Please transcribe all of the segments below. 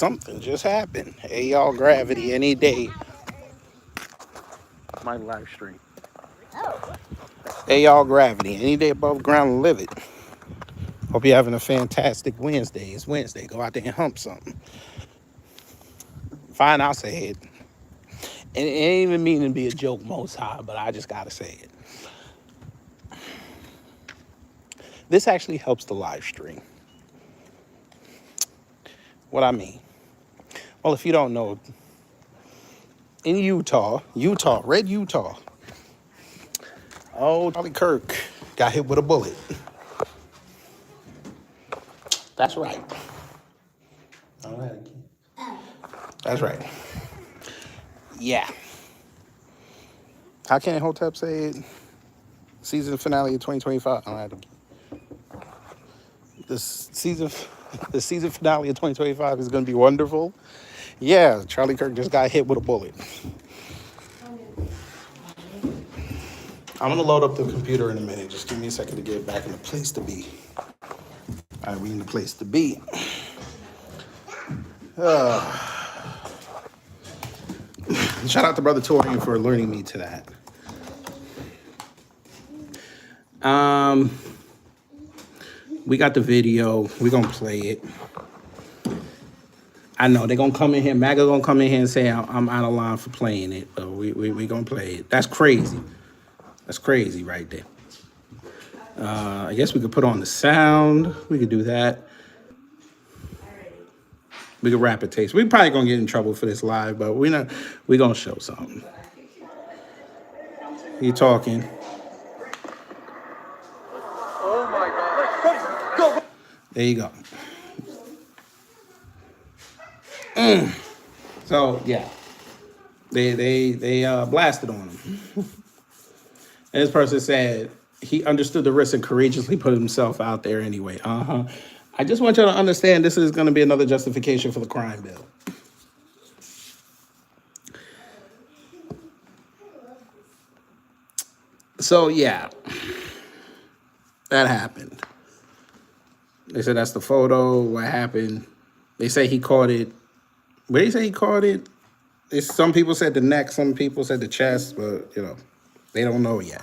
Something just happened. Hey, y'all, gravity any day. My live stream. Hey, y'all, gravity any day above ground, live it. Hope you're having a fantastic Wednesday. It's Wednesday. Go out there and hump something. Fine, I'll say it. And it ain't even meaning to be a joke, most high, but I just gotta say it. This actually helps the live stream. What I mean? Well, if you don't know, in Utah, red Utah, oh, Charlie Kirk got hit with a bullet. That's right. That's right. Yeah. How can Hotep say it? Season finale of 2025. I don't have to. The season finale of 2025 is going to be wonderful. Yeah, Charlie Kirk just got hit with a bullet. I'm going to load up the computer in a minute. Just give me a second to get back in the place to be. All right, we in the place to be. Shout out to Brother Torian for alerting me to that. We got the video. We're going to play it. I know they're going to come in here. MAGA going to come in here and say I'm out of line for playing it. But we going to play it. That's crazy. That's crazy right there. I guess we could put on the sound. We could do that. We could rapid taste. We're probably going to get in trouble for this live, but we're going to show something. You talking. Oh my God. Go. There you go. So, yeah. They blasted on him. And this person said he understood the risk and courageously put himself out there anyway. I just want you to understand this is going to be another justification for the crime bill. So, yeah. That happened. They said that's the photo. What happened? They say he caught it. Where they say he caught it? Some people said the neck. Some people said the chest. But, they don't know yet.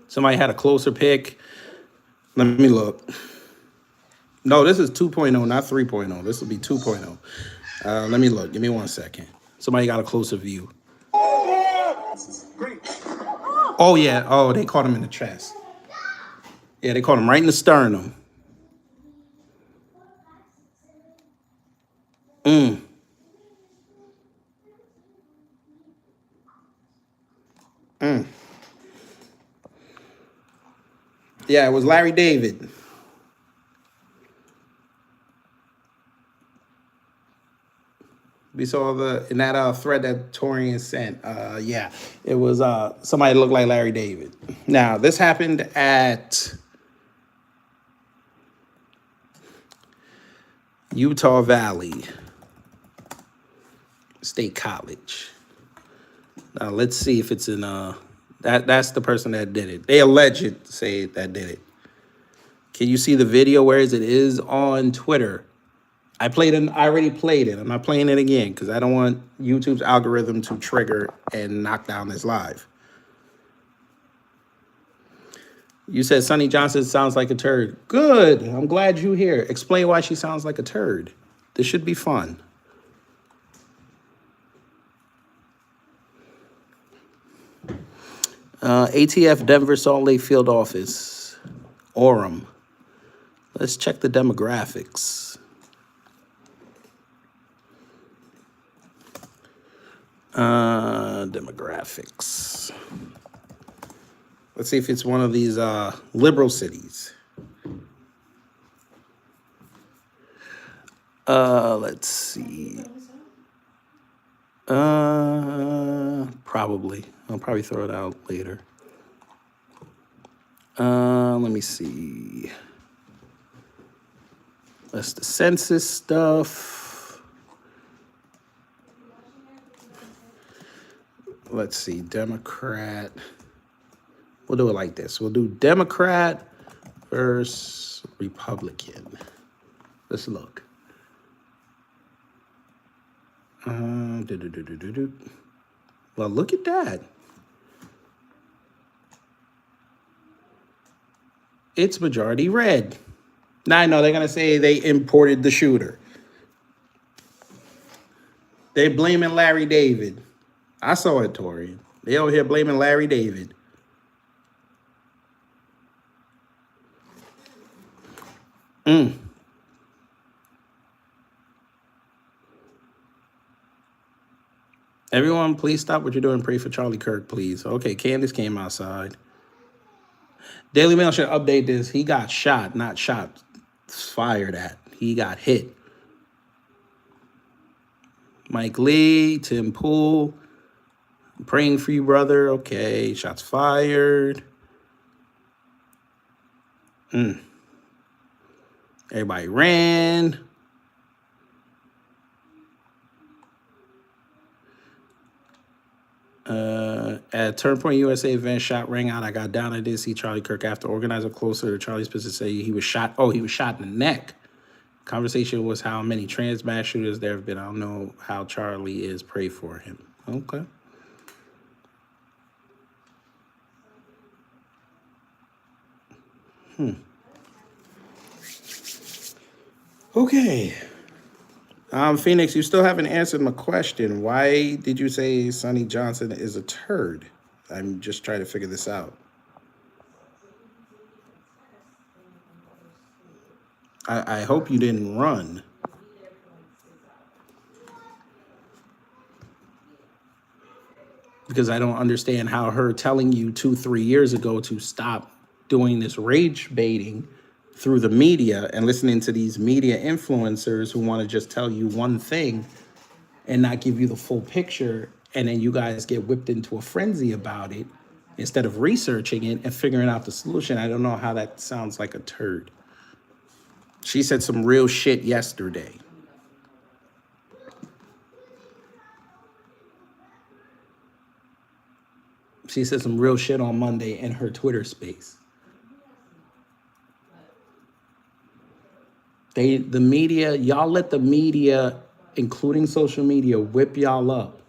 Somebody had a closer pick. Let me look. No, this is 2.0, not 3.0. This will be 2.0. Let me look. Give me 1 second. Somebody got a closer view. Oh, yeah. Oh, they caught him in the chest. Yeah, they caught him right in the sternum. Yeah, it was Larry David. We saw in that thread that Torian sent. Yeah, it was somebody that looked like Larry David. Now, this happened at Utah Valley State College. Now, let's see if it's in that's the person that did it. They alleged say that did it. Can you see the video? Where is it? It is on Twitter. I already played it. I'm not playing it again because I don't want YouTube's algorithm to trigger and knock down this live. You said Sonny Johnson sounds like a turd. Good. I'm glad you're here. Explain why she sounds like a turd. This should be fun. ATF Denver Salt Lake Field Office. Orem. Let's check the demographics. Demographics. Let's see if it's one of these liberal cities. Let's see. Probably. I'll probably throw it out later. Let me see. That's the census stuff. Let's see, Democrat. We'll do it like this. We'll do Democrat versus Republican. Let's look. Well, look at that. It's majority red. Now I know they're gonna say they imported the shooter. They blaming Larry David. I saw it, Tori. They over here blaming Larry David. Everyone, please stop what you're doing. Pray for Charlie Kirk, please. Okay, Candace came outside. Daily Mail should update this. He got shot, not shot, fired at. He got hit. Mike Lee, Tim Pool, praying for you, brother. Okay, shots fired. Everybody ran. At Turnpoint USA event, shot rang out. I got down. I did see Charlie Kirk after. Organizer closer to Charlie's position say he was shot. Oh, he was shot in the neck. Conversation was how many trans mass shooters there have been. I don't know how Charlie is. Pray for him. Okay. Okay. Phoenix, you still haven't answered my question. Why did you say Sonny Johnson is a turd? I'm just trying to figure this out. I hope you didn't run. Because I don't understand how her telling you 2-3 years ago to stop doing this rage baiting through the media and listening to these media influencers who want to just tell you one thing and not give you the full picture, and then you guys get whipped into a frenzy about it instead of researching it and figuring out the solution. I don't know how that sounds like a turd. She said some real shit yesterday. She said some real shit on Monday in her Twitter space. The media, y'all let the media, including social media, whip y'all up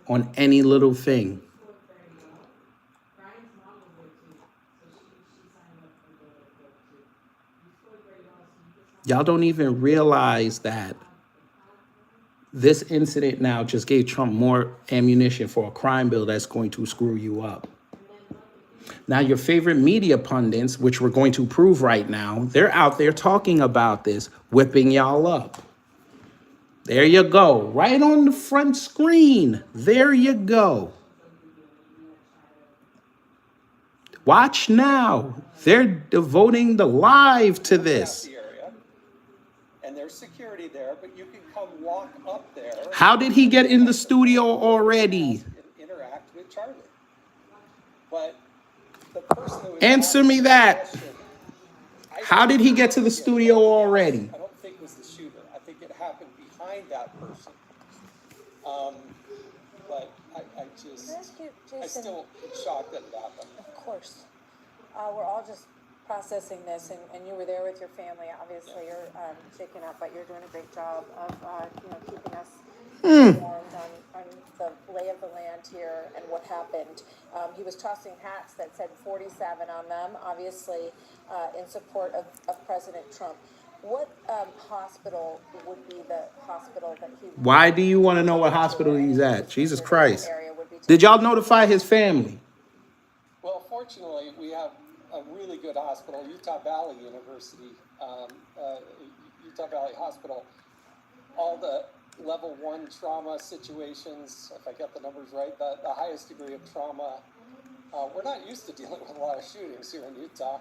on any little thing. Y'all don't even realize that this incident now just gave Trump more ammunition for a crime bill that's going to screw you up. Now, your favorite media pundits, which we're going to prove right now, they're out there talking about this, whipping y'all up. There you go. Right on the front screen. There you go. Watch now. They're devoting the live to this. The area, and there's security there, but you can come walk up there. How did he get in the studio already? Interact with Charlie. But the person who was Answer me that. How did he get to the studio already? I don't think it was the shooter. I think it happened behind that person. But I still am shocked that it happened. Of course. We're all just processing this, and you were there with your family. Obviously, you're shaken up, but you're doing a great job of keeping us informed on the lay of the land here and what happened. He was tossing hats that said 47 on them, obviously in support of President Trump. What hospital would be the hospital that he... Why do you want to know what hospital he's at? Jesus Christ. Did y'all notify his family? Well, fortunately, we have a really good hospital, Utah Valley University, Utah Valley Hospital. All the level 1 trauma situations, if I get the numbers right, the highest degree of trauma. We're not used to dealing with a lot of shootings here in Utah,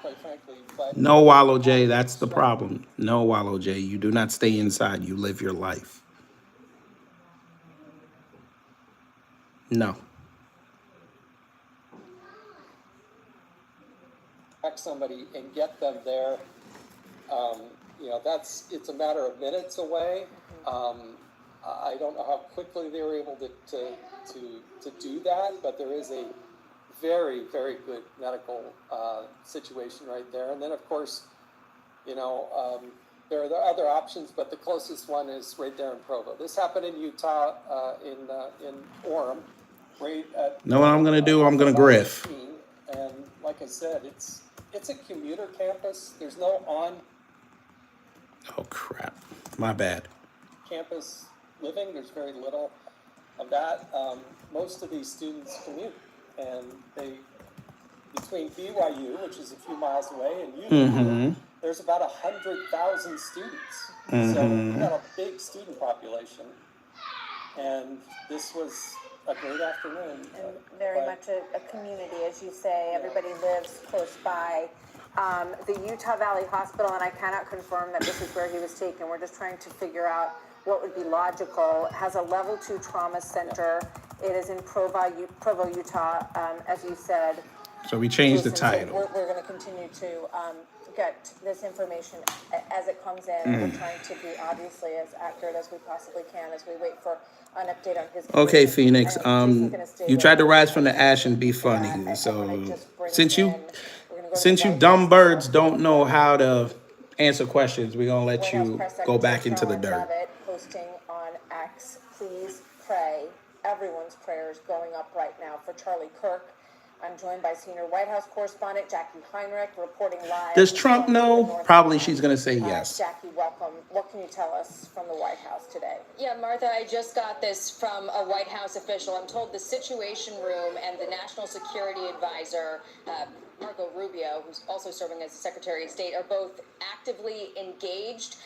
quite frankly. But no, Wallow J, that's the problem. No, Wallow J, you do not stay inside. You live your life. No. Somebody and get them there. It's a matter of minutes away. I don't know how quickly they were able to do that, but there is a very, very good medical situation right there. And then, of course, there are the other options, but the closest one is right there in Provo. This happened in Utah, in Orem, right at. Know what I'm gonna do? I'm off gonna of griff. I-18. And like I said, it's a commuter campus. There's no Oh crap! My bad. on-campus living. There's very little of that. Most of these students commute, and they between BYU, which is a few miles away, and UU, there's about 100,000 students. So we've got a big student population, and this was a great afternoon. And very much a community, as you say. Everybody lives close by. The Utah Valley Hospital, and I cannot confirm that this is where he was taken. We're just trying to figure out what would be logical. Has a level 2 trauma center. It is in Provo, Utah, as you said. So we changed the Jason, so title. we're going to continue to get this information as it comes in. We're trying to be obviously as accurate as we possibly can as we wait for an update on his Okay, condition. Phoenix. Jason's gonna stay You with tried to us. rise from the ash and be Yeah, funny. I wanna So just bring since him you in. We're gonna go to since the you White dumb House. birds don't know how to answer questions, we're gonna let White House you Press go Secretary back into the Caroline dirt. Leavitt posting on X, please pray. Everyone's prayers going up right now for Charlie Kirk. I'm joined by senior White House correspondent Jackie Heinrich reporting live. Does Trump from the know? North Probably End. she's gonna say yes. Jackie, welcome. What can you tell us from the White House today? Yeah, Martha, I just got this from a White House official. I'm told the Situation Room and the National Security Advisor, Marco Rubio, who's also serving as the Secretary of State, are both actively engaged.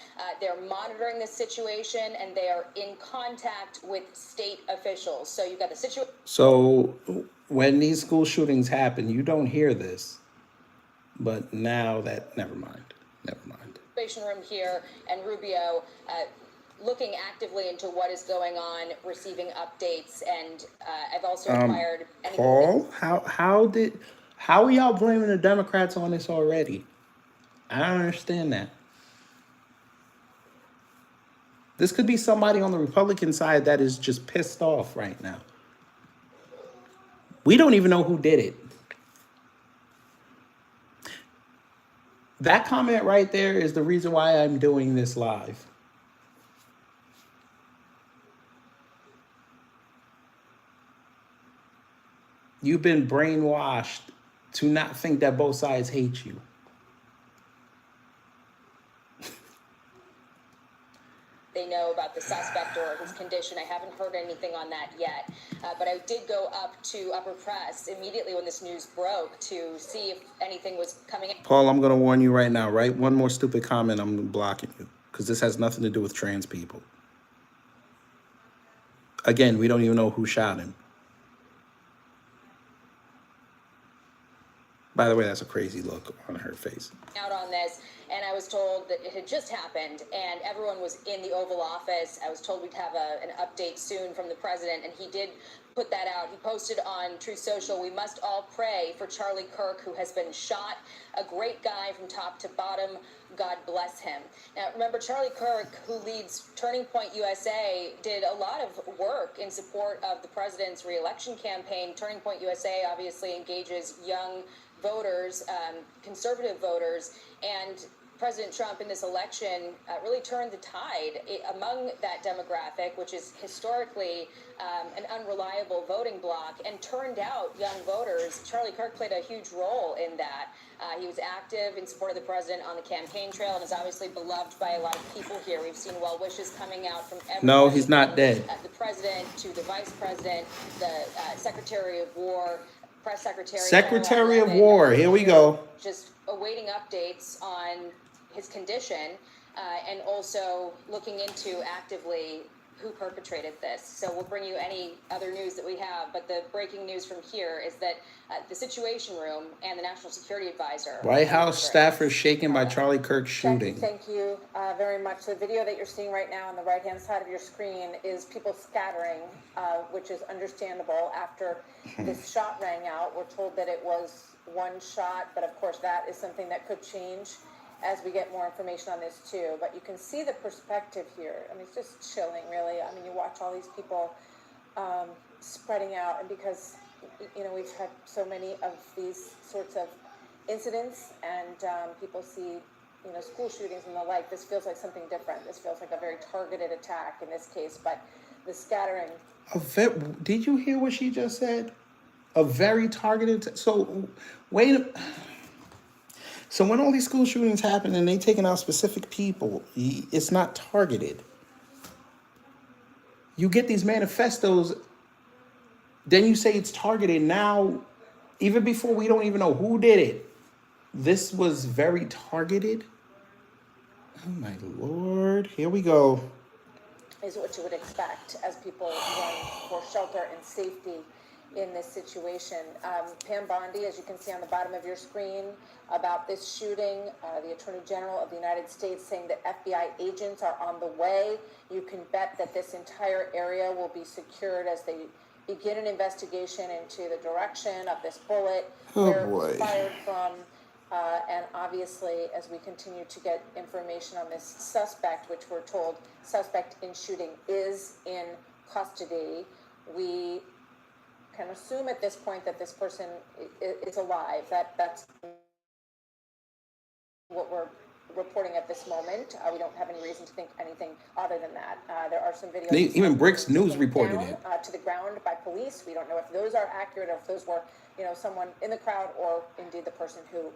They're monitoring this situation, and they are in contact with state officials. So you've got the situation. So when these school shootings happen, you don't hear this. But now that never mind. Situation Room here and Rubio looking actively into what is going on, receiving updates, and I've also acquired. Paul, how are y'all blaming the Democrats on this already? I don't understand that. This could be somebody on the Republican side that is just pissed off right now. We don't even know who did it. That comment right there is the reason why I'm doing this live. You've been brainwashed to not think that both sides hate you. They know about the suspect or his condition. I haven't heard anything on that yet. But I did go up to Upper Press immediately when this news broke to see if anything was coming in. Paul, I'm going to warn you right now, right? One more stupid comment, I'm blocking you. Because this has nothing to do with trans people. Again, we don't even know who shot him. By the way, that's a crazy look on her face. Out on this, and I was told that it had just happened, and everyone was in the Oval Office. I was told we'd have an update soon from the president, and he did put that out. He posted on Truth Social, "We must all pray for Charlie Kirk, who has been shot. A great guy from top to bottom. God bless him." Now, remember, Charlie Kirk, who leads Turning Point USA, did a lot of work in support of the president's re-election campaign. Turning Point USA obviously engages young voters, conservative voters, and President Trump in this election really turned the tide among that demographic, which is historically an unreliable voting bloc, and turned out young voters. Charlie Kirk played a huge role in that. He was active in support of the president on the campaign trail and is obviously beloved by a lot of people here. We've seen well wishes coming out from everyone. No, he's not dead. The president to the vice president, the Secretary of War, Press Secretary. Secretary of War, here we go. Just awaiting updates on his condition and also looking into actively who perpetrated this. So we'll bring you any other news that we have, but the breaking news from here is that the Situation Room and the National Security Advisor. White House staffers shaken by Charlie Kirk shooting. Thank you very much. The video that you're seeing right now on the right-hand side of your screen is people scattering, which is understandable after this shot rang out. We're told that it was one shot, but of course that is something that could change as we get more information on this too. But you can see the perspective here. I mean, it's just chilling, really. I mean, you watch all these people spreading out, and because, you know, we've had so many of these sorts of incidents, and people see school shootings and the like, this feels like something different. This feels like a very targeted attack in this case, but the scattering. Did you hear what she just said? A very targeted. So, wait. So when all these school shootings happen and they taking out specific people, it's not targeted. You get these manifestos, then you say it's targeted. Now, even before we don't even know who did it, this was very targeted. Oh my Lord, here we go. Is what you would expect as people run for shelter and safety in this situation. Pam Bondi, as you can see on the bottom of your screen, about this shooting, the Attorney General of the United States saying that FBI agents are on the way. You can bet that this entire area will be secured as they begin an investigation into the direction of this bullet, where it was fired from, and obviously, as we continue to get information on this suspect, which we're told suspect in shooting is in custody, we can assume at this point that this person is alive. That's what we're reporting at this moment. We don't have any reason to think anything other than that. There are some videos. Even Bricks News reported it. To the ground by police. We don't know if those are accurate or if those were, someone in the crowd or indeed the person who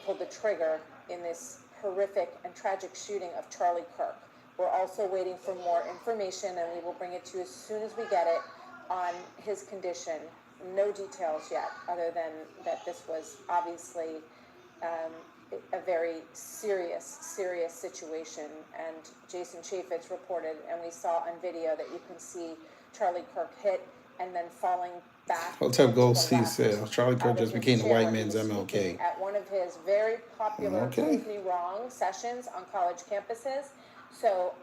pulled the trigger in this horrific and tragic shooting of Charlie Kirk. We're also waiting for more information, and we will bring it to you as soon as we get it, on his condition. No details yet, other than that this was obviously a very serious situation. And Jason Chaffetz reported, and we saw on video, that you can see Charlie Kirk hit and then falling back. Hotel Gold C says Charlie Kirk just became the white man's MLK. At one of his very popular Prove Me Wrong sessions on college campuses. So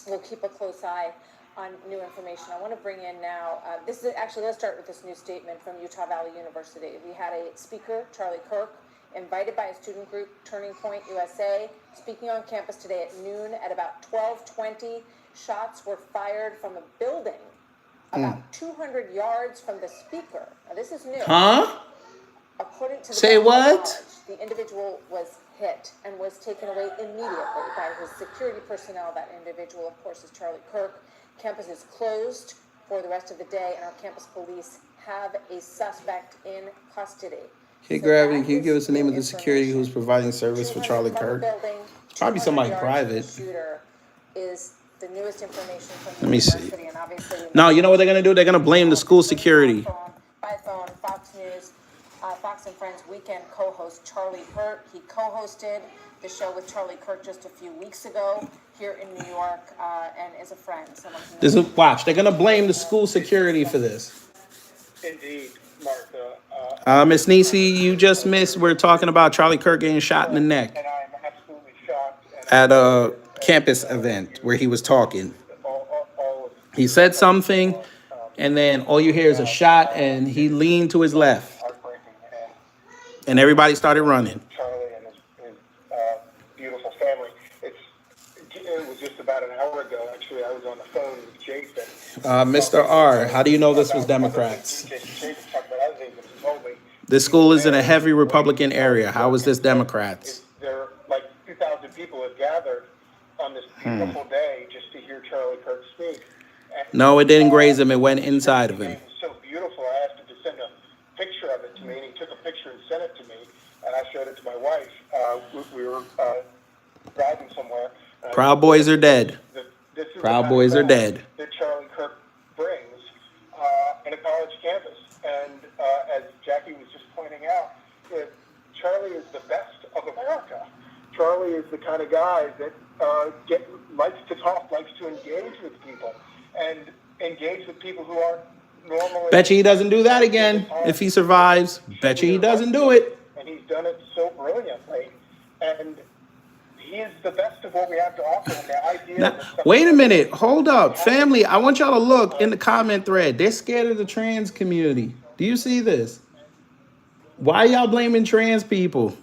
we'll keep a close eye on new information. I want to bring in now, this is actually, let's start with this new statement from Utah Valley University. We had a speaker, Charlie Kirk, invited by a student group, Turning Point USA, speaking on campus today at noon. At about 12:20, shots were fired from a building about 200 yards from the speaker. Now, this is new. Huh? According to the Say what? The individual was hit and was taken away immediately by his security personnel. That individual, of course, is Charlie Kirk. Campus is closed for the rest of the day, and our campus police have a suspect in custody. Hey, Gravity, can you give us the name of the security who's providing service for Charlie Kirk? It's probably somebody private. Shooter is the newest information from the Let me see. university, and obviously No, you know what they're going to do? They're going to blame the school security. By phone, Fox News, Fox and Friends weekend co-host Charlie Hurt. He co-hosted the show with Charlie Kirk just a few weeks ago here in New York, and is a friend. Watch, they're going to blame the school security for this. Indeed, Martha. Miss Nisi, you just missed. We're talking about Charlie Kirk getting shot in the neck And I'm absolutely shocked. at a campus event where he was talking. He said something, and then all you hear is a shot, and he leaned to his left, Heartbreaking. and everybody started running. Charlie and his beautiful family. It was just about an hour ago. Actually, I was on the phone with Jason. Mr. R, how do you know this was Democrats? Jason talked about other things, but he told me. This school is in a heavy Republican area. How is this Democrats? There, like 2,000 people have gathered on this beautiful day just to hear Charlie Kirk speak. And, No, it didn't graze him. It went inside of him. It was so beautiful. I asked him to send a picture of it to me, and he took a picture and sent it to me, and I showed it to my wife. We were driving somewhere. Proud Boys are dead. This is Proud the Boys kind are of dead. that Charlie Kirk brings in a college campus. And as Jackie was just pointing out, Charlie is the best of America. Charlie is the kind of guy that likes to talk, likes to engage with people, and engage with people who aren't normally. Bet you he doesn't do that again if he survives. Bet you he doesn't do it. And he's done it so brilliantly. And he is the best of what we have to offer. And the idea Now, wait a minute. Hold up. Family, I want y'all to look in the comment thread. They're scared of the trans community. Do you see this? Why are y'all blaming trans people?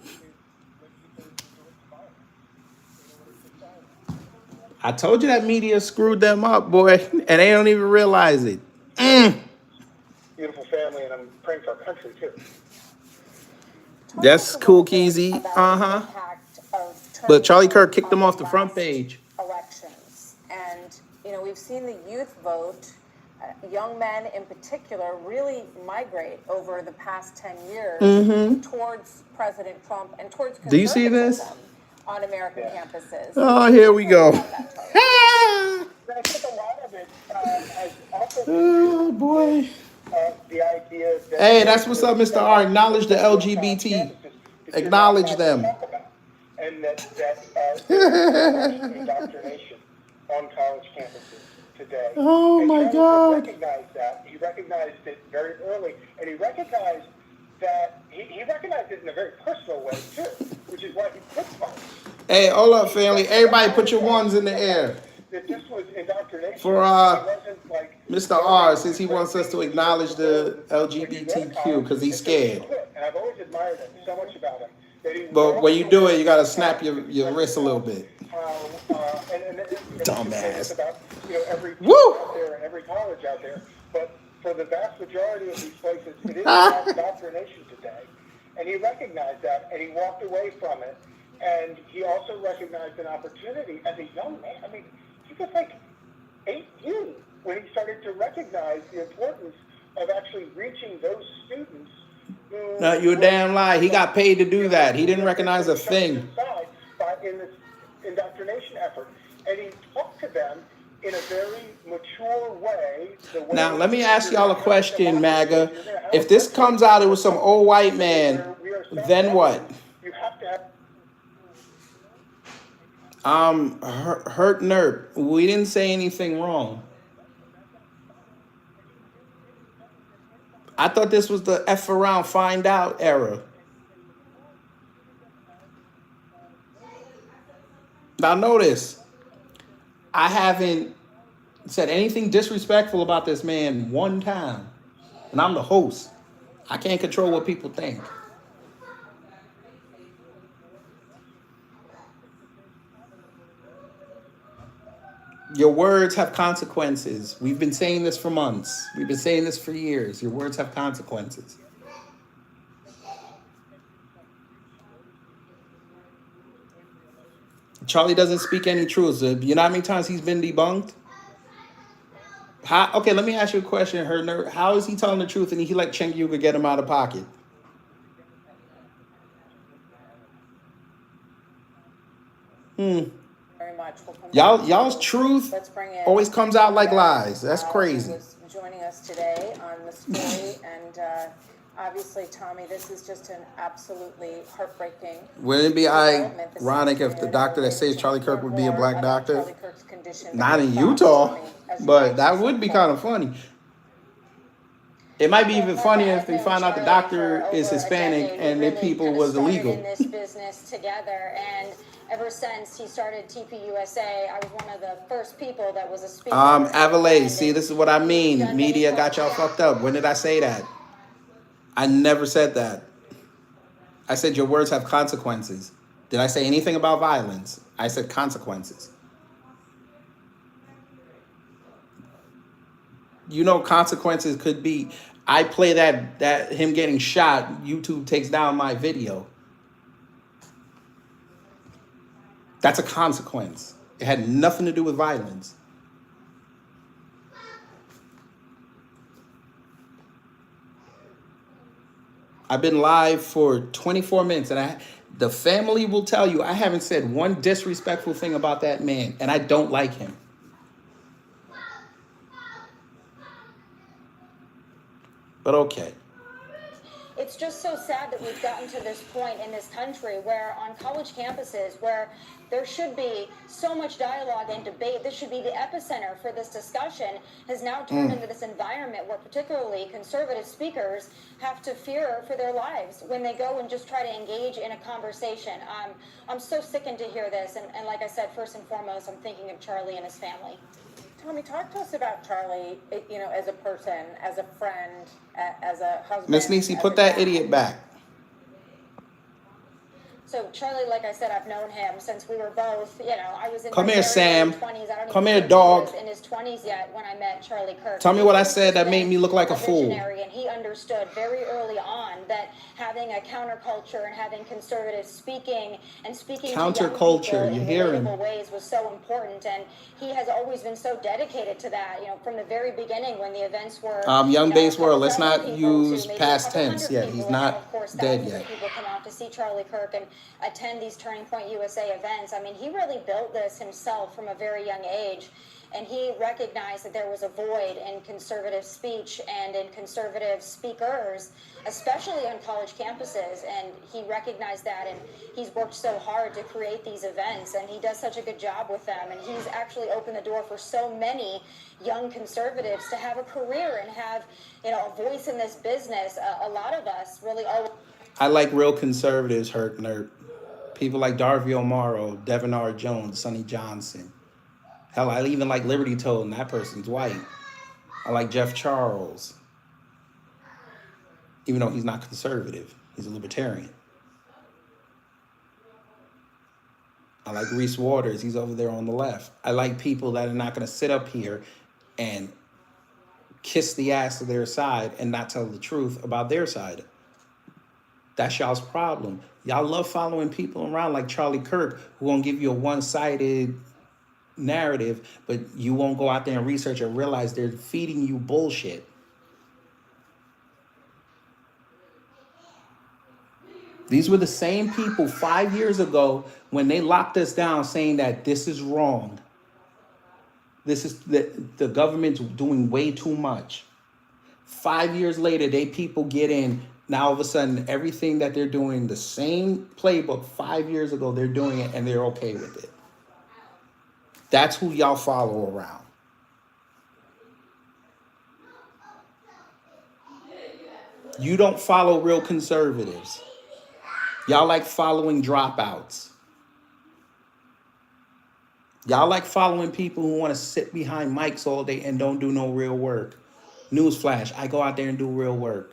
I told you that media screwed them up, boy, and they don't even realize it. beautiful family, and I'm praying for our country too. That's us a cool, little bit Keezy. about the Uh-huh. impact of But turning Charlie out Kirk kicked on him the off the front last page. elections. And, we've seen the youth vote, young men in particular, really migrate over the past 10 years towards President Trump and towards Do you see this? conservatism on American campuses. Oh, here we go. About that, Charlie. I think a lot of it has also been Oh, boy. the idea that Hey, that's what's up, Mr. R. Acknowledge the LGBT. Acknowledge them. And that there's so much indoctrination on college campuses today. Oh, and my Charlie God. recognized that. He recognized it very early, and he recognized that he recognized it in a very personal way too, which is why he put Talkz. Hey, hold up, family. Everybody put your ones in the air. That this was indoctrination. For, It wasn't like Mr. R, since he wants us to acknowledge the LGBTQ because he's scared. And I've always admired him so much about him. That he But when you do it, you got to snap your wrist a little bit. Dumbass. About, every Woo! out there and every college out there. But for the vast majority of these places, it is about indoctrination today. And he recognized that, and he walked away from it. And he also recognized an opportunity as a young man. I mean, he was like 18 when he started to recognize the importance of actually reaching those students who... No, you're a damn lie. He got paid to do that. He didn't recognize a thing. In this indoctrination effort. And he talked to them in a very mature way. Now, let me ask y'all a question, MAGA. If this comes out, it was some old white man, then what? You have to have... Hurt Nerp. We didn't say anything wrong. I thought this was the F around, find out era. Now notice, I haven't said anything disrespectful about this man one time. And I'm the host. I can't control what people think. Your words have consequences. We've been saying this for months. We've been saying this for years. Your words have consequences. Charlie doesn't speak any truths. You know how many times he's been debunked? Okay, let me ask you a question, Herner. How is he telling the truth and he let Cheng Yuga get him out of pocket? Very much. Y'all's truth always comes out like lies. That's crazy. Joining us today on the story, and obviously, Tommy, this is just an absolutely heartbreaking. Wouldn't it be ironic if the doctor that saves Charlie Kirk would be a black doctor? Not in Utah, but that would be kind of funny. It might be even funnier if they find out the doctor is Hispanic and the people was illegal. In this business together, and ever since he started TPUSA, I was one of the first people that was a speaker. Avalade, see, this is what I mean. Media got y'all fucked up. When did I say that? I never said that. I said your words have consequences. Did I say anything about violence? I said consequences. You know, consequences could be, I play that him getting shot, YouTube takes down my video. That's a consequence. It had nothing to do with violence. I've been live for 24 minutes, and the family will tell you I haven't said one disrespectful thing about that man, and I don't like him. But okay. It's just so sad that we've gotten to this point in this country where on college campuses where there should be so much dialogue and debate, this should be the epicenter for this discussion, has now turned into this environment where particularly conservative speakers have to fear for their lives when they go and just try to engage in a conversation. I'm so sickened to hear this, and like I said, first and foremost, I'm thinking of Charlie and his family. Tommy, talk to us about Charlie, as a person, as a friend, as a husband. Miss Niecy, put that idiot back. So Charlie, like I said, I've known him since we were both, I was in Come my here, very Sam. early 20s. I don't Come even here, think dog. he was in his 20s yet when I met Charlie Kirk. Tell me He's what I always said that just made been me look like a fool. visionary, and he understood very early on that having a counterculture and having conservatives speaking to young people Counterculture, you in hear him. relatable ways was so important, and he has always been so dedicated to that. From the very beginning when the events were Young Base a couple World, let's thousand not people to use maybe past a couple tense. hundred Yeah, people, he's and now, not of course, dead thousands yet. of people come out to see Charlie Kirk and attend these Turning Point USA events. I mean, he really built this himself from a very young age, and he recognized that there was a void in conservative speech and in conservative speakers, especially on college campuses, and he recognized that, and he's worked so hard to create these events, and he does such a good job with them, and he's actually opened the door for so many young conservatives to have a career and have a voice in this business. A lot of us really owe. I like real conservatives, Herc Nerd. People like Darvey O'Mara, Devin R. Jones, Sonny Johnson. Hell, I even like Liberty Toad, and that person's white. I like Jeff Charles, even though he's not conservative. He's a libertarian. I like Reese Waters. He's over there on the left. I like people that are not going to sit up here and kiss the ass of their side and not tell the truth about their side. That's y'all's problem. Y'all love following people around like Charlie Kirk, who won't give you a one-sided narrative, but you won't go out there and research and realize they're feeding you bullshit. These were the same people 5 years ago when they locked us down saying that this is wrong. This is the government's doing way too much. 5 years later, they people get in. Now all of a sudden, everything that they're doing, the same playbook 5 years ago, they're doing it and they're okay with it. That's who y'all follow around. You don't follow real conservatives. Y'all like following dropouts. Y'all like following people who want to sit behind mics all day and don't do no real work. Newsflash, I go out there and do real work.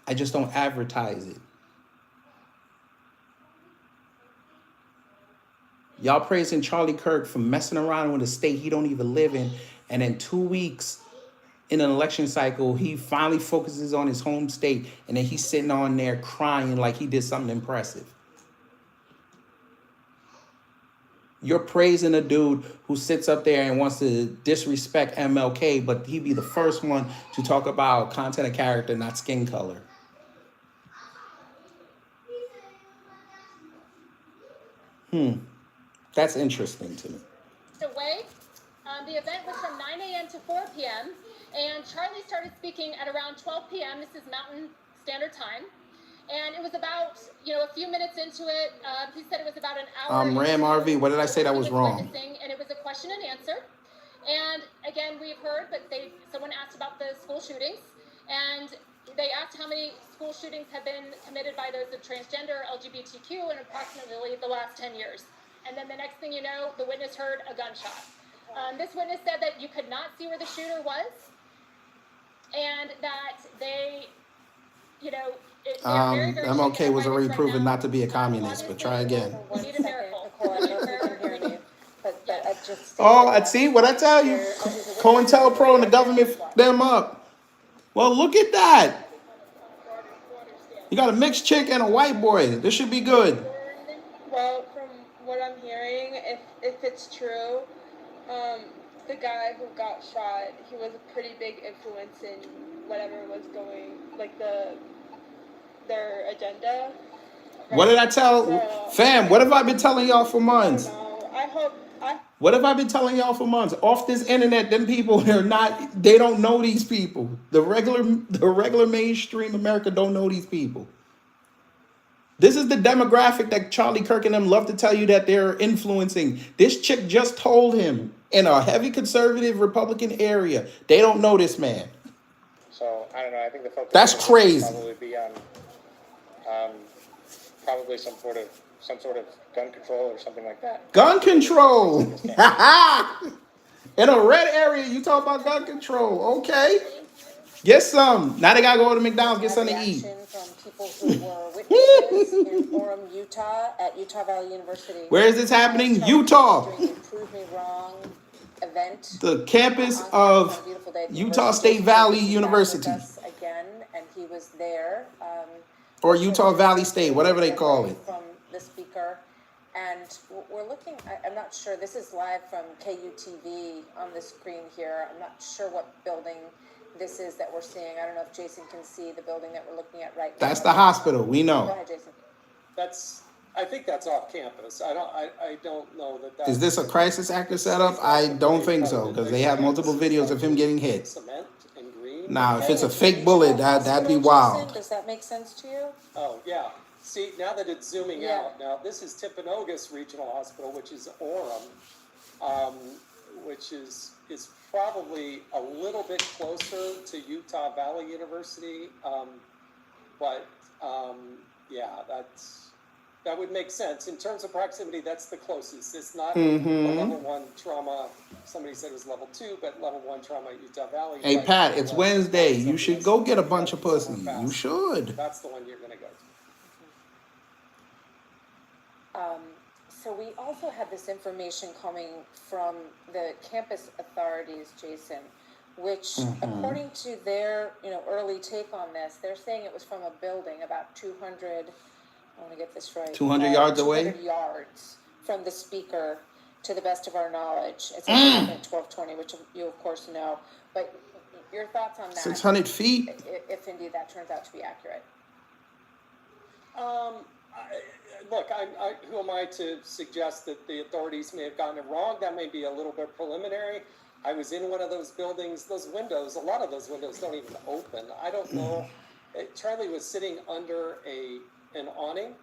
I just don't advertise it. Y'all praising Charlie Kirk for messing around with a state he don't even live in, and in 2 weeks in an election cycle, he finally focuses on his home state, and then he's sitting on there crying like he did something impressive. You're praising a dude who sits up there and wants to disrespect MLK, but he be the first one to talk about content of character, not skin color. That's interesting to me. Away. The event was from 9 a.m. to 4 p.m. and Charlie started speaking at around 12 p.m. This is Mountain Standard Time. And it was about, a few minutes into it. He said it was about an hour. Ram RV, what did I say that was wrong? And it was a question and answer. And again, we've heard that someone asked about the school shootings, and they asked how many school shootings have been committed by those of transgender, LGBTQ, in approximately the last 10 years. And then the next thing you know, the witness heard a gunshot. This witness said that you could not see where the shooter was, and that they, MLK was already proven not to be a communist, but try again. We need a miracle. Oh, I see what I tell you. COINTELPRO and the government f***ed them up. Well, look at that. You got a mixed chick and a white boy. This should be good. Well, from what I'm hearing, if it's true, the guy who got shot, he was a pretty big influence in whatever was going, like their agenda. Right? What did I tell? Fam, what have I been telling y'all for months? What have I been telling y'all for months? Off this internet, them people they don't know these people. The regular mainstream America don't know these people. This is the demographic that Charlie Kirk and them love to tell you that they're influencing. This chick just told him in a heavy conservative Republican area. They don't know this man. So, I don't know, I think the focus That's crazy. would probably be on probably some sort of gun control or something like that. Gun control. In a red area, you talk about gun control. Okay. Get some. Now they got to go to McDonald's, get something to eat. From people who were witnesses in Orem, Utah, at Utah Valley University. Where is this happening? Charlie Utah. During the Prove Me Wrong event. The campus On of a beautiful day at the Utah university. State Valley Jason is back University. with us again, and he was there. Or So Utah here's Valley a State, whatever they call it. From the speaker, and we're looking. I'm not sure. This is live from KUTV on the screen here. I'm not sure what building this is that we're seeing. I don't know if Jason can see the building that we're looking at right now. That's the hospital. We Go know. ahead, Jason. I think that's off campus. I don't know that that's. Is this a crisis actor setup? I don't think so, because they have multiple videos of him getting hit. Cement and green. Now, if it's a fake bullet, that'd be wild. Does that make sense to you? Oh, yeah. See, now that it's zooming Yeah. out, now this is Timpanogos Regional Hospital, which is Orem, which is probably a little bit closer to Utah Valley University. Yeah, that would make sense. In terms of proximity, that's the closest. It's not a level 1 trauma. Somebody said it was level 2, but level 1 trauma at Utah Valley. Hey, Right. Pat, it's Wednesday. You should go get a bunch of pussy. You should. That's the one you're going to go to. So we also had this information coming from the campus authorities, Jason, which, according to their early take on this, they're saying it was from a building about 200. I want to get this right. 200 yards away? 200 yards from the speaker, to the best of our knowledge. It's at 1220, which you of course know. But your thoughts on that? 600 feet? If indeed that turns out to be accurate. Look, who am I to suggest that the authorities may have gotten it wrong? That may be a little bit preliminary. I was in one of those buildings. Those windows, a lot of those windows don't even open. I don't know. Charlie was sitting under an awning.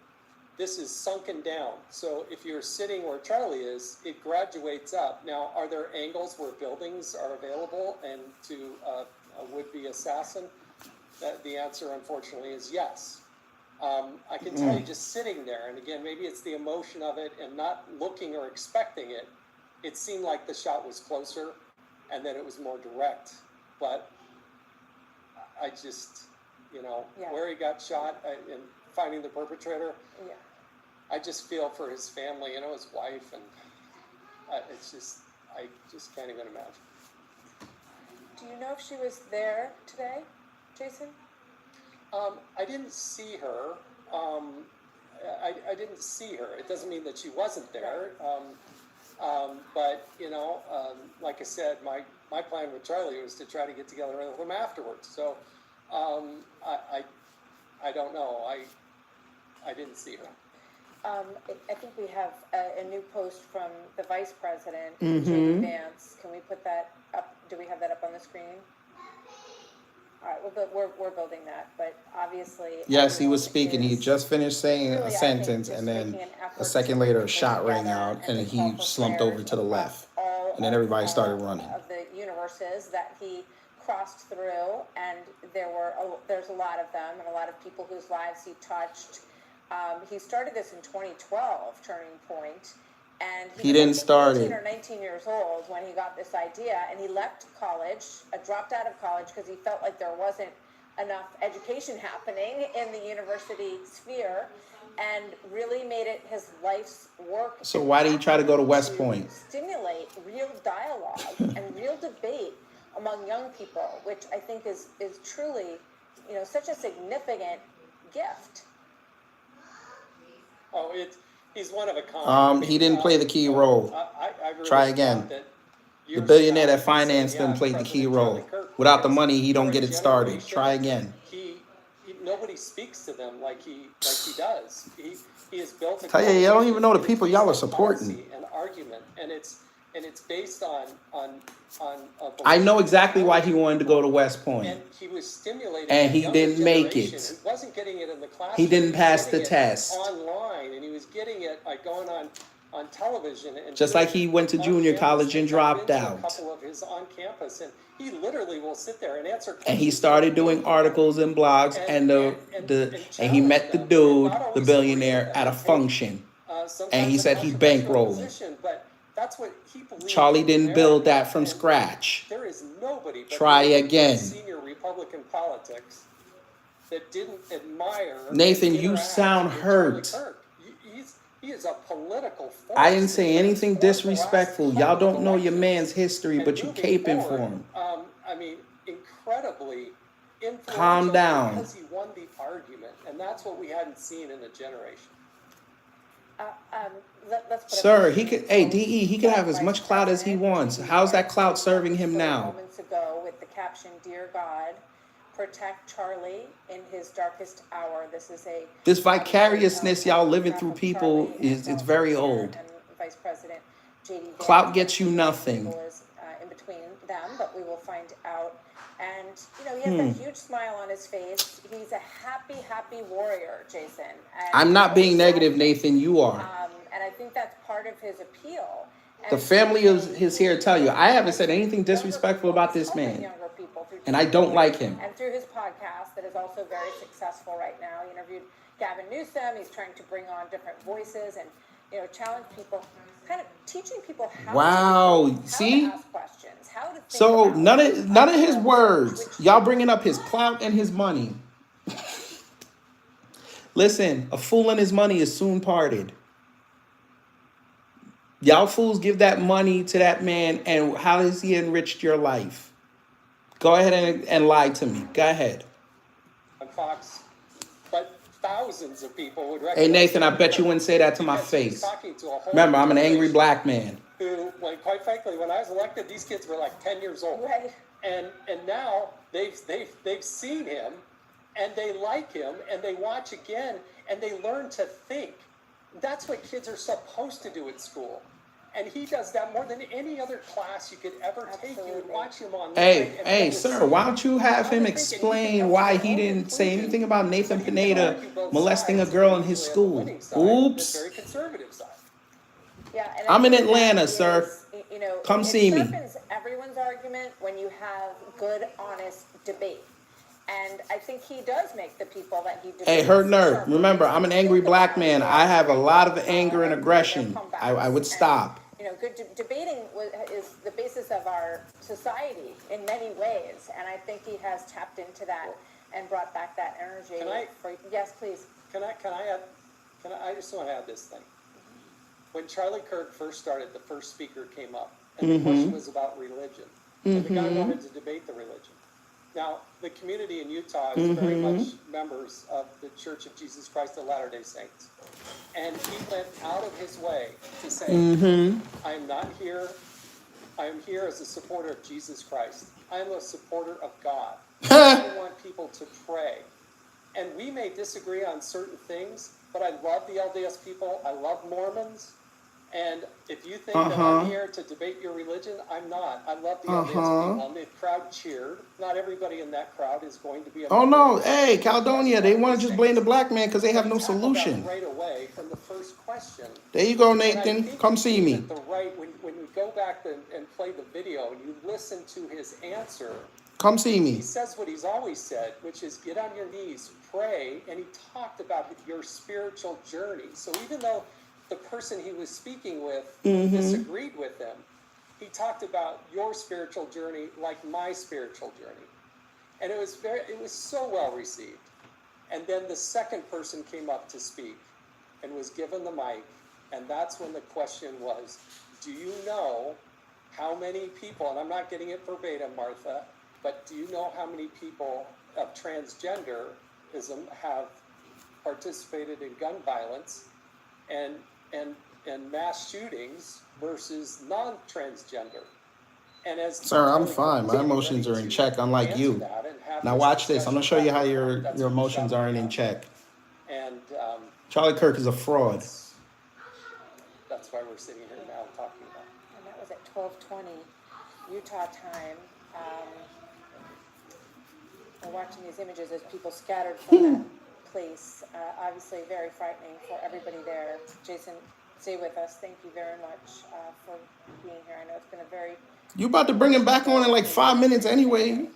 This is sunken down. So if you're sitting where Charlie is, it graduates up. Now, are there angles where buildings are available and to a would-be assassin? The answer, unfortunately, is yes. I can tell you, just sitting there, and again, maybe it's the emotion of it and not looking or expecting it, it seemed like the shot was closer and that it was more direct. But I just, where he got shot and finding the perpetrator, I just feel for his family, his wife, and I just can't even imagine. Do you know if she was there today, Jason? I didn't see her. I didn't see her. It doesn't mean that she wasn't there. But like I said, my plan with Charlie was to try to get together with him afterwards. So I don't know. I didn't see her. I think we have a new post from the Vice President, J.D. Vance. Can we put that up? Do we have that up on the screen? All right, we're building that, but obviously. Yes, he was speaking. He just finished saying a sentence, and then a second later, a shot rang out, and he slumped over to the left, and then everybody started running. Of the universes that he crossed through, and there's a lot of them, and a lot of people whose lives he touched. He started this in 2012, Turning Point, and he didn't was start 18 it. or 19 years old when he got this idea, and he left college, dropped out of college because he felt like there wasn't enough education happening in the university sphere, and really made it his life's work. So why did he try to go to West Point? Stimulate real dialogue and real debate among young people, which I think is truly, such a significant gift. Oh, he's one of a kind. He didn't play the key role. I really Try again. thought that The years billionaire ago, that financed yeah, him played the key President role. Charlie Kirk, Without the money, he don't for get a it started. generation, Try again. Nobody speaks to them like he does. He has built a Tell you, y'all don't even know the culture people y'all are based on supporting. policy and argument, and it's based on I know exactly why he wanted to go to West Point. And he was stimulating, And a he younger didn't make generation it. who wasn't getting it in the classroom. He didn't was pass getting the it test. online, and he was getting it by going on television. And Just doing like he went to on junior campus college and things. I've dropped been to out. A couple of his on campus, and he literally will sit there and answer questions. And he started doing articles and blogs, and he met the dude, the billionaire, at a function. And he said he bankrolled him. But that's what he believed. Charlie in didn't build America, that from scratch. There is nobody. But Try in again. Senior Republican politics that didn't admire Nathan, and you interact sound with hurt. Charlie Kirk. He is a political force. I didn't say anything For the last disrespectful. couple Y'all of don't know your elections. man's history, And but you moving caping for forward, him. I mean, incredibly influential Calm down. because he won the argument, and that's what we hadn't seen in a generation. Let's put Sir, a he could, hey, DE, he could have as much clout as he wants. How's that clout serving him now? Moments ago with the caption, "Dear God, protect Charlie in his darkest hour." This is a This vicariousness y'all living through Charlie people and it's also very Chair old. And Vice President JD Clout Vance. gets you nothing. People is in between them, but we will find out. And you know, he has that huge smile on his face. He's a happy warrior, Jason. And I'm not being negative, Nathan. You are. and I think that's part of his appeal. The family is here to tell you. I haven't said anything disrespectful about this man. And I don't like him. And through his podcast that is also very successful right now. He interviewed Gavin Newsom. He's trying to bring on different voices and, you know, challenge people, kind of teaching people how Wow, to see? ask questions, how to think So about none of his words. Y'all bringing up his clout and his money. Listen, a fool and his money is soon parted. Y'all fools give that money to that man, and how has he enriched your life? Go ahead and lie to me. Go ahead. On Fox, but thousands of people would recognize. Hey, Nathan, I bet you him wouldn't say that to my because he's face. talking to a whole Remember, I'm an angry generation black man. Who, like, quite frankly, when I was elected, these kids were like 10 years old. Right. And now they've seen him, and they like him, and they watch again, and they learn to think. That's what kids are supposed to do at school. And he does that more than any other class you could ever take. You would watch him on. Hey, sir, why don't you have him explain why he didn't say anything about Nathan Pineda molesting a girl in his school? Oops. Very conservative side. Yeah, and I'm in I think Atlanta, that sir. is, you know, Come it see me. sharpens everyone's argument when you have good, honest debate. And I think he does make the people that he debates. Hey, hurt nerd. sharper. Remember, I'm an angry black man. I have a lot of anger and aggression. I would stop. You know, good debating is the basis of our society in many ways, and I think he has tapped into that and brought back that energy. Yes, please. I just want to add this thing. When Charlie Kirk first started, the first speaker came up, and the question was about religion. And the guy wanted to debate the religion. Now, the community in Utah is very much members of the Church of Jesus Christ of Latter-day Saints. And he went out of his way to say, I am not here. I am here as a supporter of Jesus Christ. I am a supporter of God. I want people to pray. And we may disagree on certain things, but I love the LDS people. I love Mormons. And if you think that I'm here to debate your religion, I'm not. I love the LDS people. And the crowd cheered. Not everybody in that crowd is going to be a Oh, no. Hey, Caledonia, they want to just blame the black man because they have no solution. Right away from the first question. There you go, And I Nathan. think Come you see see me. that when we go back and play the video and you listen to his answer, Come see he me. says what he's always said, which is get on your knees, pray, and he talked about your spiritual journey. So even though the person he was speaking with disagreed with him, he talked about your spiritual journey like my spiritual journey. And it was so well received. And then the second person came up to speak and was given the mic, and that's when the question was, do you know how many people, and I'm not getting it verbatim, Martha, but do you know how many people of transgenderism have participated in gun violence and mass shootings versus non-transgender? And as Sir, I'm fine. My emotions are in check, unlike you. Now watch this. I'm going to show you how your emotions aren't in check. And Charlie Kirk is a fraud. that's why we're sitting here now talking about it. And that was at 12:20 Utah time. We're watching these images as people scattered from that place. Obviously very frightening for everybody there. Jason, stay with us. Thank you very much for being here. I know it's been a very... You about to bring him back on in like 5 minutes anyway.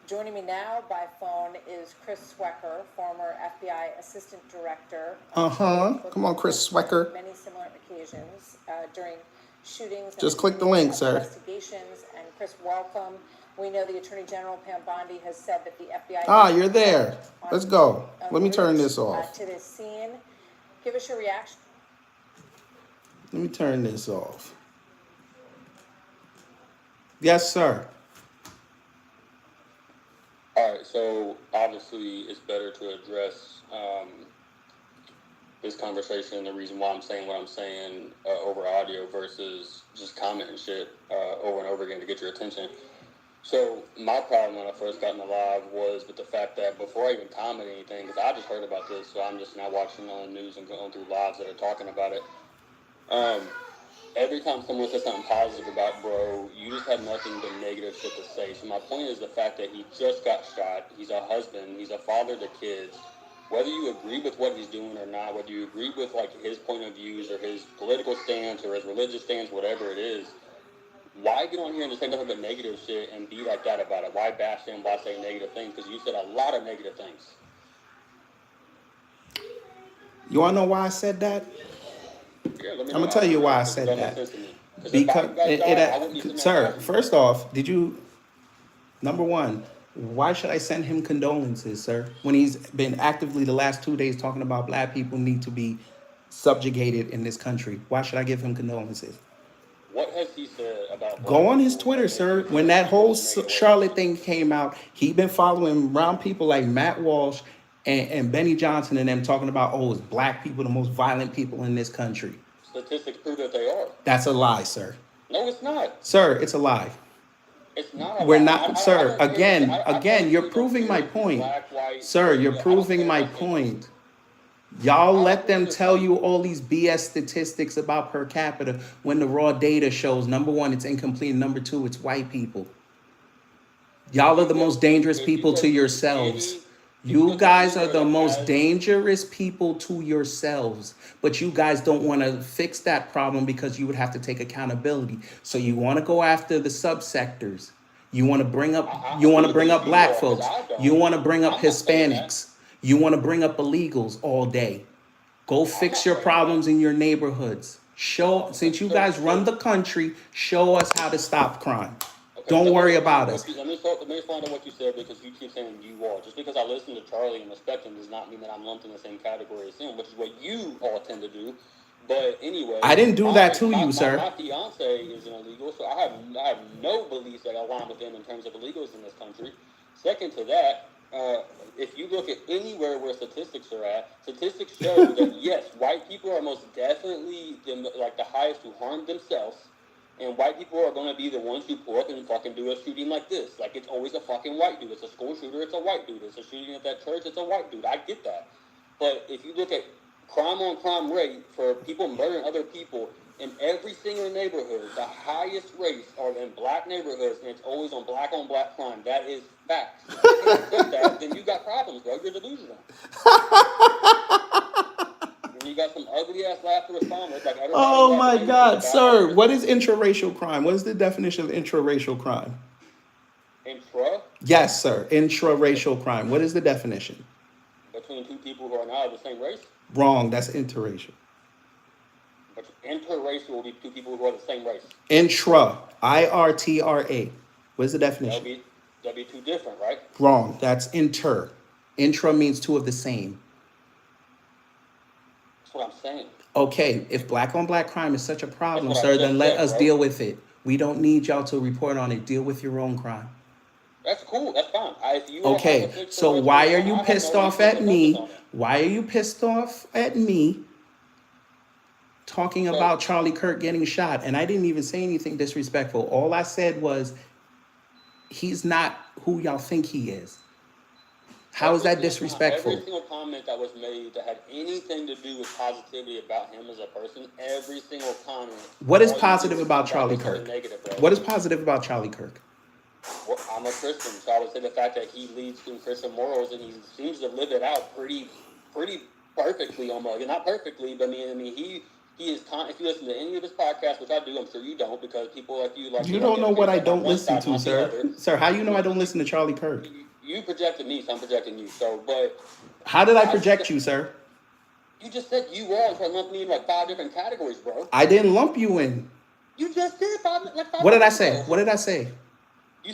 Joining me now by phone is Chris Swecker, former FBI Assistant Director. Come on, Chris Swecker. Many similar occasions during shootings. Just click the link, sir. Investigations. And Chris, welcome. We know the Attorney General, Pam Bondi, has said that the FBI. Ah, you're there. Let's go. Let me turn route, this off. To this scene. Give us your reaction. Let me turn this off. Yes, sir. All right, so obviously it's better to address this conversation, the reason why I'm saying what I'm saying over audio versus just commenting shit over and over again to get your attention. So my problem when I first got in the live was with the fact that before I even comment anything, because I just heard about this, so I'm just now watching on the news and going through lives that are talking about it. Every time someone says something positive about bro, you just have nothing but negative shit to say. So my point is the fact that he just got shot. He's a husband. He's a father to kids. Whether you agree with what he's doing or not, whether you agree with like his point of views or his political stance or his religious stance, whatever it is, why get on here and just say nothing but negative shit and be like that about it? Why bash him? Why say negative things? Because you said a lot of negative things. You want to know why I said that? Yeah, let me I'm gonna tell you why I said that. Because sir, first off, number one, why should I send him condolences, sir, when he's been actively the last 2 days talking about black people need to be subjugated in this country? Why should I give him condolences? What has he said about? Go on his Twitter, sir. When that whole Charlotte thing came out, he been following around people like Matt Walsh and Benny Johnson and them talking about, oh, it's black people, the most violent people in this country. Statistics prove that they are. That's a lie, sir. No, it's not. Sir, it's a lie. It's not a We're lie. not, sir. Again, you're proving my point. Sir, you're proving my point. Y'all let them tell you all these BS statistics about per capita when the raw data shows, number one, it's incomplete, and number two, it's white people. Y'all are the most dangerous people to yourselves. You guys are the most dangerous people to yourselves, but you guys don't want to fix that problem because you would have to take accountability. So you want to go after the subsectors. You want to bring up black folks. You want to bring up Hispanics. You want to bring up illegals all day. Go fix your problems in your neighborhoods. Since you guys run the country, show us how to stop crime. Don't worry about us. Let me respond to what you said, because you keep saying you all. Just because I listen to Charlie and respect him does not mean that I'm lumped in the same category as him, which is what you all tend to do. But anyway, I didn't do that to you, sir. My fiance is an illegal, so I have no beliefs that align with them in terms of illegals in this country. Second to that, if you look at anywhere where statistics are at, statistics show that yes, white people are most definitely the highest to harm themselves. And white people are going to be the ones who pull up and fucking do a shooting like this. Like, it's always a fucking white dude. It's a school shooter, it's a white dude. It's a shooting at that church, it's a white dude. I get that. But if you look at crime on crime rate for people murdering other people in every single neighborhood, the highest rates are in black neighborhoods, and it's always on black crime. That is facts. If you can't accept that, then you got problems, bro. You're delusional. You got some ugly ass laugh to respond with. Like, oh my God, sir! What is intraracial crime? What is the definition of intraracial crime? Intra? Yes, sir. Intraracial crime. What is the definition? Between two people who are not of the same race? Wrong. That's interracial. But interracial will be two people who are the same race. Intra. IRTRA. What is the definition? That'd be two different, right? Wrong. That's inter. Intra means two of the same. What I'm saying. Okay, if black on black crime is such a problem, sir, then let us deal with it. We don't need y'all to report on it. Deal with your own crime. That's cool. That's fine. Okay, so why are you pissed off at me? Why are you pissed off at me talking about Charlie Kirk getting shot? And I didn't even say anything disrespectful. All I said was, he's not who y'all think he is. How is that disrespectful? Every single comment that was made that had anything to do with positivity about him as a person, every single comment. What is positive about Charlie Kirk? What is positive about Charlie Kirk? Well, I'm a Christian, so I would say the fact that he leads in Christian morals and he seems to live it out pretty perfectly, almost. Not perfectly, but I mean, he is. If you listen to any of his podcasts, which I do, I'm sure you don't, because people like you You don't know what I don't listen to, sir. Sir, how you know I don't listen to Charlie Kirk? You projected me, so I'm projecting you. So, but how did I project you, sir? You just said you all and tried to lump me in like 5 different categories, bro. I didn't lump you in. You just did 5. What did I say? What did I say?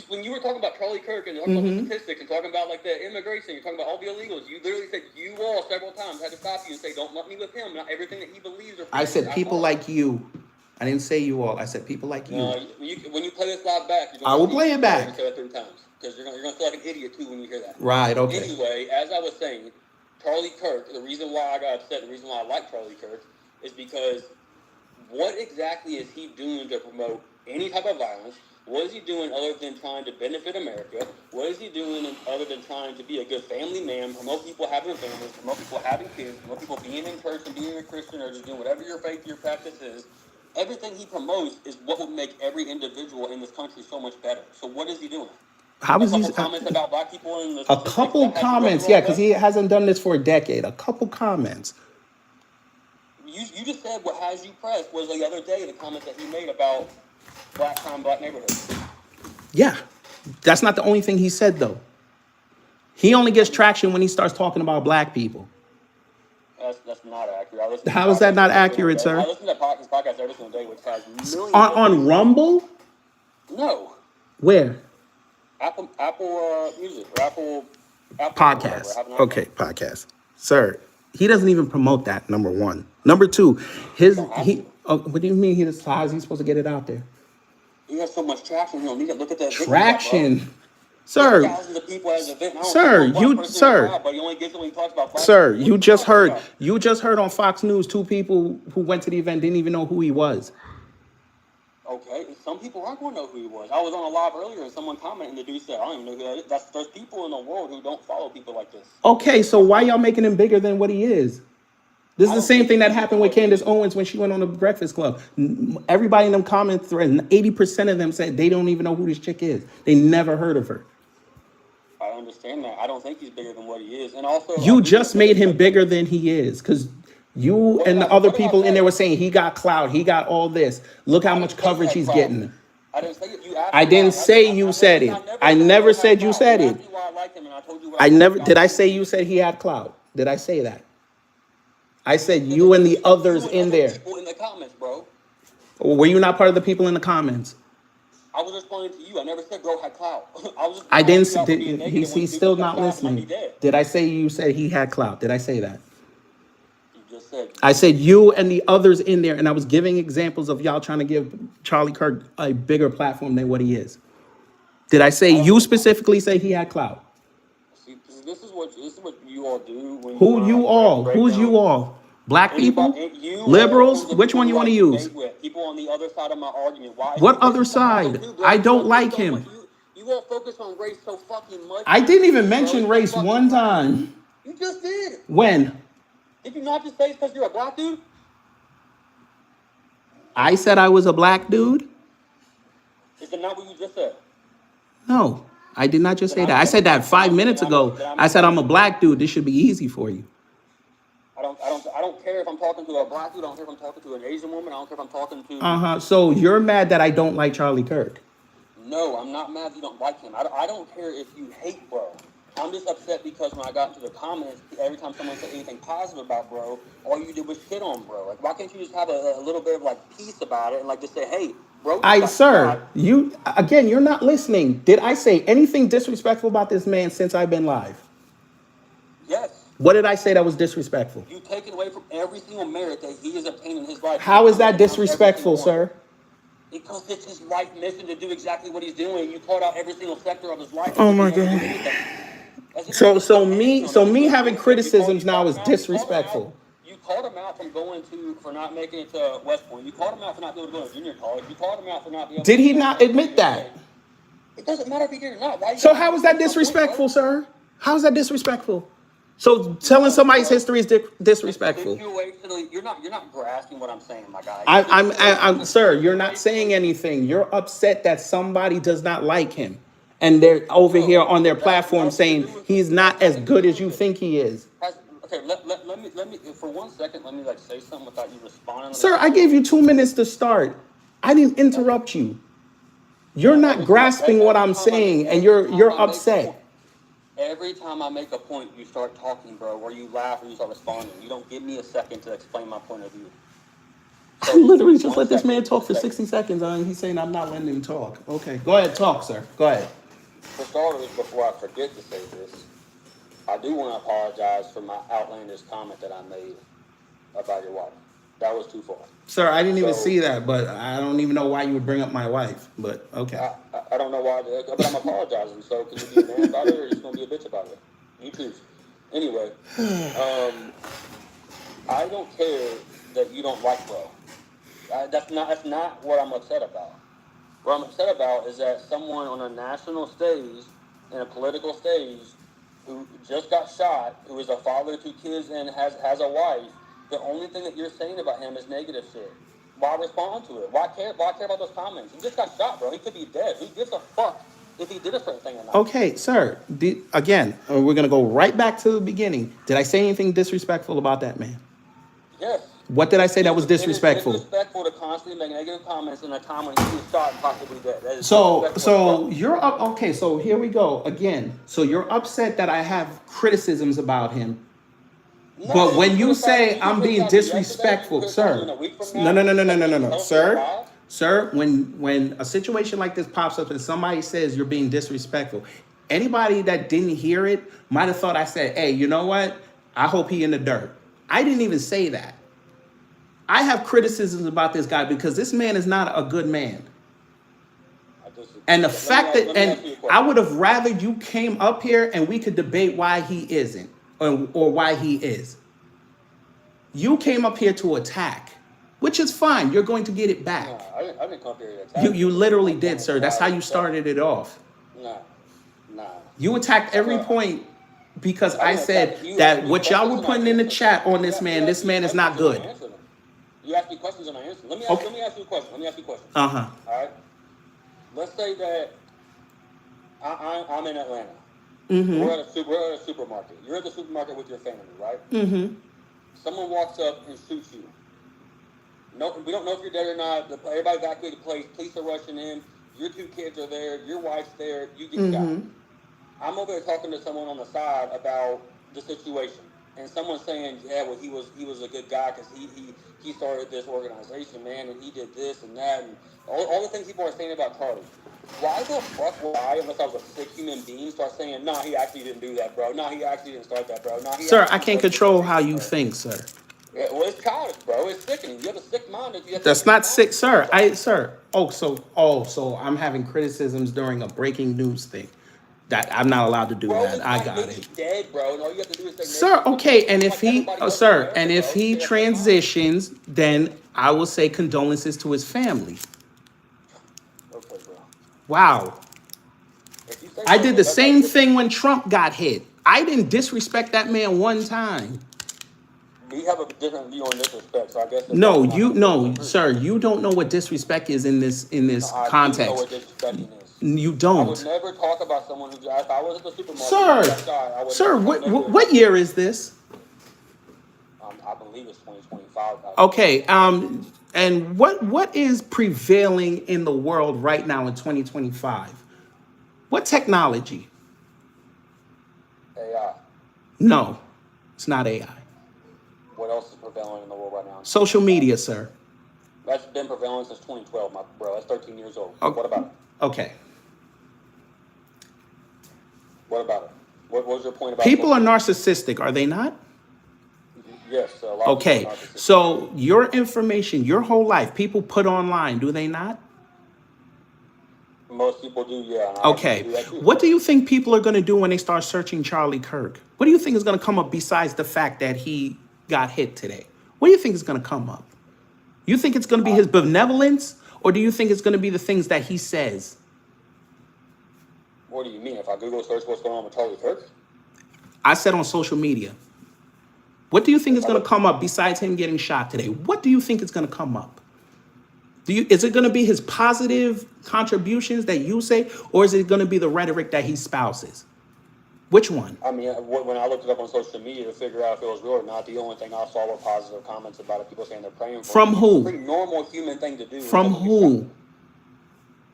When you were talking about Charlie Kirk and talking about the statistics and talking about like the immigration, you're talking about all the illegals. You literally said you all several times had to stop you and say, "Don't lump me with him." Not everything that he believes or. I said people like you. I didn't say you all. I said people like you. No, when you play this live back, you're I will play it back. Say that 3 times because you're gonna feel like an idiot too when you hear that. Right. Okay. Anyway, as I was saying, Charlie Kirk. The reason why I got upset, the reason why I like Charlie Kirk, is because what exactly is he doing to promote any type of violence? What is he doing other than trying to benefit America? What is he doing other than trying to be a good family man, promote people having families, promote people having kids, promote people being in church and being a Christian or just doing whatever your faith, your practice is? Everything he promotes is what would make every individual in this country so much better. So what is he doing? How is he? Comments about black people in the A couple comments, yeah, because he hasn't done this for a decade. A couple comments. You just said what has you pressed was the other day the comment that he made about black crime, black neighborhoods. Yeah, that's not the only thing he said though. He only gets traction when he starts talking about black people. That's not accurate. How is that not accurate, sir? I listen to his podcast every single day, which has millions. On Rumble? No. Where? Apple Music or Apple Podcast. Okay, podcast. Sir, he doesn't even promote that, number one. Number two, what do you mean how is he supposed to get it out there? He has so much traction, he don't need to look at that. Traction? Sir, thousands of people at his event. You just heard on Fox News 2 people who went to the event didn't even know who he was. Okay, some people aren't going to know who he was. I was on a live earlier and someone commented and the dude said, I don't even know who that is. There's people in the world who don't follow people like this. Okay, so why y'all making him bigger than what he is? This is the same thing that happened with Candace Owens when she went on the Breakfast Club. Everybody in them comment thread, 80% of them said they don't even know who this chick is. They never heard of her. I understand that. I don't think he's bigger than what he is. And also, you just made him bigger than he is because you and the other people in there were saying he got clout, he got all this. Look how much coverage he's getting. I didn't say it. I didn't say you said it. I never said you said it. Did I say you said he had clout? Did I say that? I said you and the others in there. People in the comments, bro. Were you not part of the people in the comments? I was responding to you. I never said bro had clout. I didn't. He's still not listening. Did I say you said he had clout? Did I say that? You just said. I said you and the others in there, and I was giving examples of y'all trying to give Charlie Kirk a bigger platform than what he is. Did I say you specifically say he had clout? See, this is what you all do. When Who you all? Who's you all? Black people? Liberals? Which one you want to use? People on the other side of my argument. Why? What other side? I don't like him. You won't focus on race so fucking much. I didn't even mention race one time. You just did. When? Did you not just say it's because you're a black dude? I said I was a black dude? Is that not what you just said? No, I did not just say that. I said that 5 minutes ago. I said I'm a black dude. This should be easy for you. I don't care if I'm talking to a black dude. I don't care if I'm talking to an Asian woman. I don't care if I'm talking to. So you're mad that I don't like Charlie Kirk? No, I'm not mad you don't like him. I don't care if you hate bro. I'm just upset because when I got into the comments, every time someone said anything positive about bro, all you did was shit on bro. Like, why can't you just have a little bit of like peace about it and like just say, hey, bro. You're not listening. Did I say anything disrespectful about this man since I've been live? Yes. What did I say that was disrespectful? You take it away from every single merit that he has obtained in his life. How is that disrespectful, sir? Because it's his life mission to do exactly what he's doing. You called out every single sector of his life. Oh my God. So me having criticisms now is disrespectful. You called him out for not making it to West Point. You called him out for not being able to go to junior college. You called him out for not being able Did he not admit that? It doesn't matter if he did or not. So how is that disrespectful, sir? How is that disrespectful? So telling somebody's history is disrespectful. You're not grasping what I'm saying, my guy. I'm sir, you're not saying anything. You're upset that somebody does not like him. And they're over here on their platform saying he's not as good as you think he is. Okay, let me for 1 second, let me like say something without you responding. Sir, I gave you 2 minutes to start. I didn't interrupt you. You're not grasping what I'm saying, and you're upset. Every time I make a point, you start talking, bro, or you laugh or you start responding. You don't give me a second to explain my point of view. I literally just 1 let this man second, talk for 1 60 seconds and he's saying I'm not letting him talk. Okay, go ahead, talk, sir. Go ahead. For starters, before I forget to say this, I do want to apologize for my outlandish comment that I made about your wife. That was too far. Sir, I didn't even So, see that, but I don't even know why you would bring up my wife. But okay. I don't know why, but I'm apologizing. So can you be a man about it, or are you just gonna be a bitch about it? You choose. Anyway, I don't care that you don't like bro. That's not what I'm upset about. What I'm upset about is that someone on a national stage, in a political stage, who just got shot, who is a father to kids and has a wife, the only thing that you're saying about him is negative shit. Why respond to it? Why care about those comments? He just got shot, bro. He could be dead. Who gives a fuck if he did a certain thing or not? Okay, sir. Again, we're gonna go right back to the beginning. Did I say anything disrespectful about that man? Yes. What did I say that was disrespectful? It is disrespectful to constantly make negative comments in a time when he was shot and possibly dead. That is So disrespectful. you're up. Okay, so here we go again. So you're upset that I have criticisms about him. No, But when you say can I'm being criticize me disrespectful, yesterday, you sir. can criticize me in a week from No, now, no, no, no, no, no, no, you no, post sir. it live. Sir, when a situation like this pops up and somebody says you're being disrespectful, anybody that didn't hear it might have thought I said, "Hey, you know what? I hope he in the dirt." I didn't even say that. I have criticisms about this guy because this man is not a good man. And the fact that, and I would have rather you came up here and we could debate why he isn't or why he is. You came up here to attack, which is fine. You're going to get it back. No, I didn't come here to attack. You literally did, sir. That's how you started it off. Nah. You attacked every point because I said you that asked me what y'all were questions and I putting in the answered chat them. on this man is not good. You asked me questions and I answered them. Let me ask you a question. Uh-huh. All right. Let's say that I'm in Atlanta. Mm-hmm. We're at a supermarket. You're at the supermarket with your family, right? Mm-hmm. Someone walks up and shoots you. No, we don't know if you're dead or not. Everybody evacuated the place. Police are rushing in. Your 2 kids are there. Your wife's there. You get shot. I'm over there talking to someone on the side about the situation, and someone's saying, "Yeah, well, he was a good guy because he started this organization, man, and he did this and that, and all the things people are saying about Charlie." Why the fuck would I, unless I was a sick human being, start saying, "Nah, he actually didn't do that, bro. Nah, he actually didn't start that, bro. Nah, he." Sir, I can't control how you think, sir. Yeah, well, it's childish, bro. It's sickening. You have a sick mind. That's not sick, sir. So I'm having criticisms during a breaking news thing. That I'm not allowed to do that. I got it. Dead, bro. And all you have to do is say, Sir, okay, and if he transitions, then I will say condolences to his family. Okay, bro. Wow. I did the same thing when Trump got hit. I didn't disrespect that man one time. We have a different view on disrespect, so I guess. Sir, you don't know what disrespect is in this context. I do know what disrespecting is. You don't. I would never talk about someone who. If I was at the supermarket, Sir, what year is this? I believe it's 2025. Okay. And what is prevailing in the world right now in 2025? What technology? AI. No, it's not AI. What else is prevailing in the world right now? Social media, sir. That's been prevailing since 2012, my bro. That's 13 years old. Okay. What about it? Okay. What about it? What was your point about People are narcissistic, are they not? Yes. A lot of Okay. people are narcissistic. So your information, your whole life, people put online, do they not? Most people do, yeah. Okay. What do you think people are going to do when they start searching Charlie Kirk? What do you think is going to come up besides the fact that he got hit today? What do you think is going to come up? You think it's going to be his benevolence, or do you think it's going to be the things that he says? What do you mean? If I Google search what's going on with Charlie Kirk? I said on social media. What do you think is going to come up besides him getting shot today? What do you think is going to come up? Is it going to be his positive contributions that you say, or is it going to be the rhetoric that he spouses? Which one? I mean, when I looked it up on social media to figure out if it was real or not, the only thing I saw were positive comments about it. People saying they're praying for From him. who? It's a pretty normal human thing to do. From who?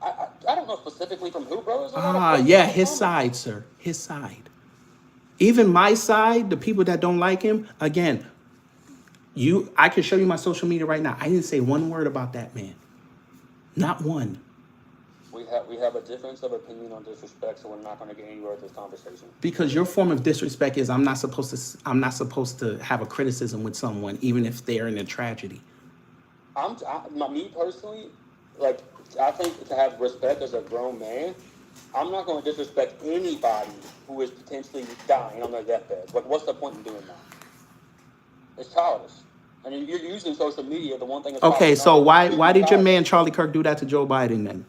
I don't know specifically from who, bro. His side, sir. His side. Even my side, the people that don't like him, again, I can show you my social media right now. I didn't say one word about that man. Not one. We have a difference of opinion on disrespect, so we're not going to get anywhere with this conversation. Because your form of disrespect is I'm not supposed to have a criticism with someone, even if they're in a tragedy. Me personally, like, I think to have respect as a grown man, I'm not going to disrespect anybody who is potentially dying on their deathbed. Like, what's the point in doing that? It's childish. I mean, you're using social media. The one thing is Okay, so why did your man Charlie Kirk do that to Joe Biden then?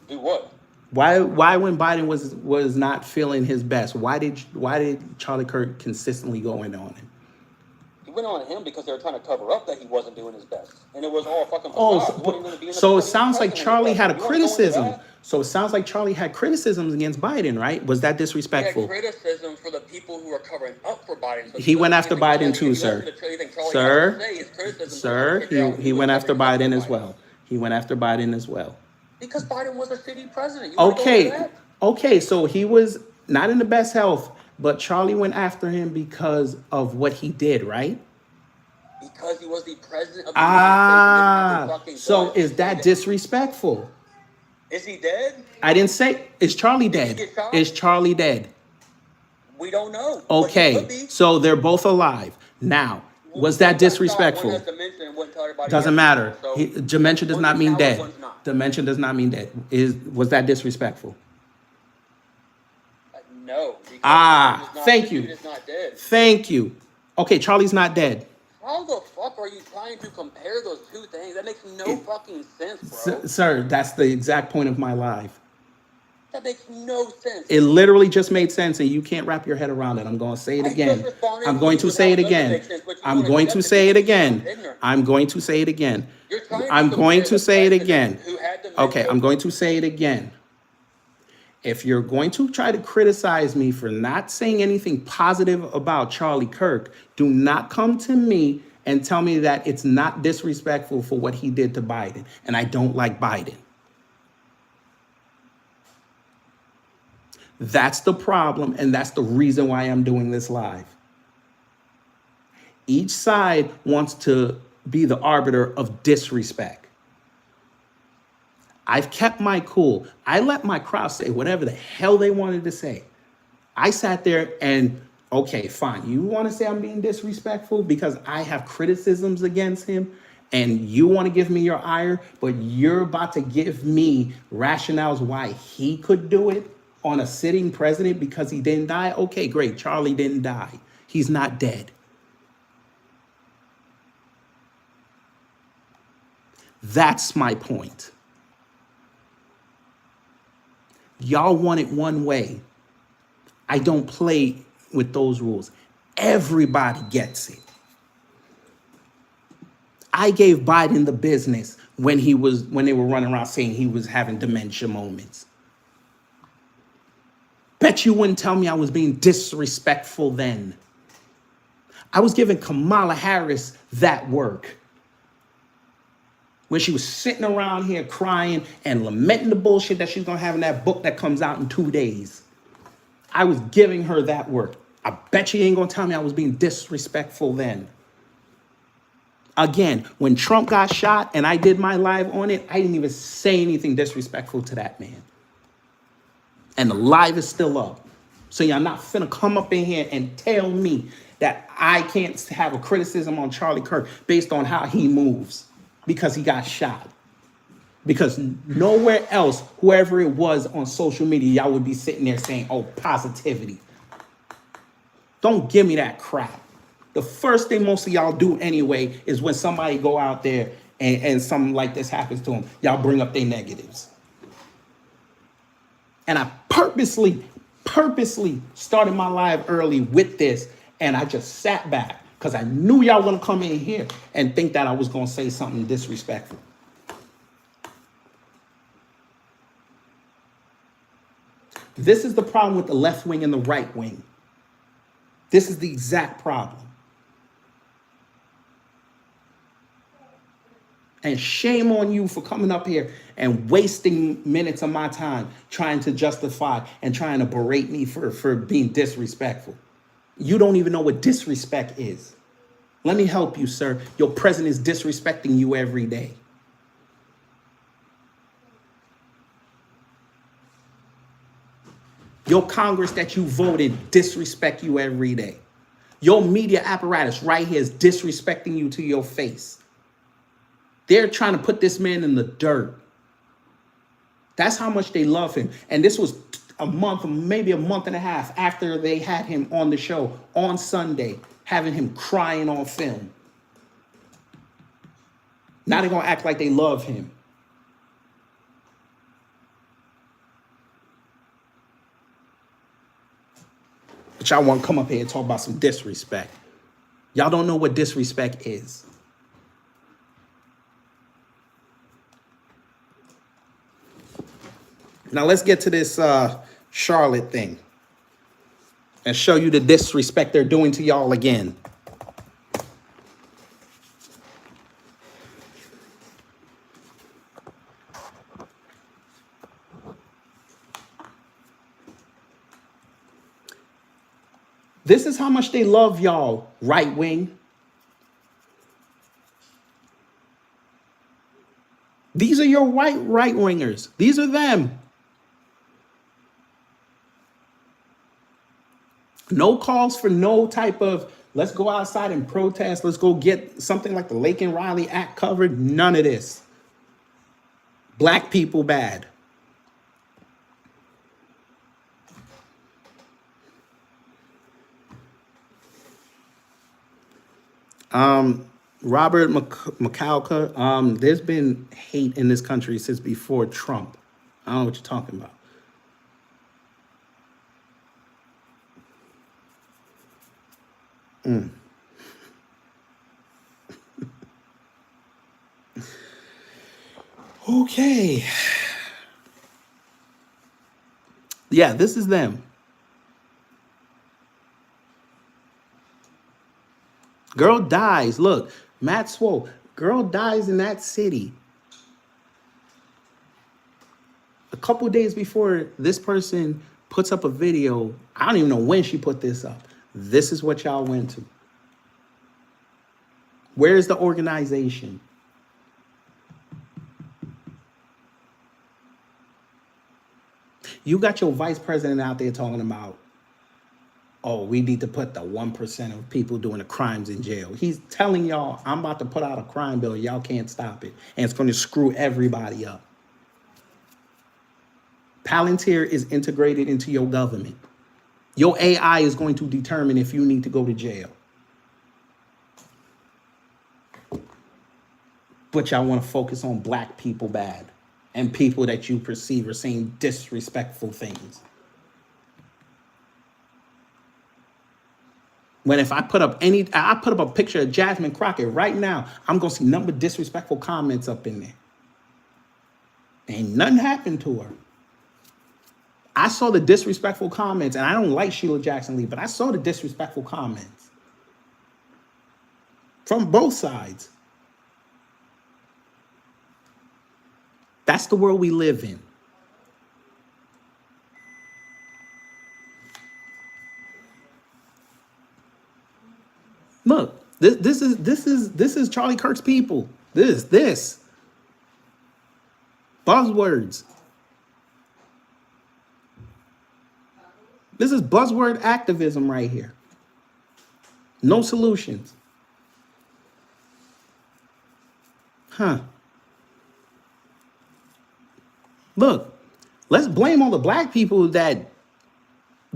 Do what? Why when Biden was not feeling his best? Why did Charlie Kirk consistently go in on him? He went on him because they were trying to cover up that he wasn't doing his best, and it was all fucking. So it sounds like Charlie had a criticism. So it sounds like Charlie had criticisms against Biden, right? Was that disrespectful? He had criticism for the people who are covering up for Biden. So he went after Biden too, sir. He went after Biden as well. He went after Biden as well. Because Biden was a shitty president. Okay, so he was not in the best health, but Charlie went after him because of what he did, right? Because he was the president of the United States. So is that disrespectful? Is he dead? I didn't say. Is Charlie dead? Is Charlie dead? We don't know. Okay, so they're both alive. Now, was that disrespectful? Doesn't matter. Dementia does not mean dead. Dementia does not mean dead. Was that disrespectful? No. Thank you. Thank you. Okay, Charlie's not dead. How the fuck are you trying to compare those two things? That makes no fucking sense, bro. Sir, that's the exact point of my life. That makes no sense. It literally just made sense, and you can't wrap your head around it. I'm going to say it again. I'm going to say it again. I'm going to say it again. I'm going to say it again. I'm going to say it again. Okay, I'm going to say it again. If you're going to try to criticize me for not saying anything positive about Charlie Kirk, do not come to me and tell me that it's not disrespectful for what he did to Biden. And I don't like Biden. That's the problem, and that's the reason why I'm doing this live. Each side wants to be the arbiter of disrespect. I've kept my cool. I let my crowd say whatever the hell they wanted to say. I sat there and, okay, fine. You want to say I'm being disrespectful because I have criticisms against him and you want to give me your ire, but you're about to give me rationales why he could do it on a sitting president because he didn't die? Okay, great. Charlie didn't die. He's not dead. That's my point. Y'all want it one way. I don't play with those rules. Everybody gets it. I gave Biden the business when they were running around saying he was having dementia moments. Bet you wouldn't tell me I was being disrespectful then. I was giving Kamala Harris that work. When she was sitting around here crying and lamenting the bullshit that she's going to have in that book that comes out in 2 days. I was giving her that work. I bet you ain't going to tell me I was being disrespectful then. Again, when Trump got shot and I did my live on it, I didn't even say anything disrespectful to that man. And the live is still up. So y'all not finna come up in here and tell me that I can't have a criticism on Charlie Kirk based on how he moves. Because he got shot. Because nowhere else, whoever it was on social media, y'all would be sitting there saying, oh, positivity. Don't give me that crap. The first thing most of y'all do anyway is when somebody go out there and something like this happens to them, y'all bring up their negatives. And I purposely started my live early with this, and I just sat back. Because I knew y'all wouldn't come in here and think that I was going to say something disrespectful. This is the problem with the left wing and the right wing. This is the exact problem. And shame on you for coming up here and wasting minutes of my time trying to justify and trying to berate me for being disrespectful. You don't even know what disrespect is. Let me help you, sir. Your president is disrespecting you every day. Your Congress that you voted disrespect you every day. Your media apparatus right here is disrespecting you to your face. They're trying to put this man in the dirt. That's how much they love him. And this was a month, maybe a month and a half after they had him on the show on Sunday, having him crying on film. Now they're going to act like they love him. But y'all want to come up here and talk about some disrespect. Y'all don't know what disrespect is. Now let's get to this Charlotte thing and show you the disrespect they're doing to y'all again. This is how much they love y'all, right wing. These are your white right wingers. These are them. No calls for no type of, let's go outside and protest. Let's go get something like the Lake and Riley Act covered. None of this. Black people bad. Robert McCalca, there's been hate in this country since before Trump. I don't know what you're talking about. Okay. Yeah, this is them. Girl dies. Look, Matt Swole. Girl dies in that city. A couple days before this person puts up a video, I don't even know when she put this up. This is what y'all went to. Where's the organization? You got your vice president out there talking about, oh, we need to put the 1% of people doing the crimes in jail. He's telling y'all, I'm about to put out a crime bill. Y'all can't stop it. And it's going to screw everybody up. Palantir is integrated into your government. Your AI is going to determine if you need to go to jail. But y'all want to focus on black people bad and people that you perceive are saying disrespectful things. When if I put up a picture of Jasmine Crockett right now, I'm going to see number of disrespectful comments up in there. Ain't nothing happened to her. I saw the disrespectful comments, and I don't like Sheila Jackson Lee, but I saw the disrespectful comments from both sides. That's the world we live in. Look, this is Charlie Kirk's people. This buzzwords. This is buzzword activism right here. No solutions. Huh. Look, let's blame all the black people that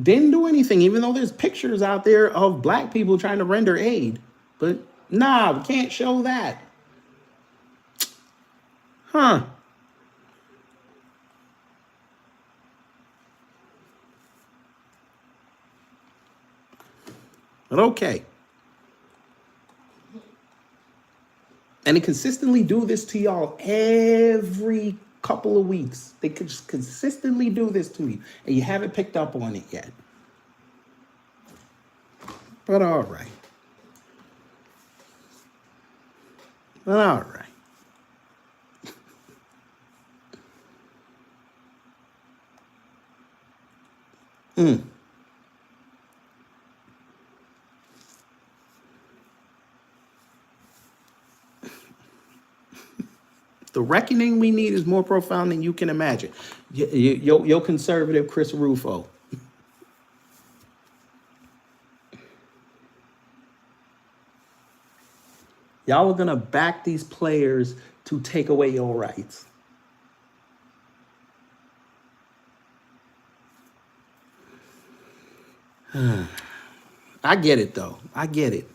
didn't do anything, even though there's pictures out there of black people trying to render aid. But nah, we can't show that. Huh. But okay. And they consistently do this to y'all every couple of weeks. They could just consistently do this to you, and you haven't picked up on it yet. But all right. But all right. The reckoning we need is more profound than you can imagine. Your conservative Chris Rufo. Y'all are gonna back these players to take away your rights. I get it though. I get it.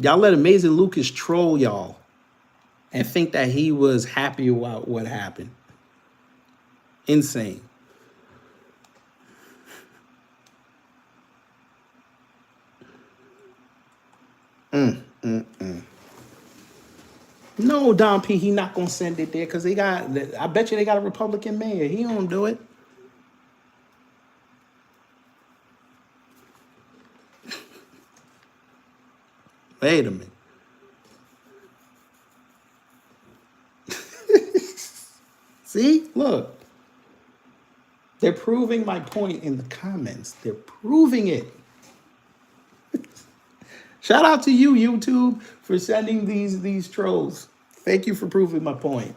Y'all let Amazing Lucas troll y'all and think that he was happy about what happened. Insane. No, Don P, he not gonna send it there because I bet you they got a Republican mayor. He don't do it. Wait a minute. See, look. They're proving my point in the comments. They're proving it. Shout out to you, YouTube, for sending these trolls. Thank you for proving my point.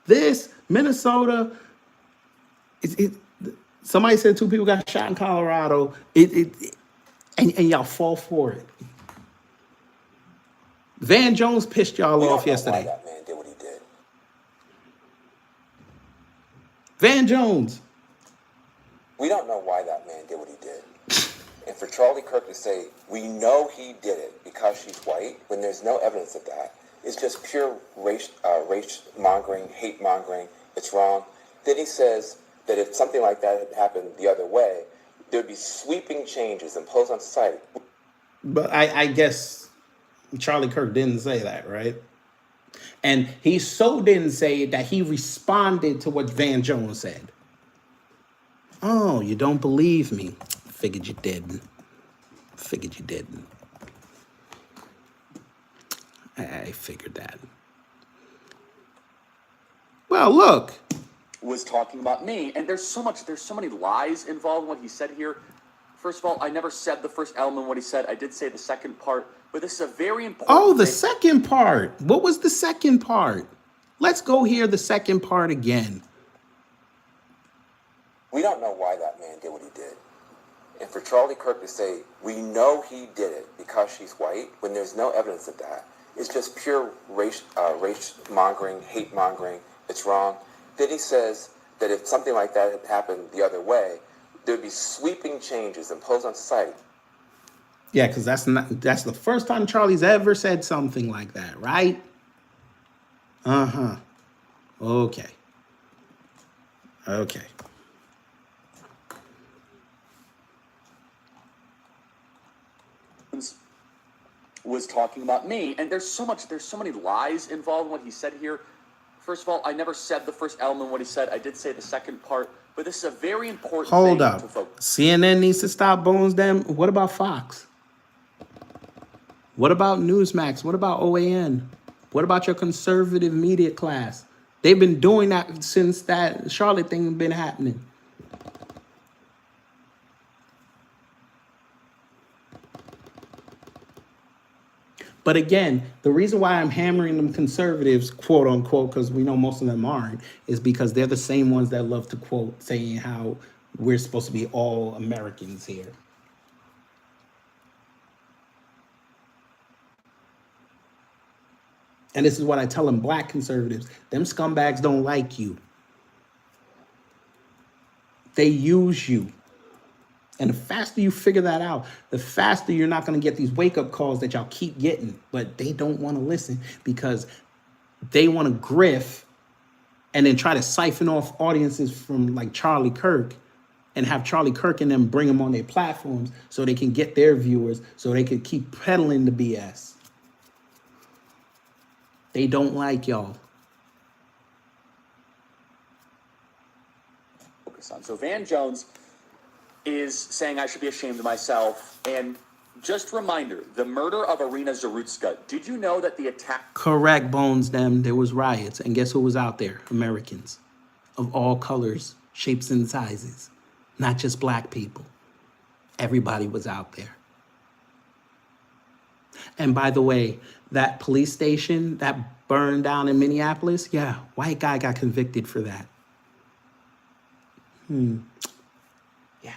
This Minnesota, somebody said 2 people got shot in Colorado. And y'all fall for it. Van Jones pissed y'all off yesterday. That man did what he did. Van Jones. We don't know why that man did what he did. And for Charlie Kirk to say, we know he did it because she's white, when there's no evidence of that, is just pure race mongering, hate mongering. It's wrong. Then he says that if something like that had happened the other way, there would be sweeping changes imposed on society. But I guess Charlie Kirk didn't say that, right? And he so didn't say it that he responded to what Van Jones said. Oh, you don't believe me? Figured you didn't. Figured you didn't. I figured that. Well, look. Was talking about me, and there's so many lies involved in what he said here. First of all, I never said the first element of what he said. I did say the second part, but this is a very important Oh, the thing. second part. What was the second part? Let's go hear the second part again. We don't know why that man did what he did. And for Charlie Kirk to say, we know he did it because she's white, when there's no evidence of that, is just pure race mongering, hate mongering. It's wrong. Then he says that if something like that had happened the other way, there would be sweeping changes imposed on society. Yeah, because that's the first time Charlie's ever said something like that, right? Uh-huh. Okay. Okay. Was talking about me, and there's so many lies involved in what he said here. First of all, I never said the first element of what he said. I did say the second part, but this is a very important thing. Hold up. CNN needs to stop Bones them. What about Fox? What about Newsmax? What about OAN? What about your conservative media class? They've been doing that since that Charlotte thing been happening. But again, the reason why I'm hammering them conservatives, quote unquote, because we know most of them aren't, is because they're the same ones that love to quote saying how we're supposed to be all Americans here. And this is what I tell them, black conservatives, them scumbags don't like you. They use you. And the faster you figure that out, the faster you're not going to get these wake-up calls that y'all keep getting. But they don't want to listen because they want to grift and then try to siphon off audiences from like Charlie Kirk and have Charlie Kirk and them bring them on their platforms so they can get their viewers, so they can keep peddling the BS. They don't like y'all. Focus on. So Van Jones is saying I should be ashamed of myself. And just a reminder, the murder of Irina Zarutska. Did you know that the attack... Correct, Bones, them. There was riots. And guess who was out there? Americans. Of all colors, shapes, and sizes. Not just black people. Everybody was out there. And by the way, that police station that burned down in Minneapolis, yeah, white guy got convicted for that. Yeah.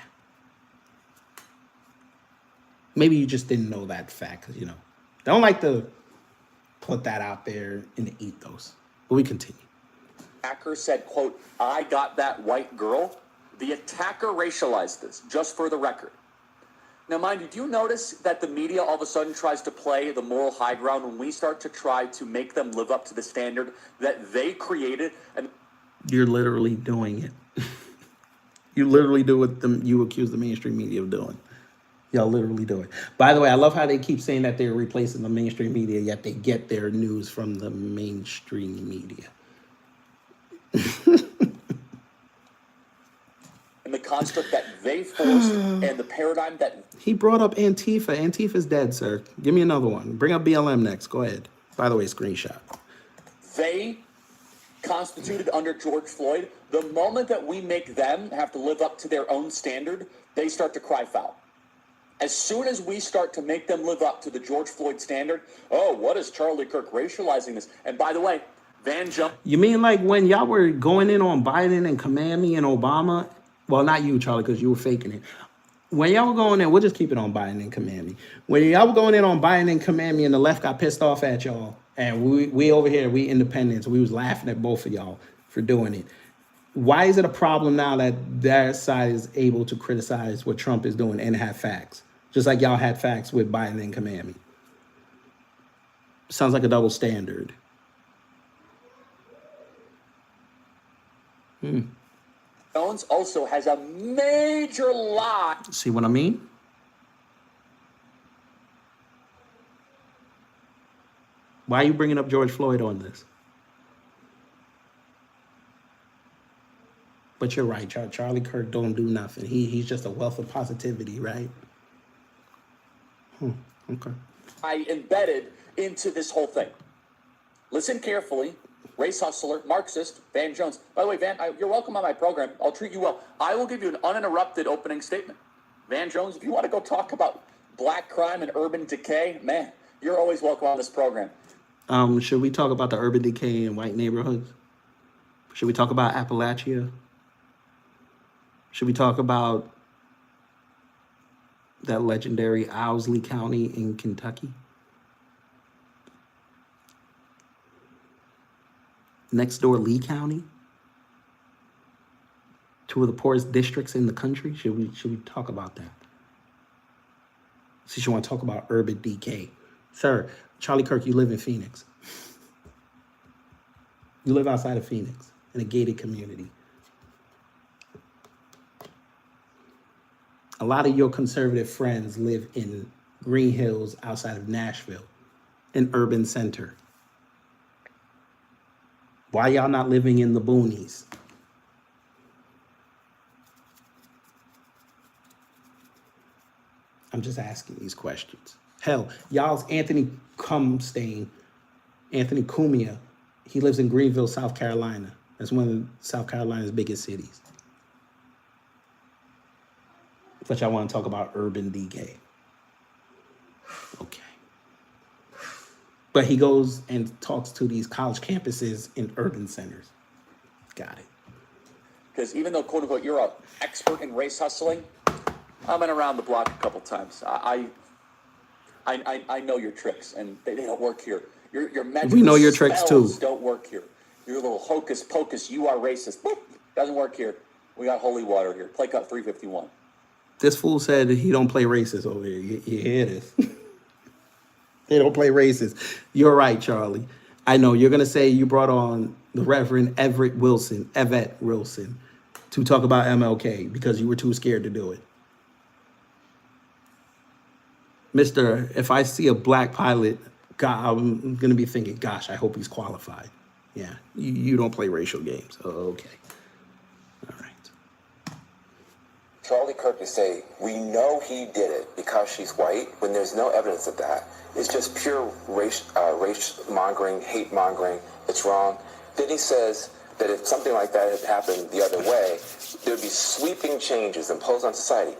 Maybe you just didn't know that fact, because, don't like to put that out there in the ethos. But we continue. Attacker said, quote, "I got that white girl." The attacker racialized this, just for the record. Now, mind you, do you notice that the media all of a sudden tries to play the moral high ground when we start to try to make them live up to the standard that they created? And You're literally doing it. You literally do what you accuse the mainstream media of doing. Y'all literally do it. By the way, I love how they keep saying that they're replacing the mainstream media, yet they get their news from the mainstream media. and the construct that they forced and the paradigm that He brought up Antifa. Antifa's dead, sir. Give me another one. Bring up BLM next. Go ahead. By the way, screenshot. they constituted under George Floyd, the moment that we make them have to live up to their own standard, they start to cry foul. As soon as we start to make them live up to the George Floyd standard, oh, what is Charlie Kirk racializing this? And by the way, Van Jump. You mean like when y'all were going in on Biden and Kamami and Obama? Well, not you, Charlie, because you were faking it. When y'all were going in, we'll just keep it on Biden and Kamami. When y'all were going in on Biden and Kamami and the left got pissed off at y'all, and we over here, we independents, we was laughing at both of y'all for doing it. Why is it a problem now that their side is able to criticize what Trump is doing and have facts? Just like y'all had facts with Biden and Kamami. Sounds like a double standard. Jones also has a major lie. See what I mean? Why are you bringing up George Floyd on this? But you're right, Charlie Kirk don't do nothing. He's just a wealth of positivity, right? Okay. I embedded into this whole thing. Listen carefully. Race hustler, Marxist, Van Jones. By the way, Van, you're welcome on my program. I'll treat you well. I will give you an uninterrupted opening statement. Van Jones, if you want to go talk about black crime and urban decay, man, you're always welcome on this program. Should we talk about the urban decay in white neighborhoods? Should we talk about Appalachia? Should we talk about that legendary Owsley County in Kentucky? Next door, Lee County? Two of the poorest districts in the country? Should we talk about that? Since you want to talk about urban decay. Sir, Charlie Kirk, you live in Phoenix. You live outside of Phoenix in a gated community. A lot of your conservative friends live in Green Hills outside of Nashville, an urban center. Why y'all not living in the boonies? I'm just asking these questions. Hell, y'all's Anthony Cumia, he lives in Greenville, South Carolina. That's one of South Carolina's biggest cities. But y'all want to talk about urban decay. Okay. But he goes and talks to these college campuses in urban centers. Got it. Because even though, quote unquote, you're an expert in race hustling, I've been around the block a couple times. I know your tricks, and they don't work here. Your magic we know your tricks too. Don't work here. Your little hocus pocus, you are racist. Boop, doesn't work here. We got holy water here. Play cut 351. This fool said he don't play racist over here. You hear this? They don't play racist. You're right, Charlie. I know you're going to say you brought on the Reverend Everett Wilson to talk about MLK because you were too scared to do it. Mister, if I see a black pilot, God, I'm going to be thinking, gosh, I hope he's qualified. Yeah, you don't play racial games. Oh, okay. All right. Charlie Kirk to say, we know he did it because she's white, when there's no evidence of that. It's just pure race mongering, hate mongering. It's wrong. Then he says that if something like that had happened the other way, there would be sweeping changes imposed on society.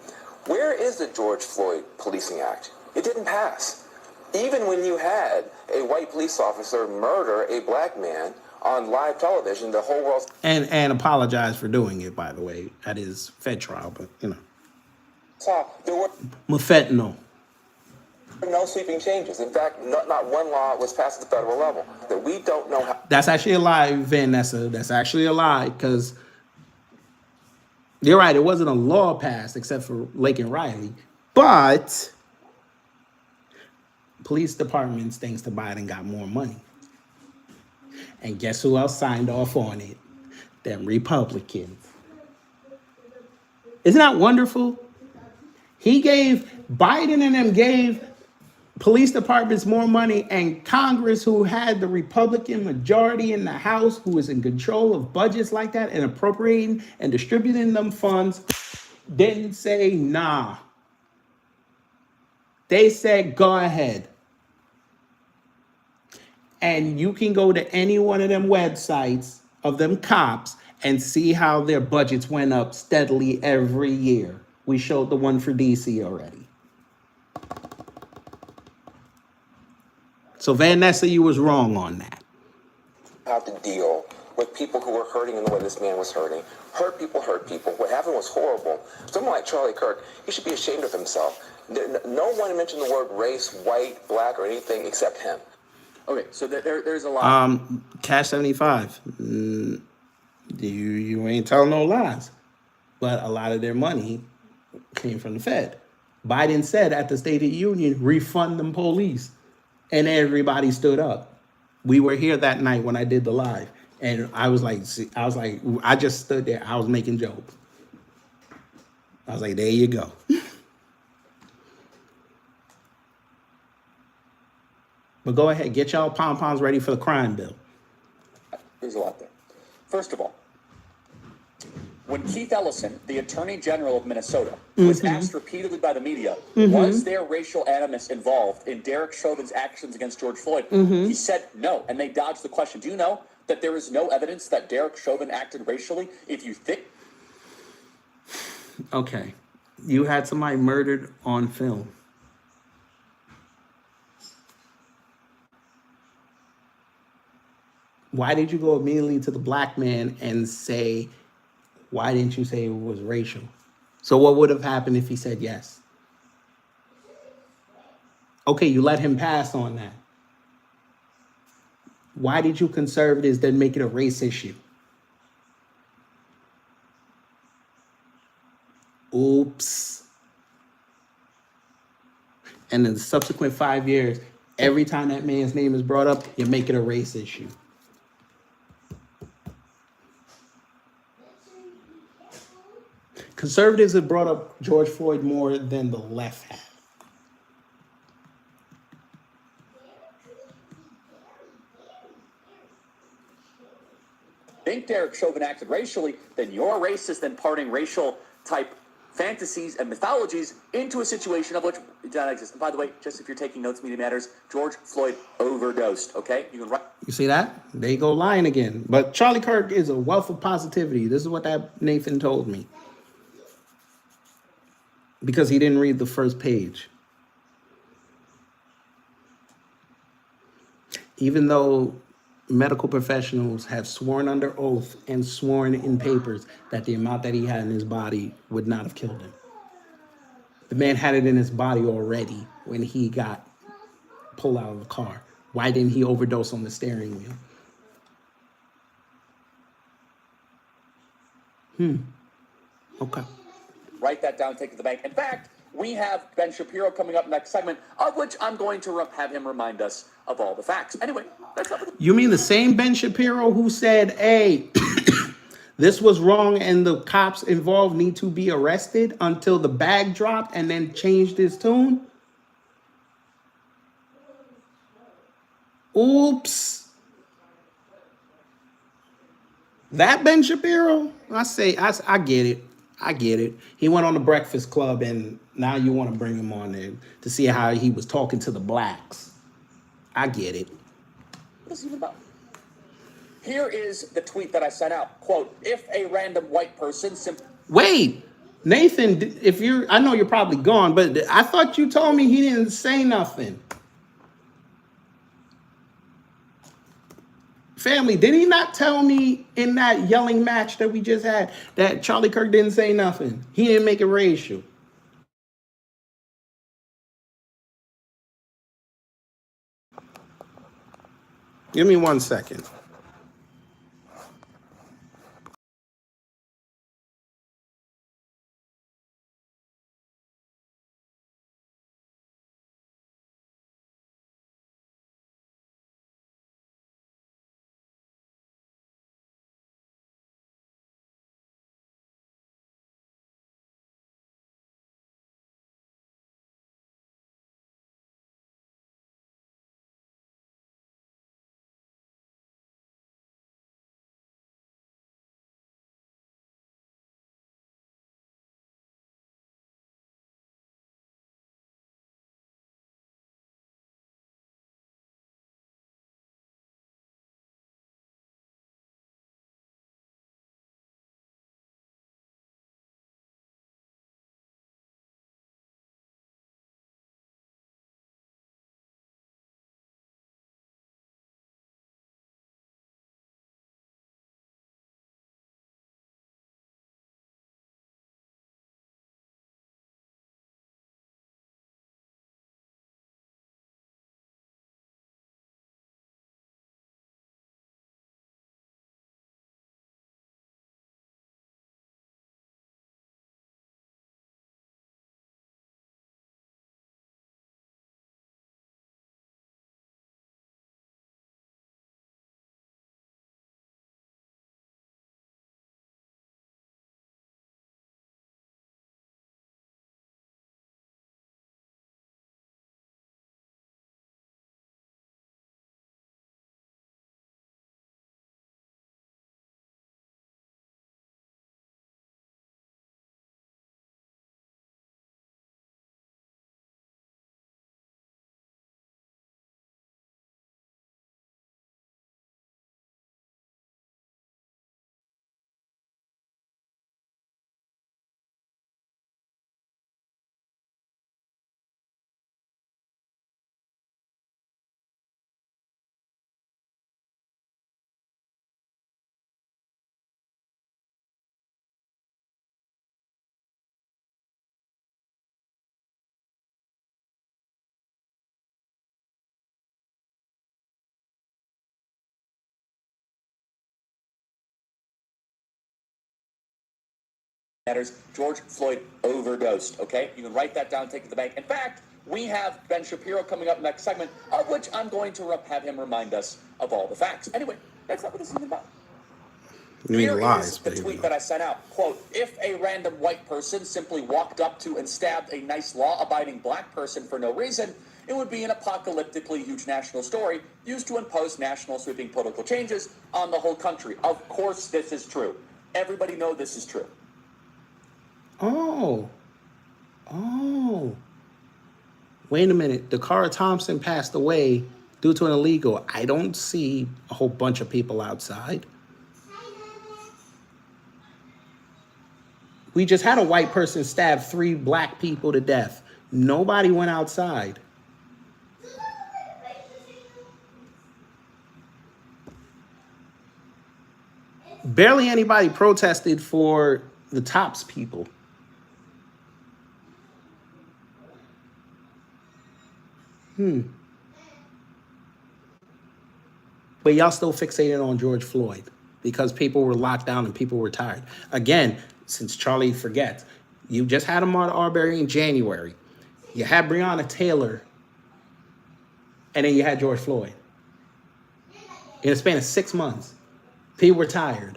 Where is the George Floyd Policing Act? It didn't pass. Even when you had a white police officer murder a black man on live television, the whole world... And apologize for doing it, by the way, at his Fed trial, but, you know. ...saw there were Fentanyl. no sweeping changes. In fact, not one law was passed at the federal level. That we don't know how... That's actually a lie, Vanessa. That's actually a lie, because you're right, it wasn't a law passed except for Lake and Riley. But police departments, thanks to Biden, got more money. And guess who else signed off on it? Them Republicans. Isn't that wonderful? Biden and them gave police departments more money, and Congress, who had the Republican majority in the House, who is in control of budgets like that and appropriating and distributing them funds, didn't say nah. They said go ahead. And you can go to any one of them websites of them cops and see how their budgets went up steadily every year. We showed the one for DC already. So Vanessa, you was wrong on that. ...how to deal with people who were hurting in the way this man was hurting. Hurt people hurt people. What happened was horrible. Someone like Charlie Kirk, he should be ashamed of himself. No one mentioned the word race, white, black, or anything except him. Okay, so there's a lot. Cash 75. You ain't telling no lies. But a lot of their money came from the Fed. Biden said at the State of the Union, refund them police. And everybody stood up. We were here that night when I did the live. And I just stood there. I was making jokes. I was like, there you go. But go ahead, get y'all pom-poms ready for the crime bill. There's a lot there. First of all, when Keith Ellison, the Attorney General of Minnesota, was asked repeatedly by the media, was there racial animus involved in Derek Chauvin's actions against George Floyd? He said no, and they dodged the question. Do you know that there is no evidence that Derek Chauvin acted racially? If you think... Okay, you had somebody murdered on film. Why did you go immediately to the black man and say, why didn't you say it was racial? So what would have happened if he said yes? Okay, you let him pass on that. Why did you conservatives then make it a race issue? Oops. And in the subsequent 5 years, every time that man's name is brought up, you make it a race issue. Conservatives have brought up George Floyd more than the left have. Think Derek Chauvin acted racially, then you're racist and parting racial type fantasies and mythologies into a situation of which did not exist. And by the way, just if you're taking notes, Media Matters, George Floyd overdosed, okay? You can write. You see that? They go lying again. But Charlie Kirk is a wealth of positivity. This is what that Nathan told me. Because he didn't read the first page. Even though medical professionals have sworn under oath and sworn in papers that the amount that he had in his body would not have killed him. The man had it in his body already when he got pulled out of the car. Why didn't he overdose on the steering wheel? Okay. Write that down, take it to the bank. In fact, we have Ben Shapiro coming up next segment, of which I'm going to have him remind us of all the facts. Anyway, that's up. You mean the same Ben Shapiro who said, hey, this was wrong and the cops involved need to be arrested until the bag dropped and then changed his tune? Oops. That Ben Shapiro? I get it. I get it. He went on the Breakfast Club and now you want to bring him on there to see how he was talking to the blacks. I get it. What is it even about? Here is the tweet that I sent out. Quote, if a random white person simply... Wait, Nathan, if you're, I know you're probably gone, but I thought you told me he didn't say nothing. Family, did he not tell me in that yelling match that we just had that Charlie Kirk didn't say nothing? He didn't make it racial. Give me 1 second. Matters. George Floyd overdosed, okay? You can write that down, take it to the bank. In fact, we have Ben Shapiro coming up next segment, of which I'm going to have him remind us of all the facts. Anyway, that's not what this is about. Here is the tweet that I sent out. Quote, if a random white person simply walked up to and stabbed a nice law-abiding black person for no reason, it would be an apocalyptically huge national story used to impose national sweeping political changes on the whole country. Of course this is true. Everybody knows this is true. Oh. Wait a minute. Dakara Thompson passed away due to an illegal. I don't see a whole bunch of people outside. We just had a white person stab 3 black people to death. Nobody went outside. Barely anybody protested for the Talkz people. But y'all still fixated on George Floyd because people were locked down and people were tired. Again, since Charlie forgets, you just had Ahmaud Arbery in January. You had Breonna Taylor. And then you had George Floyd. In a span of 6 months, people were tired.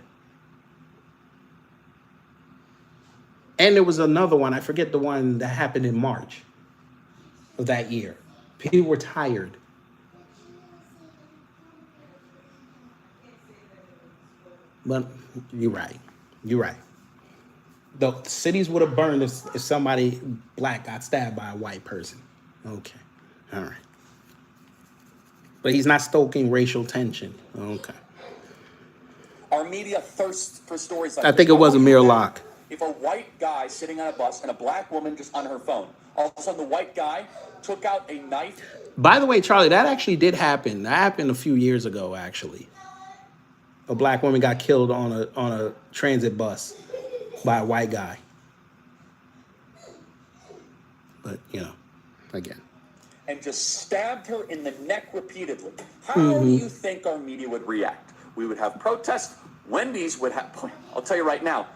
And there was another one, I forget the one that happened in March of that year. People were tired. But you're right. You're right. The cities would have burned if somebody black got stabbed by a white person. Okay. All right. But he's not stoking racial tension. Okay. Our media thirsts for stories like I think it was Amir Locke. if a white guy sitting on a bus and a black woman just on her phone, all of a sudden the white guy took out a knife? By the way, Charlie, that actually did happen. That happened a few years ago, actually. A black woman got killed on a transit bus by a white guy. But, you know, again. And just stabbed her in the neck repeatedly. How do you think our media would react? We would have protests. Wendy's would have, I'll tell you right now,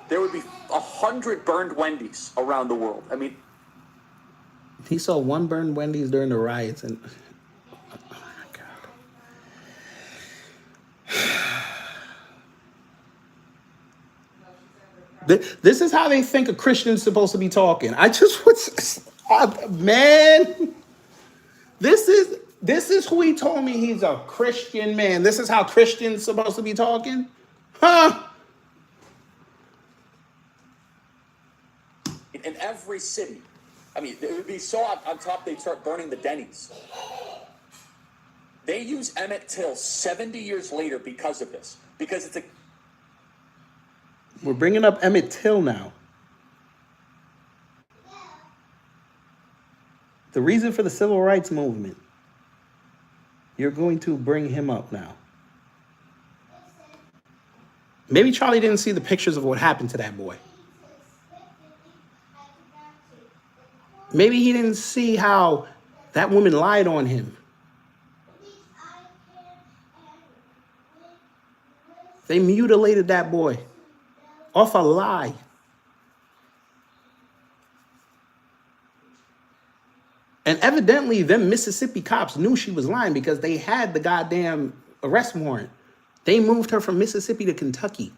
there would be 100 burned Wendy's around the world. I mean, He saw one burned Wendy's during the riots, and oh my God. This is how they think a Christian's supposed to be talking. Man, this is who he told me he's a Christian man. This is how Christians supposed to be talking? Huh? in every city, I mean, it would be so on top they'd start burning the Denny's. They use Emmett Till 70 years later because of this. Because it's a... We're bringing up Emmett Till now. The reason for the civil rights movement. You're going to bring him up now. Maybe Charlie didn't see the pictures of what happened to that boy. Maybe he didn't see how that woman lied on him. They mutilated that boy off a lie. And evidently, them Mississippi cops knew she was lying because they had the goddamn arrest warrant. They moved her from Mississippi to Kentucky.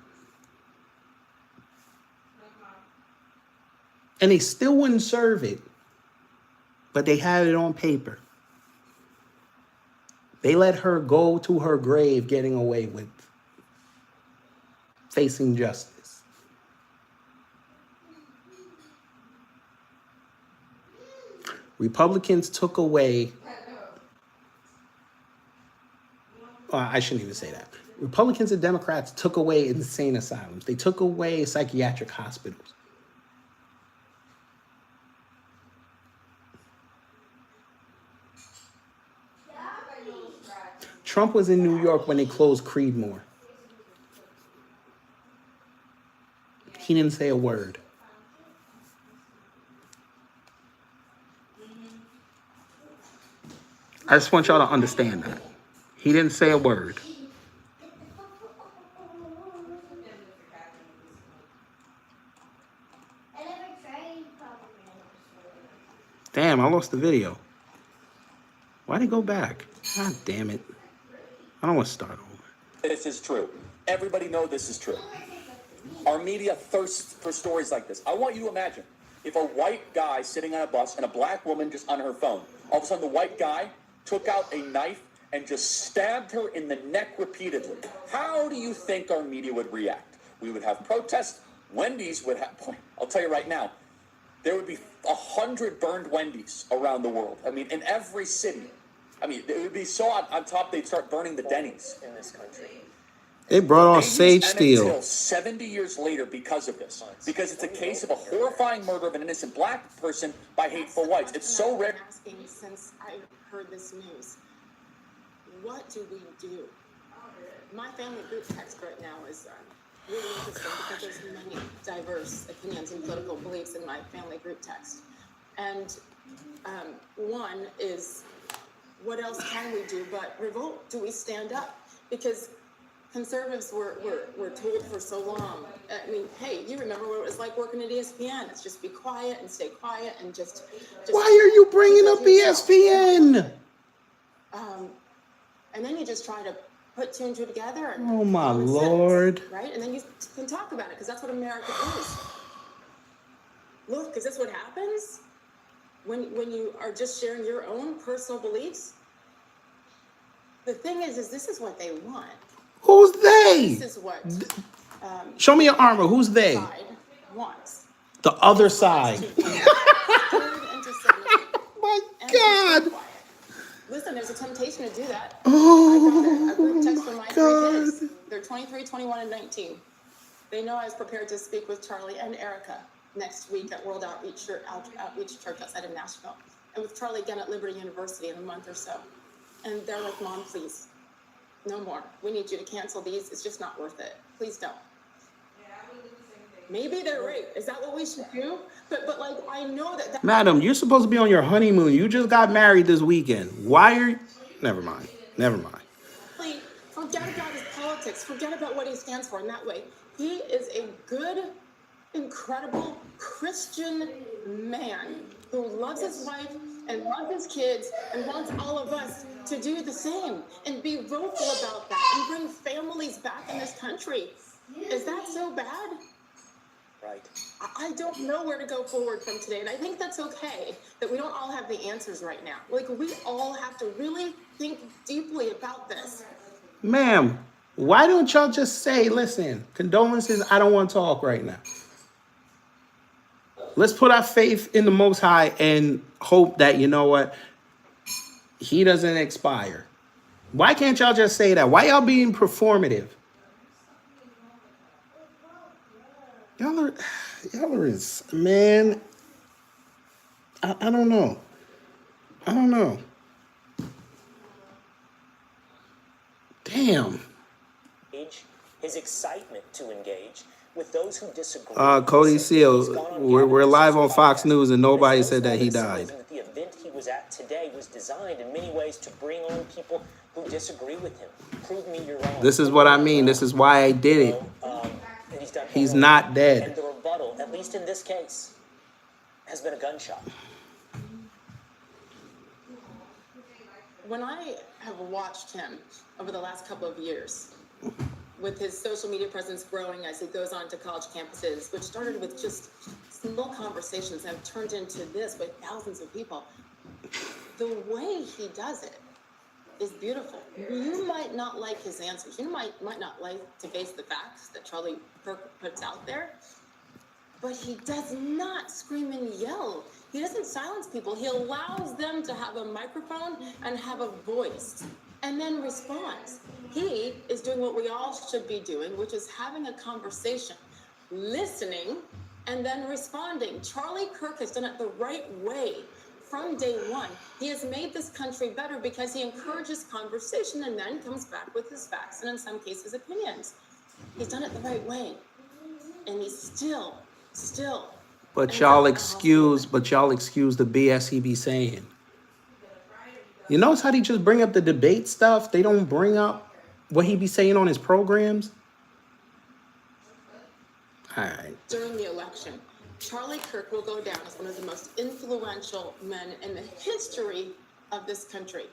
And they still wouldn't serve it. But they had it on paper. They let her go to her grave getting away with facing justice. Republicans took away, I shouldn't even say that. Republicans and Democrats took away insane asylums. They took away psychiatric hospitals. Trump was in New York when they closed Creedmoor. He didn't say a word. I just want y'all to understand that. He didn't say a word. Damn, I lost the video. Why'd it go back? God damn it. I don't want to start over. This is true. Everybody knows this is true. Our media thirsts for stories like this. I want you to imagine if a white guy sitting on a bus and a black woman just on her phone, all of a sudden the white guy took out a knife and just stabbed her in the neck repeatedly. How do you think our media would react? We would have protests. Wendy's would have, I'll tell you right now, there would be 100 burned Wendy's around the world. I mean, in every city. I mean, it would be so on top they'd start burning the Denny's in this country. They brought on Sage Steele. 70 years later because of this. Because it's a case of a horrifying murder of an innocent black person by hateful whites. It's so rare. Asking since I heard this news, what do we do? My family group text right now is really interesting because there's many diverse opinions and political beliefs in my family group text. And one is, what else can we do but revolt? Do we stand up? Because conservatives were told for so long, I mean, hey, you remember what it was like working at ESPN. It's just be quiet and stay quiet and just Why are you bringing up ESPN? And then you just try to put two and two together. And Oh my Lord. sense, right? And then you can talk about it because that's what America is. Look, because that's what happens when you are just sharing your own personal beliefs. The thing is this is what they want. Who's they? This is what Show me your armor. Who's they? side wants. The other side. My God. Listen, there's a temptation to do that. Oh, I got a group text from my God. three kids. They're 23, 21, and 19. They know I was prepared to speak with Charlie and Erica next week at World Outreach Church outside of Nashville, and with Charlie again at Liberty University in a month or so. And they're like, Mom, please, no more. We need you to cancel these. It's just not worth it. Please don't. Maybe they're right. Is that what we should do? But like, I know that. Madam, you're supposed to be on your honeymoon. You just got married this weekend. Why are you? Never mind. Never mind. Forget about his politics. Forget about what he stands for in that way. He is a good, incredible Christian man who loves his wife and loves his kids and wants all of us to do the same and be vocal about that and bring families back in this country. Is that so bad? Right. I don't know where to go forward from today, and I think that's okay, that we don't all have the answers right now. Like, we all have to really think deeply about this. Ma'am, why don't y'all just say, listen, condolences, I don't want to talk right now. Let's put our faith in the Most High and hope that, you know what, he doesn't expire. Why can't y'all just say that? Why y'all being performative? Y'all are man, I don't know. I don't know. Damn. His excitement to engage with those who disagree. Cody Seal, we're live on Fox News and nobody said that he died. The event he was at today was designed in many ways to bring on people who disagree with him. Prove me you're wrong. This is what I mean. This is why I did it. He's not dead. And the rebuttal, at least in this case, has been a gunshot. When I have watched him over the last couple of years, with his social media presence growing as he goes on to college campuses, which started with just small conversations and have turned into this with thousands of people, the way he does it is beautiful. You might not like his answers. You might not like to face the facts that Charlie Kirk puts out there, but he does not scream and yell. He doesn't silence people. He allows them to have a microphone and have a voice, and then responds. He is doing what we all should be doing, which is having a conversation, listening, and then responding. Charlie Kirk has done it the right way from day one. He has made this country better because he encourages conversation and then comes back with his facts and in some cases opinions. He's done it the right way. And he's still. But y'all excuse the BS he be saying. You notice how they just bring up the debate stuff? They don't bring up what he be saying on his programs? All right. During the election, Charlie Kirk will go down as one of the most influential men in the history of this country.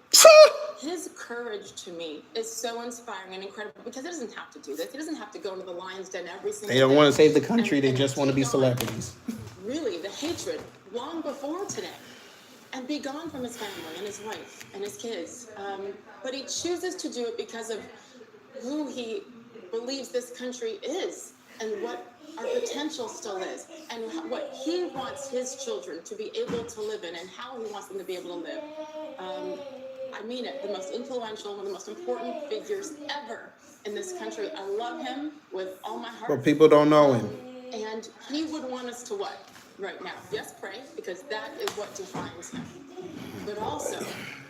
His courage to me is so inspiring and incredible because he doesn't have to do this. He doesn't have to go into the lion's den every single day. They don't want to save the country. They just want to be celebrities. Really, the hatred long before today. And be gone from his family and his wife and his kids. But he chooses to do it because of who he believes this country is and what our potential still is and what he wants his children to be able to live in and how he wants them to be able to live. I mean it, the most influential, one of the most important figures ever in this country. I love him with all my heart. But people don't know him. And he would want us to what right now? Yes, pray, because that is what defines him. But also,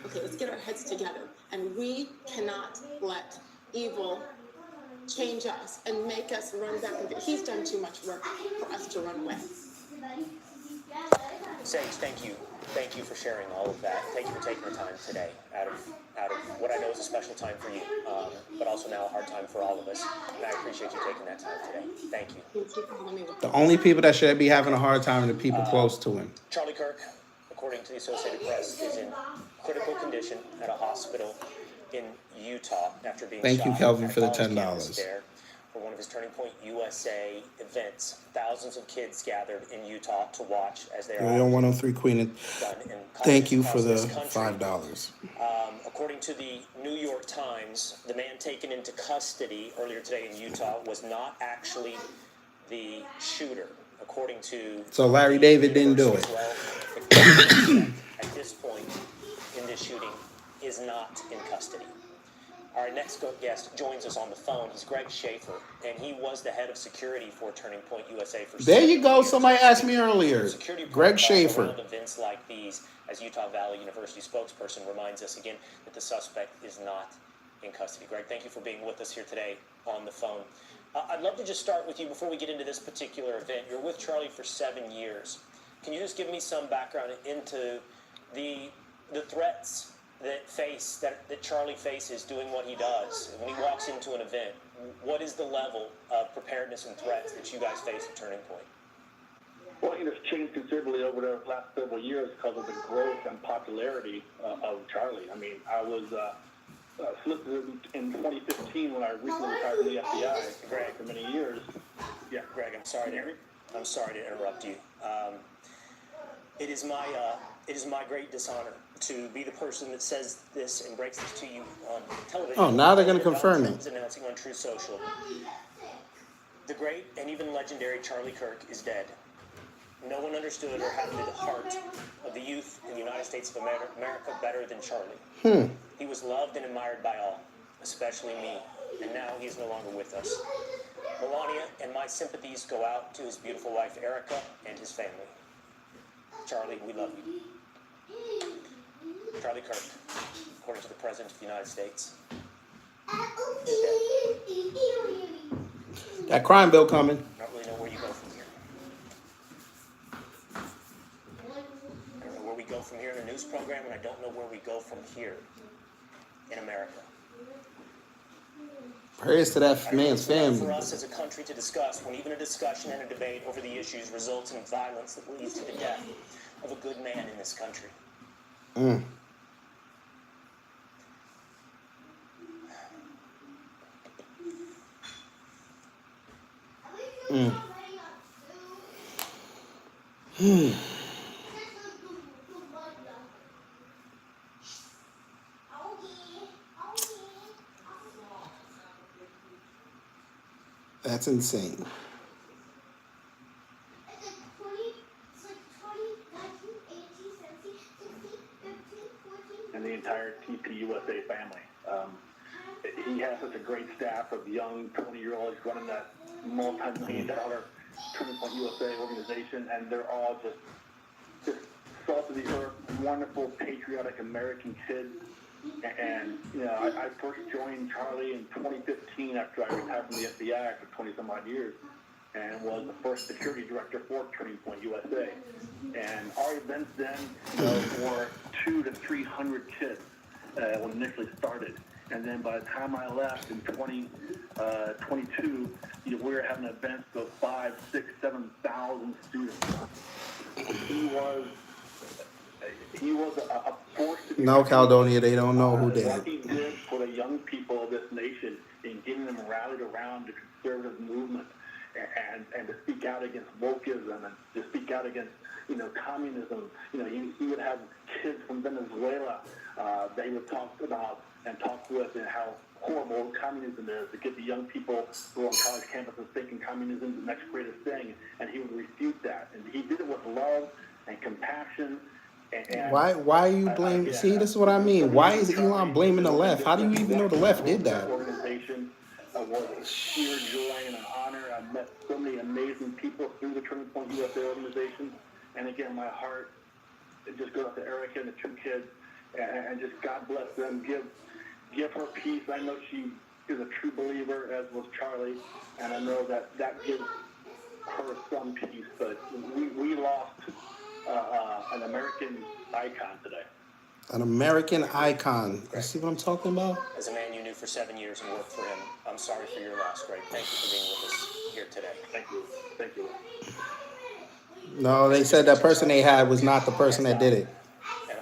okay, let's get our heads together. And we cannot let evil change us and make us run back. He's done too much work for us to run away. Sage, thank you. Thank you for sharing all of that. Thank you for taking the time today out of what I know is a special time for you, but also now a hard time for all of us. And I appreciate you taking that time today. Thank you. The only people that should be having a hard time are the people close to him. Charlie Kirk, according to the Associated Press, is in critical condition at a hospital in Utah after being Thank shot you, Kelvin, at for the college $10. campus there for one of his Turning Point USA events. Thousands of kids gathered in Utah to watch as they are Yo, 103 Queen. Thank you for the $5. According to the New York Times, the man taken into custody earlier today in Utah was not actually the shooter. According to So Larry David didn't do it. At this point in this shooting is not in custody. Our next guest joins us on the phone. He's Greg Schaefer, and he was the head of security for Turning Point USA for There 7 you go. years. Somebody asked me earlier. Security Greg protocols Schaefer. around events like these, as Utah Valley University spokesperson reminds us again that the suspect is not in custody. Greg, thank you for being with us here today on the phone. I'd love to just start with you before we get into this particular event. You're with Charlie for 7 years. Can you just give me some background into the threats that Charlie faces doing what he does when he walks into an event? What is the level of preparedness and threats that you guys face at Turning Point? Well, it's changed considerably over the last several years because of the growth and popularity of Charlie. I mean, I was solicited in 2015 when I recently retired from the FBI. Greg, for many years. Yeah, Greg, I'm sorry to interrupt you. It is my great dishonor to be the person that says this and breaks this to you on television. Oh, now they're going to confirm it. Announcing on Truth Social. The great and even legendary Charlie Kirk is dead. No one understood or had the heart of the youth in the United States of America better than Charlie. He was loved and admired by all, especially me, and now he is no longer with us. Melania and my sympathies go out to his beautiful wife, Erica, and his family. Charlie, we love you. Charlie Kirk, according to the President of the United States, is dead. That crime bill coming. I don't really know where you go from here. I don't know where we go from here in a news program, and I don't know where we go from here in America. Prayers to that man's For family. us as a country to discuss when even a discussion and a debate over the issues results in violence that leads to the death of a good man in this country. That's insane. And the entire TPUSA family. He has such a great staff of young 20-year-olds running that multi-million-dollar Turning Point USA organization, and they're all just salt of the earth, wonderful, patriotic American kids. And, I first joined Charlie in 2015 after I retired from the FBI for 20-some-odd years, and was the first security director for Turning Point USA. And our events then were 200 to 300 kids when initially started. And then by the time I left in 2022, we were having events of 5,000, 6,000, 7,000 students. He was a force to be No, Caledonia, they don't know who did what it. he did for the young people of this nation in getting them rallied around the conservative movement and to speak out against wokeism and to speak out against, communism. He would have kids from Venezuela that he would talk about and talk with, and how horrible communism is, to get the young people who are on college campuses thinking communism is the next greatest thing, and he would refute that. And he did it with love and compassion. And Why are you blaming? See, this is what I mean. Why is Elon blaming the left? How do you even know the left did that? Organization was a sheer joy and an honor. I met so many amazing people through the Turning Point USA organization. And again, my heart, it just goes out to Erica and the two kids, and just God bless them. Give her peace. I know she is a true believer, as was Charlie, and I know that gives her some peace. But we lost an American icon today. An American icon. You see what I'm talking about? As a man you knew for 7 years and worked for him, I'm sorry for your loss, Greg. Thank you for being with us here today. Thank you. Thank you. No, they said that person they had was not the person that did it.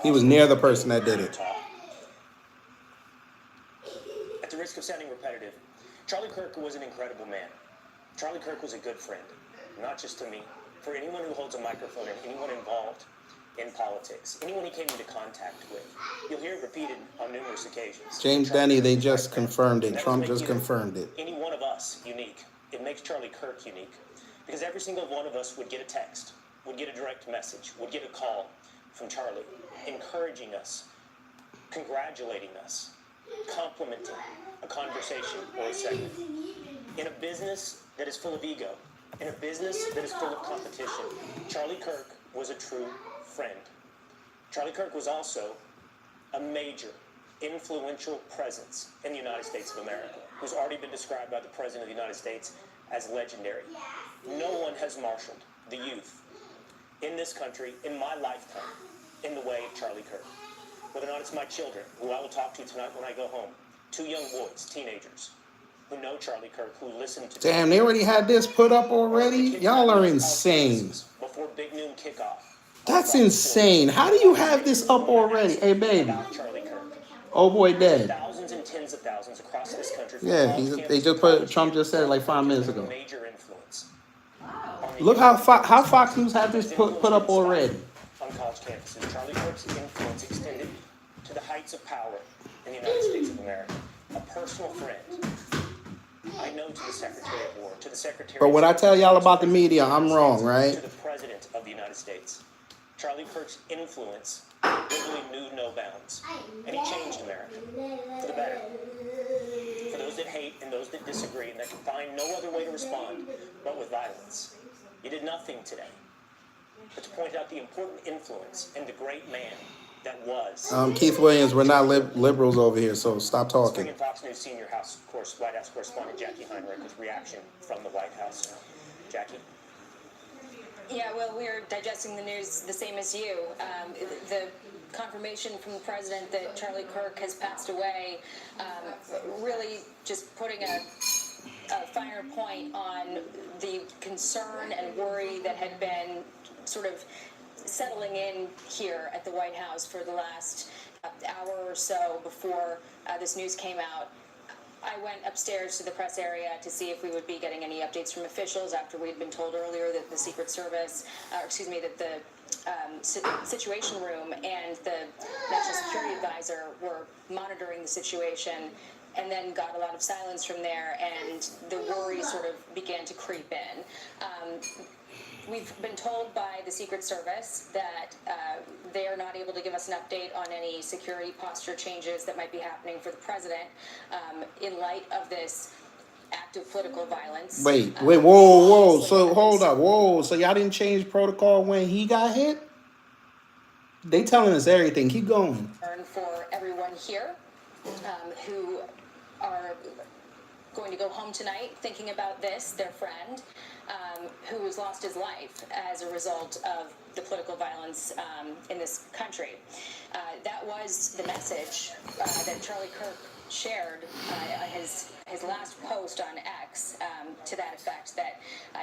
He was near the person that did it. At the risk of sounding repetitive, Charlie Kirk was an incredible man. Charlie Kirk was a good friend, not just to me, for anyone who holds a microphone and anyone involved in politics, anyone he came into contact with. You'll hear it repeated on numerous occasions. James Denny, they just confirmed it. Trump just confirmed it. Any one of us unique. It makes Charlie Kirk unique, because every single one of us would get a text, would get a direct message, would get a call from Charlie, encouraging us, congratulating us, complementing a conversation or a segment. In a business that is full of ego, in a business that is full of competition, Charlie Kirk was a true friend. Charlie Kirk was also a major, influential presence in the United States of America, who's already been described by the President of the United States as legendary. No one has marshaled the youth in this country, in my lifetime, in the way of Charlie Kirk. Whether or not it's my children, who I will talk to tonight when I go home, 2 young boys, teenagers, who know Charlie Kirk, who listen to Damn, they already had this put up already? Y'all are insane. before big noon kickoff. That's insane. How do you have this up already? Hey, baby. Charlie Kirk. Oh boy, dead. Thousands and tens of thousands across this country. Yeah, they just put, Trump just said it like 5 minutes ago. Major influence. Look how Fox News had this put up already. On college campuses, Charlie Kirk's influence extended to the heights of power in the United States of America. A personal friend. I know to the Secretary of War, to the Secretary. But when I tell y'all about the media, I'm wrong, right? To the President of the United States. Charlie Kirk's influence literally knew no bounds. And he changed America for the better. For those that hate and those that disagree and that can find no other way to respond but with violence. You did nothing today but to point out the important influence and the great man that was. Keith Williams, we're not liberals over here, so stop talking. Spring and Fox News senior White House correspondent Jackie Heinrich with reaction from the White House. Jackie? Yeah, well, we're digesting the news the same as you. The confirmation from the president that Charlie Kirk has passed away, really just putting a finer point on the concern and worry that had been sort of settling in here at the White House for the last hour or so before this news came out. I went upstairs to the press area to see if we would be getting any updates from officials after we'd been told earlier that the Secret Service, that the Situation Room and the National Security Advisor were monitoring the situation, and then got a lot of silence from there, and the worry sort of began to creep in. We've been told by the Secret Service that they are not able to give us an update on any security posture changes that might be happening for the president in light of this act of political violence. Wait, whoa. So hold up, So y'all didn't change protocol when he got hit? They telling us everything. Keep going. For everyone here who are going to go home tonight thinking about this, their friend, who has lost his life as a result of the political violence in this country. That was the message that Charlie Kirk shared his last post on X, to that effect, that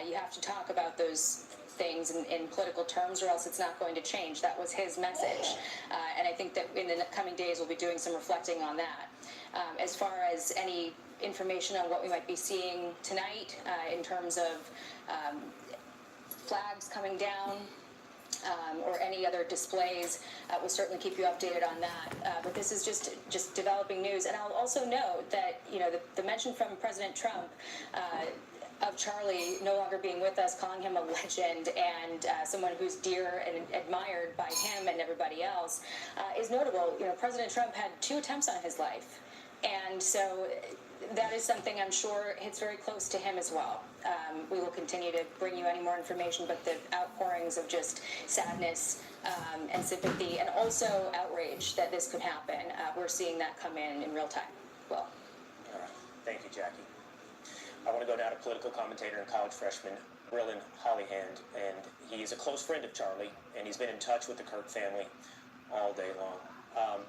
you have to talk about those things in political terms or else it's not going to change. That was his message. And I think that in the coming days we'll be doing some reflecting on that. As far as any information on what we might be seeing tonight in terms of flags coming down or any other displays, we'll certainly keep you updated on that. But this is just developing news. And I'll also note that, the mention from President Trump of Charlie no longer being with us, calling him a legend and someone who's dear and admired by him and everybody else, is notable. President Trump had 2 attempts on his life. And so that is something I'm sure hits very close to him as well. We will continue to bring you any more information, but the outpourings of just sadness and sympathy and also outrage that this could happen, we're seeing that come in real time. Well. All right. Thank you, Jackie. I want to go now to political commentator and college freshman Brillen Hollyhand, and he's a close friend of Charlie, and he's been in touch with the Kirk family all day long.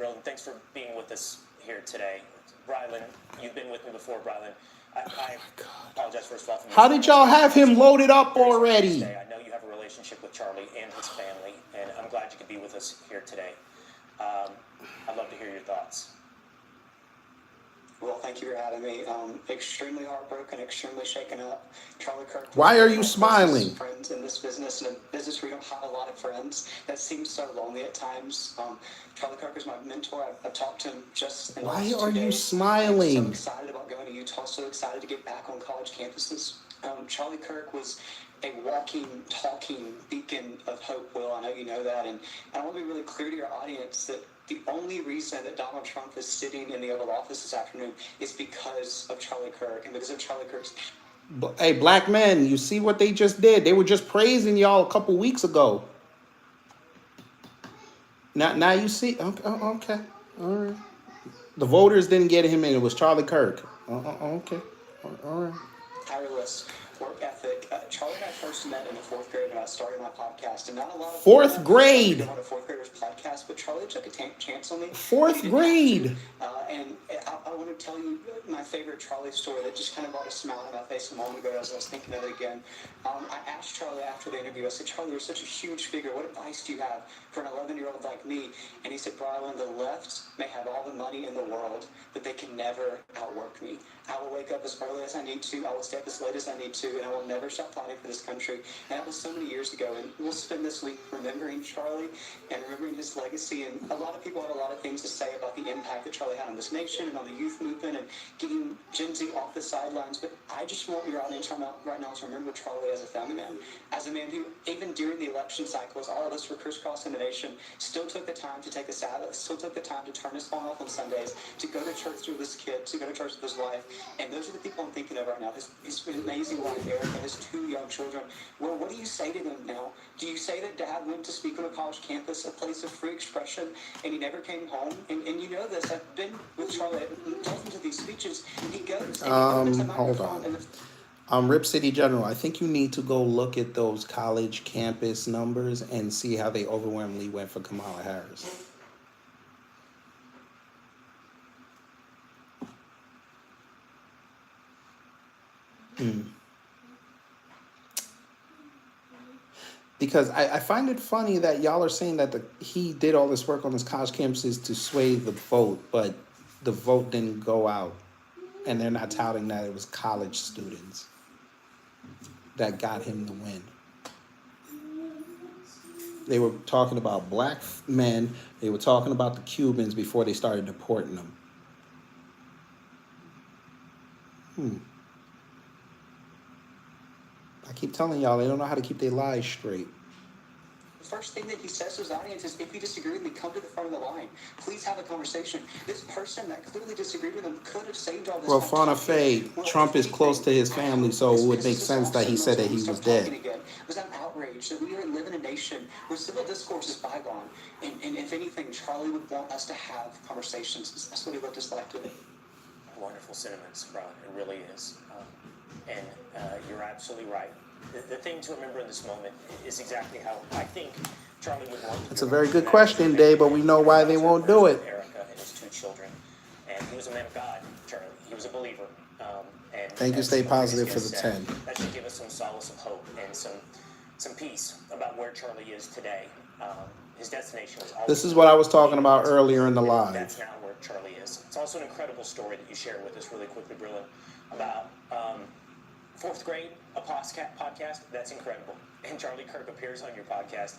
Brillen, thanks for being with us here today. Brylan, you've been with me before, Brylan. I apologize first of all. How did y'all have him loaded up already? I know you have a relationship with Charlie and his family, and I'm glad you could be with us here today. I'd love to hear your thoughts. Well, thank you for having me. Extremely heartbroken, extremely shaken up. Charlie Kirk. Why are you smiling? Friends in this business, in a business where you don't have a lot of friends. That seems so lonely at times. Charlie Kirk is my mentor. I've talked to him just in the last 2 days. Why are you smiling? I'm so excited about going to Utah. So excited to get back on college campuses. Charlie Kirk was a walking, talking beacon of hope, Will. I know you know that. And I want to be really clear to your audience that the only reason that Donald Trump is sitting in the Oval Office this afternoon is because of Charlie Kirk and because of Charlie Kirk's. Hey, black men, you see what they just did? They were just praising y'all a couple weeks ago. Now you see. Okay, okay, all right. The voters didn't get him in. It was Charlie Kirk. Okay, all right. Tireless work ethic. Charlie and I first met in the 4th grade when I started my podcast, and not a lot of Fourth grade. on a 4th grader's podcast, but Charlie took a chance on me. Fourth grade. And I want to tell you my favorite Charlie story that just kind of brought a smile on my face a moment ago as I was thinking of it again. I asked Charlie after the interview, I said, Charlie, you're such a huge figure. What advice do you have for an 11-year-old like me? And he said, Brian, the left may have all the money in the world, but they can never outwork me. I will wake up as early as I need to. I will stay up as late as I need to, and I will never stop fighting for this country. And that was so many years ago. And we'll spend this week remembering Charlie and remembering his legacy. And a lot of people have a lot of things to say about the impact that Charlie had on this nation and on the youth movement and getting Gen Z off the sidelines. But I just want your audience right now to remember Charlie as a family man, as a man who, even during the election cycles, all of us were crisscrossing the nation, still took the time to take a Sabbath, still took the time to turn his phone off on Sundays, to go to church with his kids, to go to church with his wife. And those are the people I'm thinking of right now. His amazing wife, Erica, his 2 young children. Well, what do you say to them now? Do you say that Dad went to speak on a college campus, a place of free expression, and he never came home? And you know this. I've been with Charlie at dozens of these speeches. He goes and he opens the Hold microphone. on. Rip City General, I think you need to go look at those college campus numbers and see how they overwhelmingly went for Kamala Harris. Because I find it funny that y'all are saying that he did all this work on his college campuses to sway the vote, but the vote didn't go out. And they're not touting that it was college students that got him the win. They were talking about black men. They were talking about the Cubans before they started deporting them. I keep telling y'all, they don't know how to keep their lies straight. The first thing that he says to his audience is, if you disagree with me, come to the front of the line. Please have a conversation. This person that clearly disagreed with him could have saved all this. Well, Fauna Faye, Trump is close to his family, so it would make sense that he said that he was dead. Was that outrage that we live in a nation where civil discourse is bygone? And if anything, Charlie would want us to have conversations. That's what he lived his life doing. Wonderful sentiments, Ron. It really is. And you're absolutely right. The thing to remember in this moment is exactly how I think Charlie would want to. It's a very good question, Dave, but we know why they won't do it. Erica and his 2 children. And he was a man of God, Charlie. He was a believer. And Thank you, stay positive for the 10. That should give us some solace of hope and some peace about where Charlie is today. His destination was always. This is what I was talking about earlier in the live. That's now where Charlie is. It's also an incredible story that you shared with us really quickly, Brilliant, about 4th grade, a podcast. That's incredible. And Charlie Kirk appears on your podcast.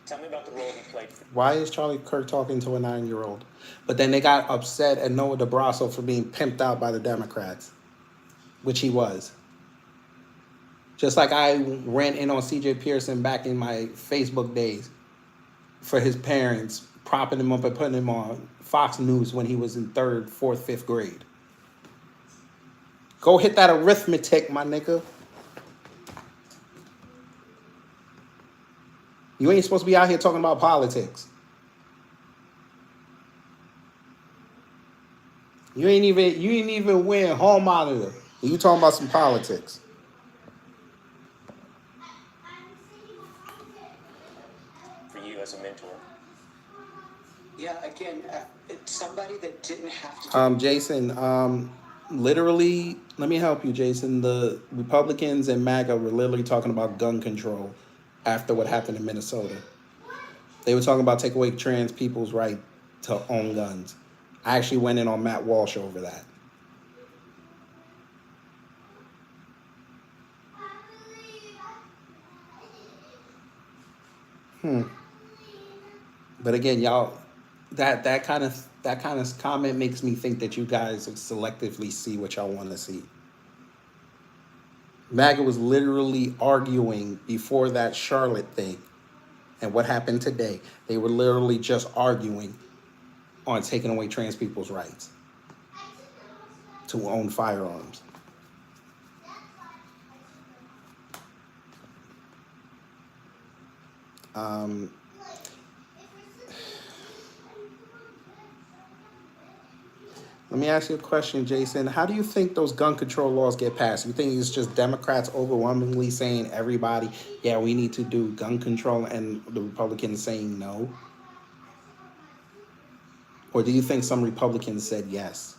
Tell me about the role he played. Why is Charlie Kirk talking to a 9-year-old? But then they got upset at Noah DeBrasso for being pimped out by the Democrats, which he was. Just like I ran in on C.J. Pearson back in my Facebook days for his parents, propping him up and putting him on Fox News when he was in 3rd, 4th, 5th grade. Go hit that arithmetic, my nigga. You ain't supposed to be out here talking about politics. You ain't even win hall monitor. You talking about some politics. For you as a mentor. Yeah, again, it's somebody that didn't have to. Jason, literally, let me help you, Jason. The Republicans and MAGA were literally talking about gun control after what happened in Minnesota. They were talking about take away trans people's right to own guns. I actually went in on Matt Walsh over that. But again, y'all, that kind of comment makes me think that you guys selectively see what y'all want to see. MAGA was literally arguing before that Charlotte thing and what happened today. They were literally just arguing on taking away trans people's rights to own firearms. Let me ask you a question, Jason. How do you think those gun control laws get passed? You think it's just Democrats overwhelmingly saying everybody, yeah, we need to do gun control, and the Republicans saying no? Or do you think some Republicans said yes?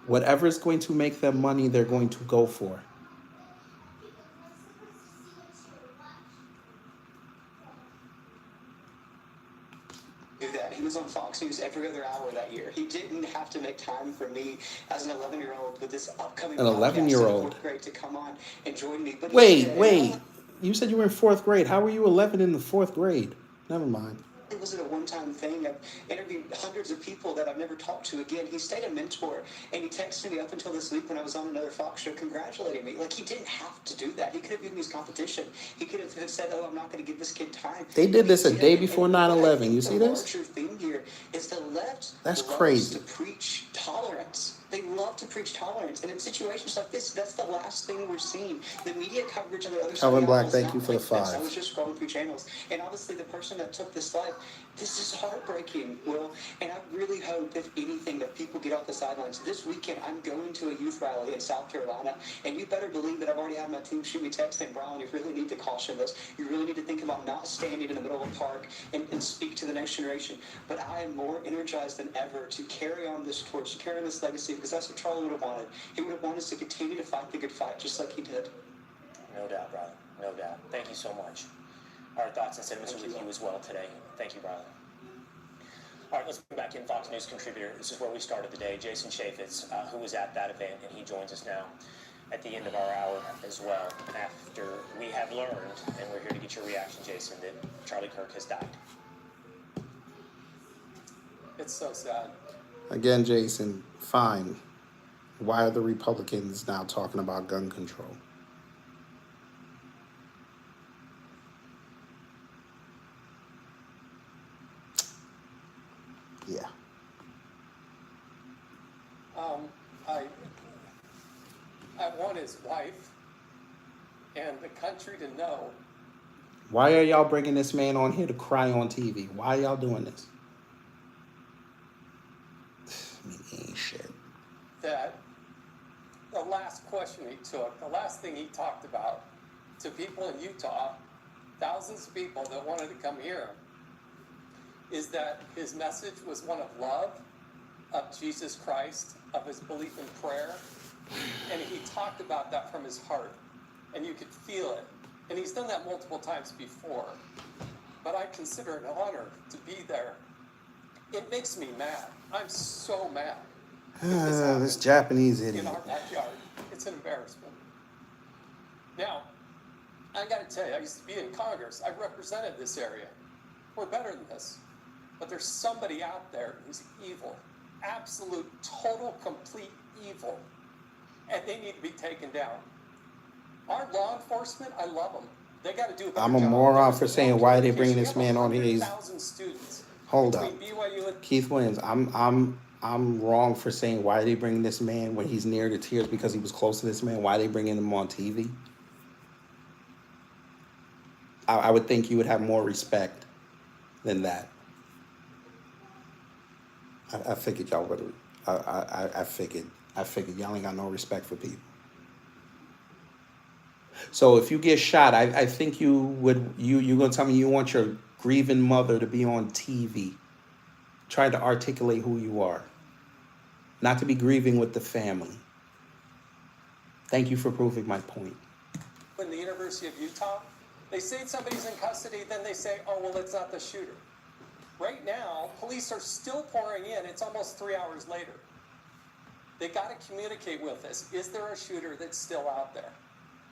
Whatever is going to make them money, they're going to go for. Do that. He was on Fox News every other hour that year. He didn't have to make time for me as an 11-year-old with this upcoming An 11-year-old. fourth grade to come on and join me. But Wait. You said you were in fourth grade. How were you 11 in the fourth grade? Never mind. It wasn't a one-time thing. I've interviewed hundreds of people that I've never talked to again. He stayed a mentor, and he texted me up until this week when I was on another Fox show congratulating me. Like, he didn't have to do that. He could have given me his competition. He could have said, oh, I'm not going to give this kid time. They did this a day before 9/11. You see this? The larger thing here is the left That's loves crazy. to preach tolerance. They love to preach tolerance, and in situations like this, that's the last thing we're seeing. The media coverage on the other side Calvin of the Black, aisle is thank not you for the like this. 5. I was just scrolling through channels, and obviously the person that took this live, this is heartbreaking, Will, and I really hope, if anything, that people get off the sidelines. This weekend, I'm going to a youth rally in South Carolina, and you better believe that I've already had my team shoot me text saying, Brian, you really need to caution this. You really need to think about not standing in the middle of a park and speak to the next generation. But I am more energized than ever to carry on this torch, to carry on this legacy, because that's what Charlie would have wanted. He would have wanted us to continue to fight the good fight, just like he did. No doubt, brother. No doubt. Thank you so much. Our thoughts and sentiments are with you as well today. Thank you, brother. All right, let's bring back in Fox News contributor. This is where we started the day, Jason Chaffetz, who was at that event, and he joins us now at the end of our hour as well, after we have learned, and we're here to get your reaction, Jason, that Charlie Kirk has died. It's so sad. Again, Jason, fine. Why are the Republicans now talking about gun control? Yeah. I want his wife and the country to know Why are y'all bringing this man on here to cry on TV? Why are y'all doing this? I mean, he ain't shit. that the last question he took, the last thing he talked about to people in Utah, thousands of people that wanted to come hear him, is that his message was one of love, of Jesus Christ, of his belief in prayer. And he talked about that from his heart. And you could feel it. And he's done that multiple times before. But I consider it an honor to be there. It makes me mad. I'm so mad. This Japanese idiot. In our backyard. It's an embarrassment. Now, I gotta tell you, I used to be in Congress. I represented this area. We're better than this. But there's somebody out there who's evil. Absolute, total, complete evil. And they need to be taken down. Our law enforcement, I love them. They got to do a better I'm a job. moron for saying why they bringing this man on here. He's 100,000 students. hold up. Between BYU and Keith Williams, I'm wrong for saying why they bringing this man when he's near to tears because he was close to this man. Why they bringing him on TV? I would think you would have more respect than that. I figured y'all would. I figured y'all ain't got no respect for people. So if you get shot, I think you would. You're gonna tell me you want your grieving mother to be on TV, trying to articulate who you are, not to be grieving with the family. Thank you for proving my point. in the University of Utah, they say somebody's in custody, then they say, oh, well, it's not the shooter. Right now, police are still pouring in. It's almost 3 hours later. They got to communicate with us. Is there a shooter that's still out there?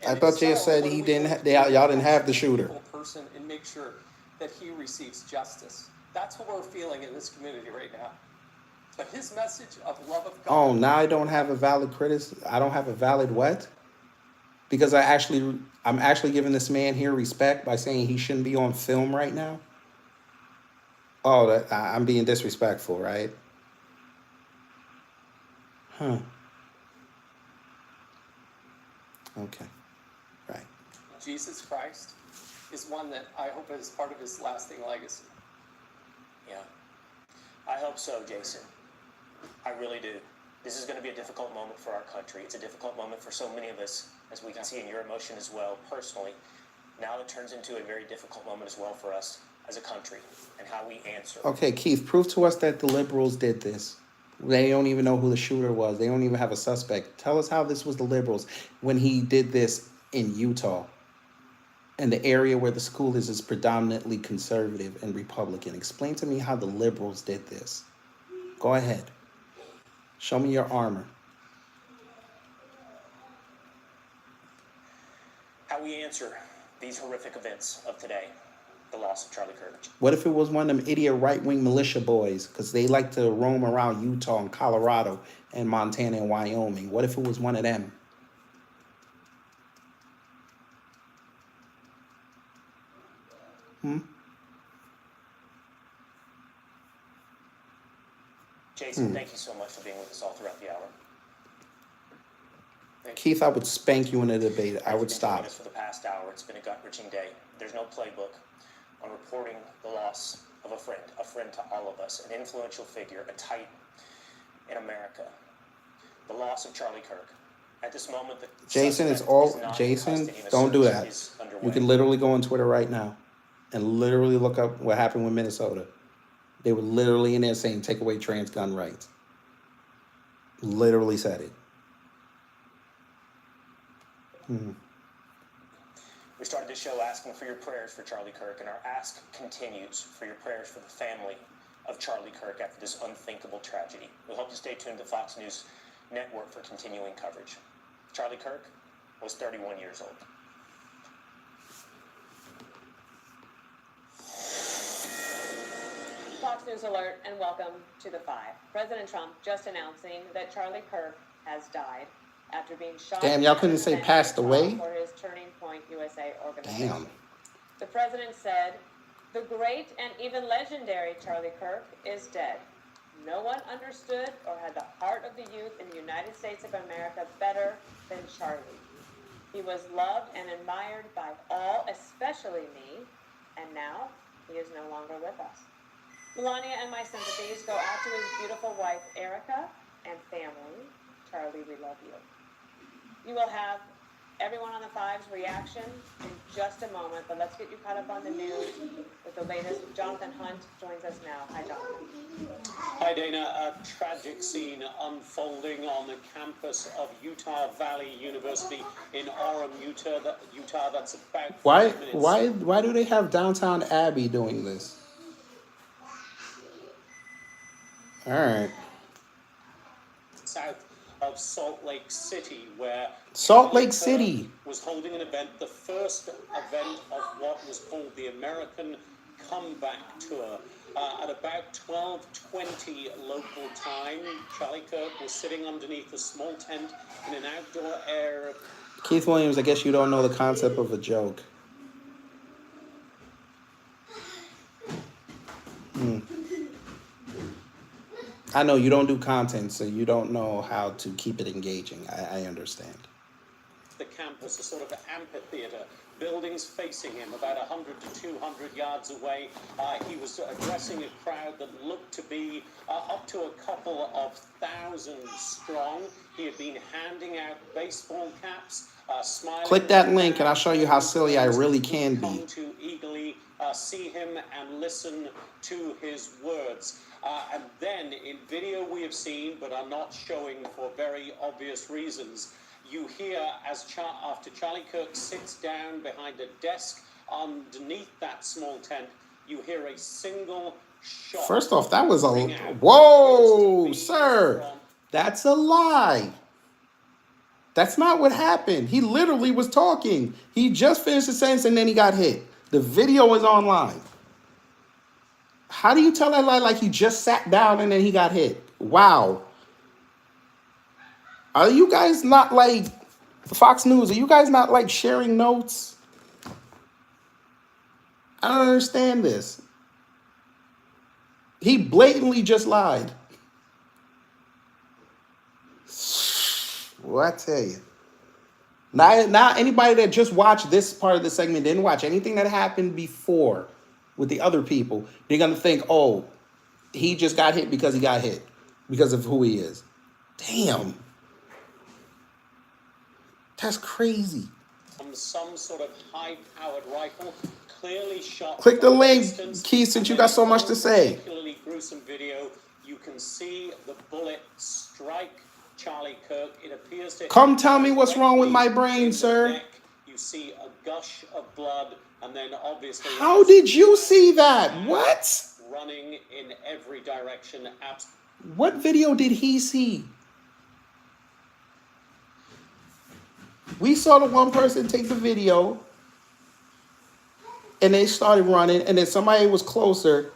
I thought you said he didn't. Y'all didn't have the shooter. Person and make sure that he receives justice. That's what we're feeling in this community right now. But his message of love of God. Oh, now I don't have a valid criticism. I don't have a valid what? Because I'm actually giving this man here respect by saying he shouldn't be on film right now. Oh, I'm being disrespectful, right? Huh. Okay. Right. Jesus Christ is one that I hope is part of his lasting legacy. Yeah. I hope so, Jason. I really do. This is going to be a difficult moment for our country. It's a difficult moment for so many of us, as we can see in your emotion as well, personally. Now it turns into a very difficult moment as well for us as a country and how we answer. Okay, Keith, prove to us that the liberals did this. They don't even know who the shooter was. They don't even have a suspect. Tell us how this was the liberals when he did this in Utah. And the area where the school is predominantly conservative and Republican. Explain to me how the liberals did this. Go ahead. Show me your armor. How we answer these horrific events of today, the loss of Charlie Kirk. What if it was one of them idiot right-wing militia boys? Because they like to roam around Utah and Colorado and Montana and Wyoming. What if it was one of them? Jason, thank you so much for being with us all throughout the hour. Keith, I would spank you in a debate. I would stop. For the past hour, it's been a gut-wrenching day. There's no playbook on reporting the loss of a friend to all of us, an influential figure, a titan in America. The loss of Charlie Kirk. At this moment, the Jason, it's all Jason. Don't do that. You can literally go on Twitter right now and literally look up what happened with Minnesota. They were literally in there saying, take away trans gun rights. Literally said it. We started this show asking for your prayers for Charlie Kirk, and our ask continues for your prayers for the family of Charlie Kirk after this unthinkable tragedy. We hope you stay tuned to Fox News Network for continuing coverage. Charlie Kirk was 31 years old. Fox News alert and welcome to the 5. President Trump just announcing that Charlie Kirk has died after being shot. Damn, y'all couldn't say passed away? For his Turning Point USA organization. Damn. The president said, the great and even legendary Charlie Kirk is dead. No one understood or had the heart of the youth in the United States of America better than Charlie. He was loved and admired by all, especially me, and now he is no longer with us. Melania and my sympathies go out to his beautiful wife, Erica, and family. Charlie, we love you. You will have everyone on the Five's reaction in just a moment, but let's get you caught up on the news with the latest. Jonathan Hunt joins us now. Hi, Jonathan. Hi, Dana. A tragic scene unfolding on the campus of Utah Valley University in Orem, Utah. That's about 5 minutes. Why do they have Downtown Abbey doing this? All right. South of Salt Lake City, where Salt Lake City was holding an event, the first event of what was called the American Comeback Tour. At about 12:20 local time, Charlie Kirk was sitting underneath a small tent in an outdoor area. Keith Williams, I guess you don't know the concept of a joke. I know you don't do content, so you don't know how to keep it engaging. I understand. The campus, a sort of amphitheater, buildings facing him about 100 to 200 yards away. He was addressing a crowd that looked to be up to a couple of thousand strong. He had been handing out baseball caps, smiling. Click that link and I'll show you how silly I really can be. To eagerly see him and listen to his words. And then in video we have seen, but are not showing for very obvious reasons, you hear as after Charlie Kirk sits down behind a desk underneath that small tent, you hear a single shot. First off, that was a... Whoa, sir. That's a lie. That's not what happened. He literally was talking. He just finished the sentence and then he got hit. The video is online. How do you tell that lie like he just sat down and then he got hit? Wow. Are you guys not like... Fox News, are you guys not like sharing notes? I don't understand this. He blatantly just lied. Well, I tell you. Now anybody that just watched this part of the segment didn't watch anything that happened before with the other people, they're gonna think, oh, he just got hit because he got hit because of who he is. Damn. That's crazy. Some sort of high-powered rifle, clearly shot. Click the from a link, distance. Keith, since you And got then so in much to one say. Particularly gruesome video, you can see the bullet strike Charlie Kirk. It appears to Come tell me what's wrong with my directly brain, in the sir. neck. You see a gush of blood, and then obviously. How did you see that? What? Running in every direction. What video did he see? We saw the one person take the video and they started running, and then somebody was closer.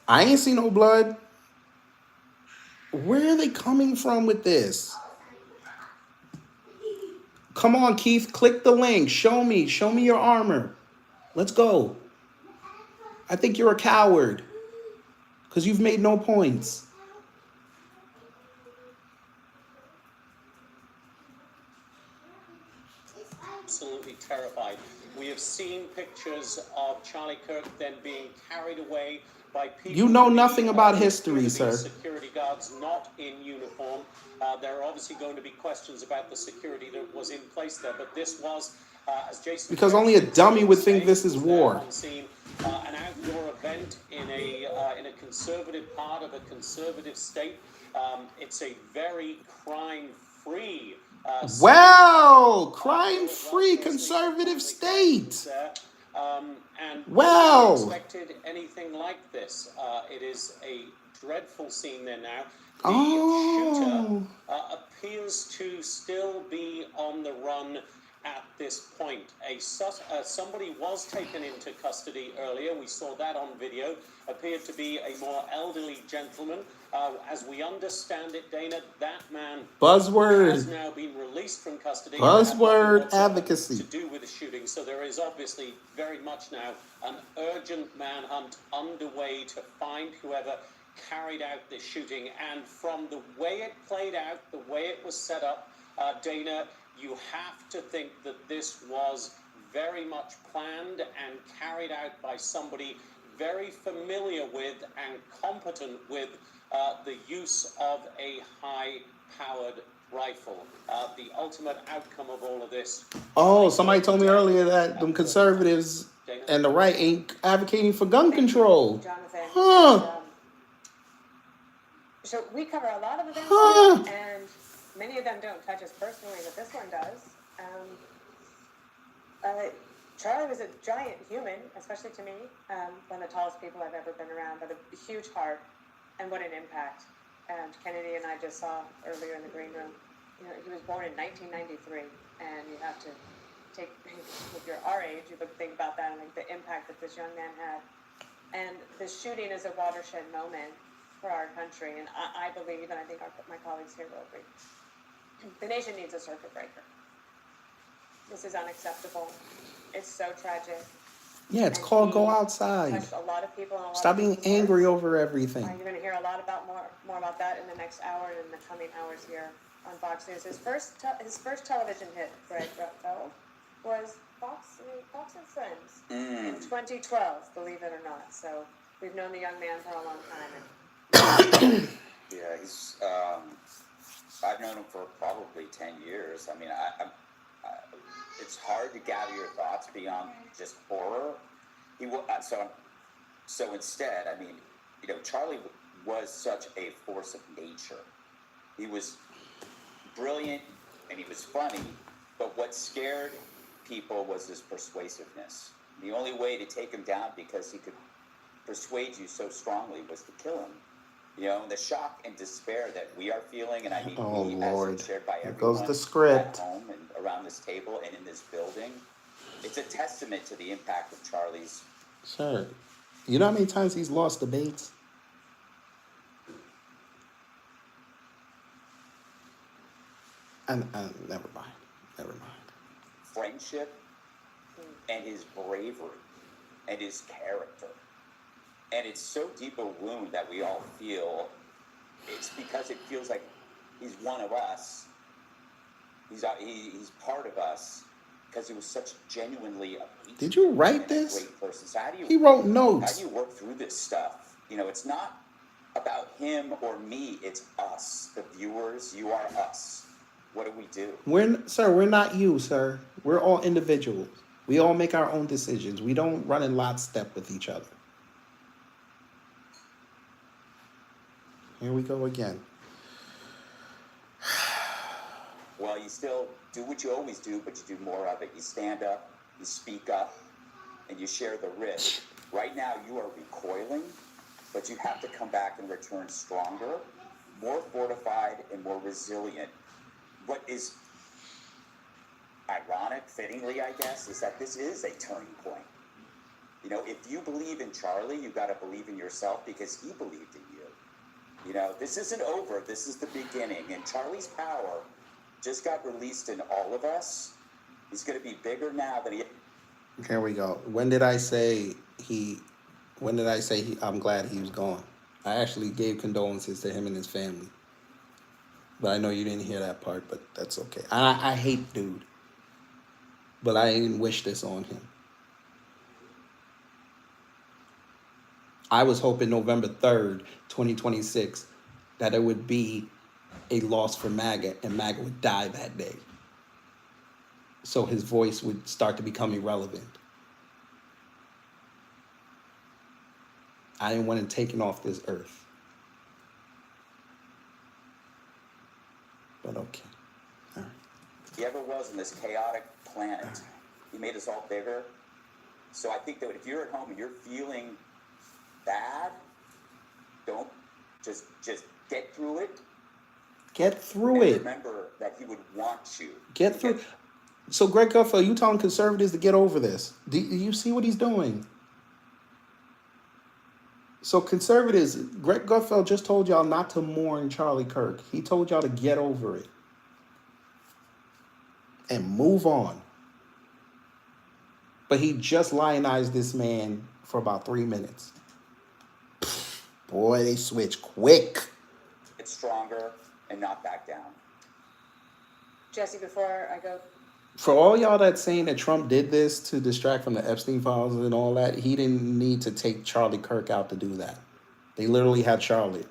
I ain't see no blood. Where are they coming from with this? Come on, Keith, click the link. Show me your armor. Let's go. I think you're a coward because you've made no points. Absolutely terrified. We have seen pictures of Charlie Kirk then being carried away by people. You know nothing about history, sir. Security guards not in uniform. There are obviously going to be questions about the security that was in place there, but this was, as Jason. Because only a dummy would think this is war. On scene, an outdoor event in a conservative part of a conservative state. It's a very crime-free. Wow, crime-free conservative state. And wow. Expected anything like this. It is a dreadful scene there now. The shooter appears to still be on the run at this point. Somebody was taken into custody earlier. We saw that on video. Appeared to be a more elderly gentleman. As we understand it, Dana, that man has now been released from custody. Buzzword advocacy. To do with the shooting. So there is obviously very much now an urgent manhunt underway to find whoever carried out this shooting. And from the way it played out, the way it was set up, Dana, you have to think that this was very much planned and carried out by somebody very familiar with and competent with the use of a high-powered rifle. The ultimate outcome of all of this. Oh, somebody told me earlier that them conservatives and the right ain't advocating for gun control. Jonathan. Huh. So we cover a lot of events, and many of them don't touch us personally, but this one does. Charlie was a giant human, especially to me, one of the tallest people I've ever been around, but a huge heart, and what an impact. And Kennedy and I just saw earlier in the green room, you know, he was born in 1993, and you have to take, if you're our age, you would think about that and like the impact that this young man had. And the shooting is a watershed moment for our country, and I believe, and I think my colleagues here will agree, the nation needs a circuit breaker. This is unacceptable. It's so tragic. Yeah, it's called Go Outside. Touched a lot of people. And Stop being angry over everything. You're going to hear a lot about more about that in the next hour and in the coming hours here on Fox News. His first television hit, Greg Ruffeld, was Fox and Friends in 2012. Believe it or not. So we've known the young man for a long time. Yeah, he's. I've known him for probably 10 years. I mean, it's hard to gather your thoughts beyond just horror. So instead, I mean, you know, Charlie was such a force of nature. He was brilliant and he was funny, but what scared people was his persuasiveness. The only way to take him down, because he could persuade you so strongly, was to kill him. You know, the shock and despair that we are feeling, and I mean, as shared by everyone goes the script. at home and around this table and in this building, it's a testament to the impact of Charlie's. Sir, you know how many times he's lost debates? Never mind. Never mind. Friendship and his bravery and his character. And it's so deep a wound that we all feel. It's because it feels like he's one of us. He's part of us because he was such genuinely a Did you write this? great person. So how do you, He wrote notes. How do you work through this stuff? You know, it's not about him or me. It's us, the viewers. You are us. What do we do? We're not you, sir. We're all individuals. We all make our own decisions. We don't run in lockstep with each other. Here we go again. Well, you still do what you always do, but you do more of it. You stand up, you speak up, and you share the risk. Right now, you are recoiling, but you have to come back and return stronger, more fortified, and more resilient. What is ironic, fittingly, I guess, is that this is a turning point. You know, if you believe in Charlie, you got to believe in yourself because he believed in you. You know, this isn't over. This is the beginning. And Charlie's power just got released in all of us. He's going to be bigger now than he... Here we go. When did I say I'm glad he was gone? I actually gave condolences to him and his family. But I know you didn't hear that part, but that's okay. I hate dude. But I didn't wish this on him. I was hoping November 3rd, 2026, that it would be a loss for MAGA and MAGA would die that day. So his voice would start to become irrelevant. I didn't want him taken off this earth. But okay. All right. He ever was in this chaotic planet. He made us all bigger. So I think that if you're at home and you're feeling bad, don't just get through it. Get through and it. Remember that he would want you. Get through. So Greg Gutfeld, you telling conservatives to get over this? Do you see what he's doing? So conservatives, Greg Gutfeld just told y'all not to mourn Charlie Kirk. He told y'all to get over it and move on. But he just lionized this man for about 3 minutes. Boy, they switch quick. Get stronger and not back down. Jesse, before I go, For all y'all that's saying that Trump did this to distract from the Epstein files and all that, he didn't need to take Charlie Kirk out to do that. They literally had Charlie.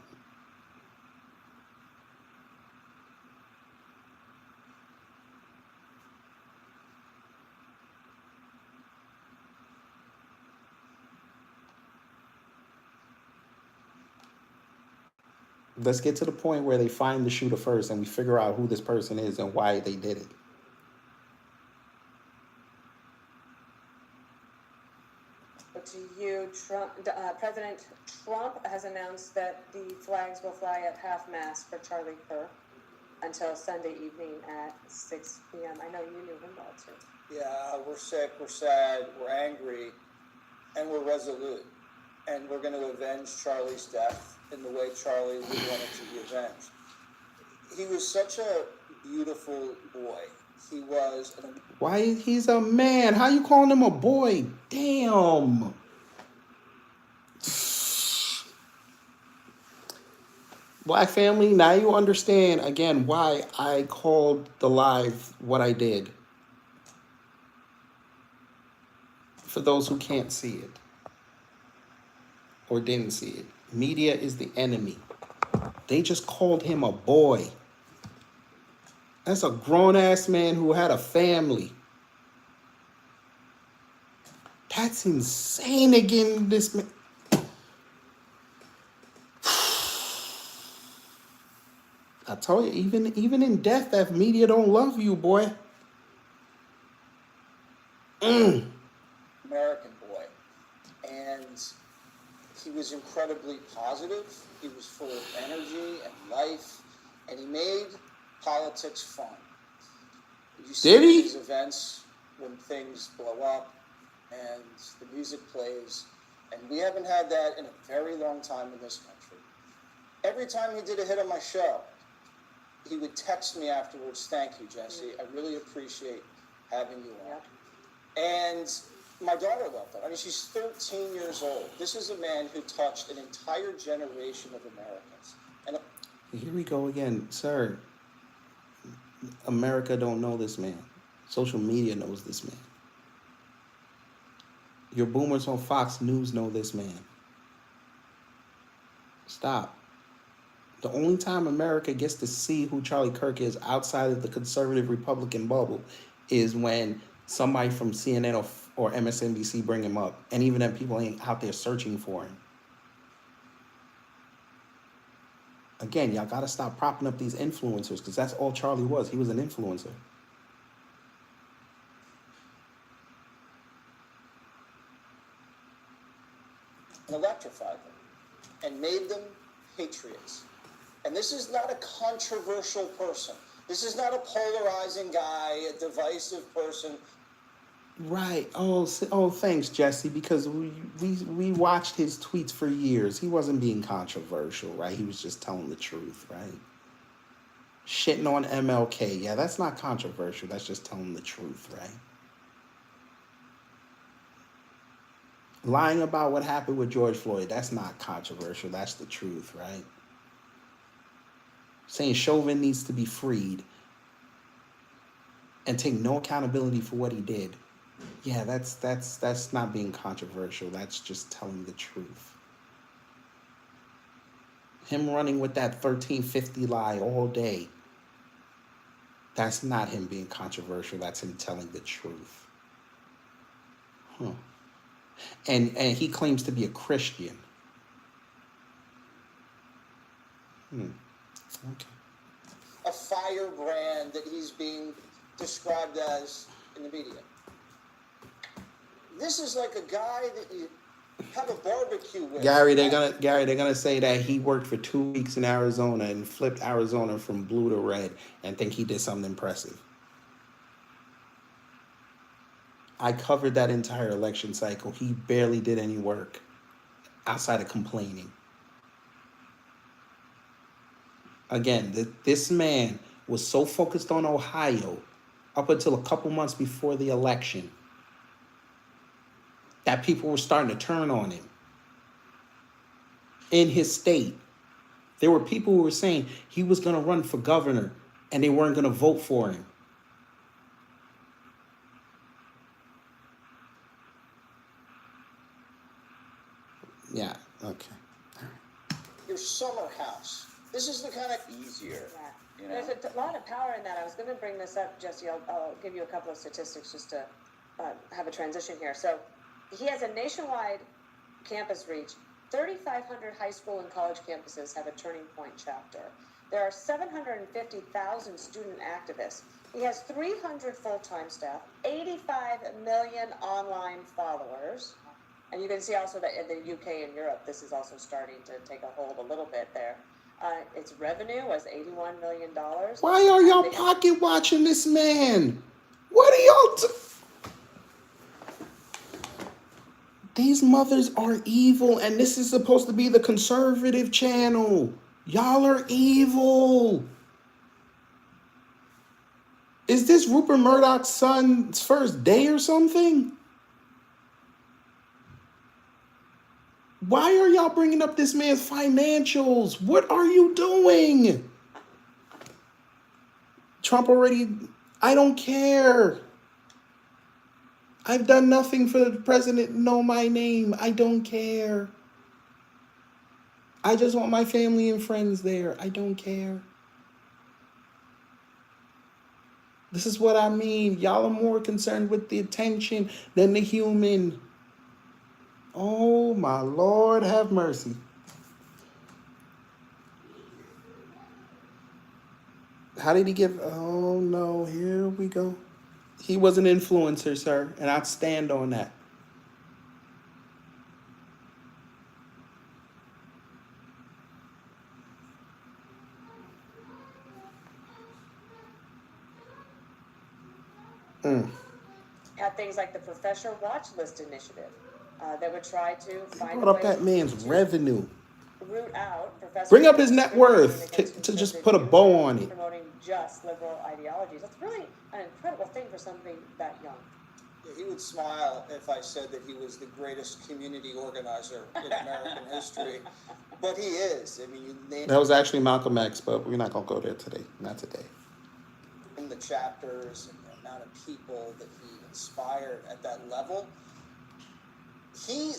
Let's get to the point where they find the shooter first and we figure out who this person is and why they did it. but to you, President Trump has announced that the flags will fly at half-mast for Charlie Kirk until Sunday evening at 6 p.m. I know you knew him well, too. Yeah, we're sick, we're sad, we're angry, and we're resolute. And we're going to avenge Charlie's death in the way Charlie would want it to be avenged. He was such a beautiful boy. He was... Why? He's a man. How you calling him a boy? Damn. Black family, now you understand, again, why I called the live what I did. For those who can't see it. Or didn't see it. Media is the enemy. They just called him a boy. That's a grown-ass man who had a family. That's insane again, this man. I told you, even in death, that media don't love you, boy. American boy. And he was incredibly positive. He was full of energy and life. And he made politics fun. You see Did he? these events when things blow up and the music plays. And we haven't had that in a very long time in this country. Every time he did a hit on my show, he would text me afterwards, "Thank you, Jesse. I really appreciate having you on." And my daughter loved it. I mean, she's 13 years old. This is a man who touched an entire generation of Americans. And Here we go again, sir. America don't know this man. Social media knows this man. Your boomers on Fox News know this man. Stop. The only time America gets to see who Charlie Kirk is outside of the conservative Republican bubble is when somebody from CNN or MSNBC bring him up. And even then, people ain't out there searching for him. Again, y'all got to stop propping up these influencers, because that's all Charlie was. He was an influencer. and electrified them and made them patriots. And this is not a controversial person. This is not a polarizing guy, a divisive person. Right. Oh, thanks, Jesse, because we watched his tweets for years. He wasn't being controversial, right? He was just telling the truth, right? Shitting on MLK. Yeah, that's not controversial. That's just telling the truth, right? Lying about what happened with George Floyd, that's not controversial. That's the truth, right? Saying Chauvin needs to be freed and take no accountability for what he did. Yeah, that's not being controversial. That's just telling the truth. Him running with that 1350 lie all day, that's not him being controversial. That's him telling the truth. Huh. And he claims to be a Christian. Okay. A firebrand that he's being described as in the media. This is like a guy that you have a barbecue with. Gary, they're gonna say that he worked for 2 weeks in Arizona and flipped Arizona from blue to red and think he did something impressive. I covered that entire election cycle. He barely did any work outside of complaining. Again, this man was so focused on Ohio up until a couple months before the election that people were starting to turn on him. In his state, there were people who were saying he was going to run for governor and they weren't going to vote for him. Yeah, okay. Your summer house. This is the kind of easier. Yeah. There's a lot of power in that. I was going to bring this up, Jesse. I'll give you a couple of statistics just to have a transition here. So he has a nationwide campus reach. 3,500 high school and college campuses have a Turning Point chapter. There are 750,000 student activists. He has 300 full-time staff, 85 million online followers. And you can see also that in the UK and Europe, this is also starting to take a hold a little bit there. Its revenue was $81 million. Why are y'all pocket watching this man? What are y'all These mothers are evil, and this is supposed to be the conservative channel. Y'all are evil. Is this Rupert Murdoch's son's first day or something? Why are y'all bringing up this man's financials? What are you doing? Trump already, I don't care. I've done nothing for the president to know my name. I don't care. I just want my family and friends there. I don't care. This is what I mean. Y'all are more concerned with the attention than the human. Oh, my Lord, have mercy. How did he give? Oh, no, here we go. He was an influencer, sir, and I'd stand on that. Had things like the Professor Watch List Initiative that would try to find Brought up that man's revenue. root out professors. Bring up his net worth to just put a bow on it. Promoting just liberal ideologies. That's really an incredible thing for somebody that young. Yeah, he would smile if I said that he was the greatest community organizer in American history. But he is. I mean, you name That was actually Malcolm X, but we're not going to go there today. Not today. the chapters and the amount of people that he inspired at that level. He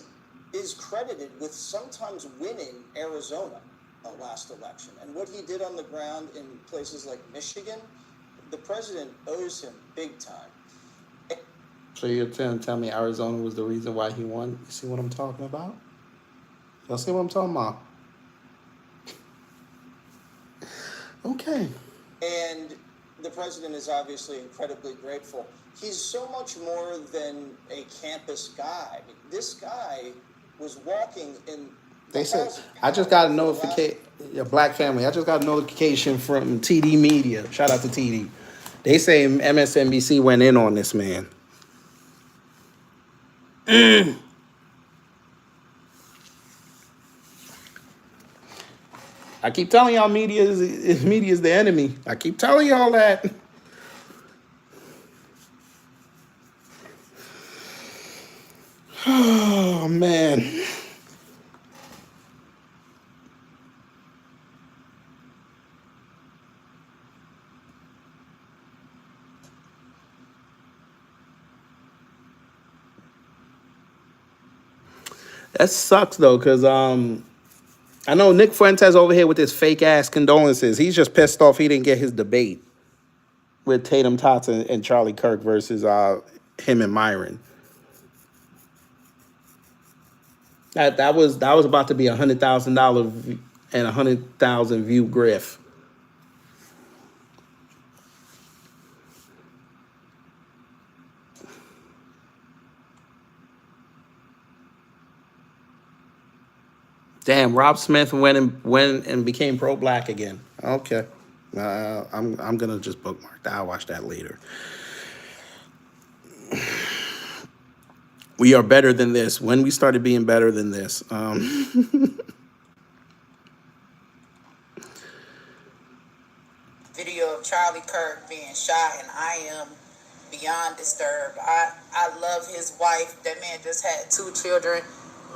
is credited with sometimes winning Arizona last election. And what he did on the ground in places like Michigan, the president owes him big time. So you're tell me Arizona was the reason why he won? You see what I'm talking about? Y'all see what I'm talking about? Okay. And the president is obviously incredibly grateful. He's so much more than a campus guy. I mean, this guy was walking in. They said, I just got a notification, your black family, I just got a notification from TD Media. Shout out to TD. They say MSNBC went in on this man. I keep telling y'all media is the enemy. I keep telling y'all that. Oh, man. That sucks, though, because I know Nick Fuentes over here with his fake-ass condolences. He's just pissed off he didn't get his debate with Tatum Talkz and Charlie Kirk versus him and Myron. That was about to be $100,000 and 100,000 view grift. Damn, Rob Smith went and became pro-black again. Okay, I'm gonna just bookmark that. I'll watch that later. We are better than this. When we started being better than this. Video of Charlie Kirk being shot, and I am beyond disturbed. I love his wife. That man just had 2 children.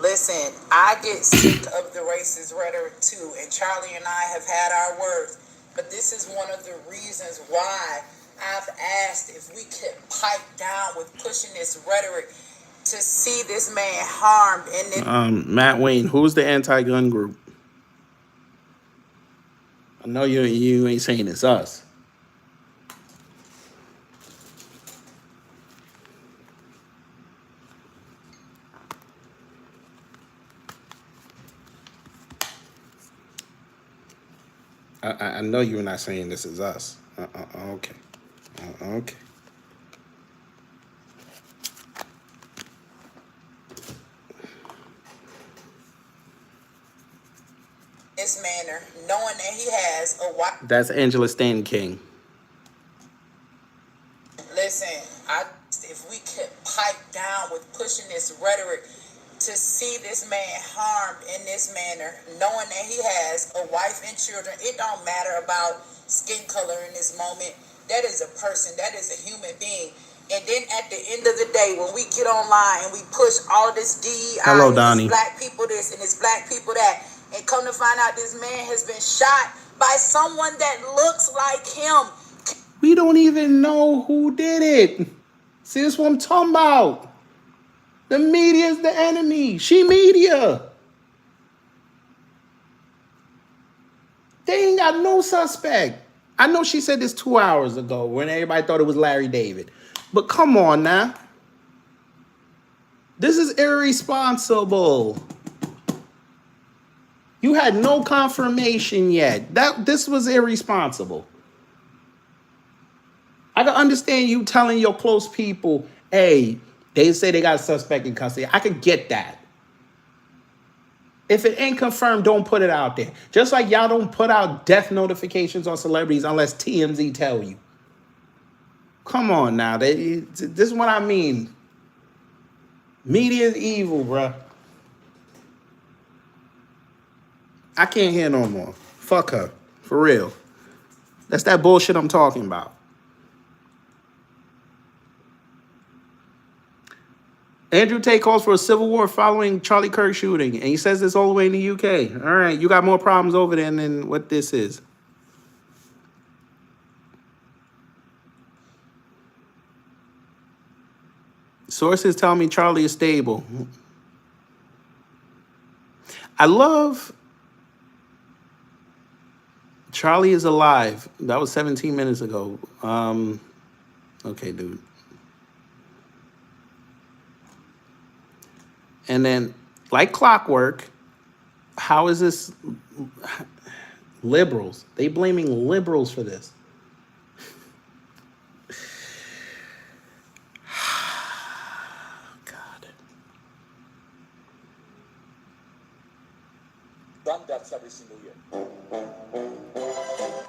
Listen, I get sick of the racist rhetoric too, and Charlie and I have had our words, but this is one of the reasons why I've asked if we could pipe down with pushing this rhetoric to see this man harmed in this. Matt Wayne, who's the anti-gun group? I know you ain't saying it's us. I know you're not saying this is us. Okay. Okay. This manner, knowing that he has a wife. That's Angela Stan King. Listen, if we could pipe down with pushing this rhetoric to see this man harmed in this manner, knowing that he has a wife and children. It don't matter about skin color in this moment. That is a person. That is a human being. And then at the end of the day, when we get online and we push all this DEI, Hello, and Donnie. this black people this and this black people that, and come to find out this man has been shot by someone that looks like him. We don't even know who did it. See, that's what I'm talking about. The media is the enemy. She media. They ain't got no suspect. I know she said this 2 hours ago when everybody thought it was Larry David. But come on now. This is irresponsible. You had no confirmation yet. This was irresponsible. I can understand you telling your close people, hey, they say they got a suspect in custody. I could get that. If it ain't confirmed, don't put it out there. Just like y'all don't put out death notifications on celebrities unless TMZ tell you. Come on now. This is what I mean. Media is evil, bruh. I can't hear no more. Fuck her. For real. That's that bullshit I'm talking about. Andrew Tate calls for a civil war following Charlie Kirk shooting, and he says this all the way in the UK. All right, you got more problems over there than what this is. Sources tell me Charlie is stable. I love Charlie is alive. That was 17 minutes ago. Okay, dude. And then, like clockwork, how is this liberals? They blaming liberals for this. God. Gun deaths every single year.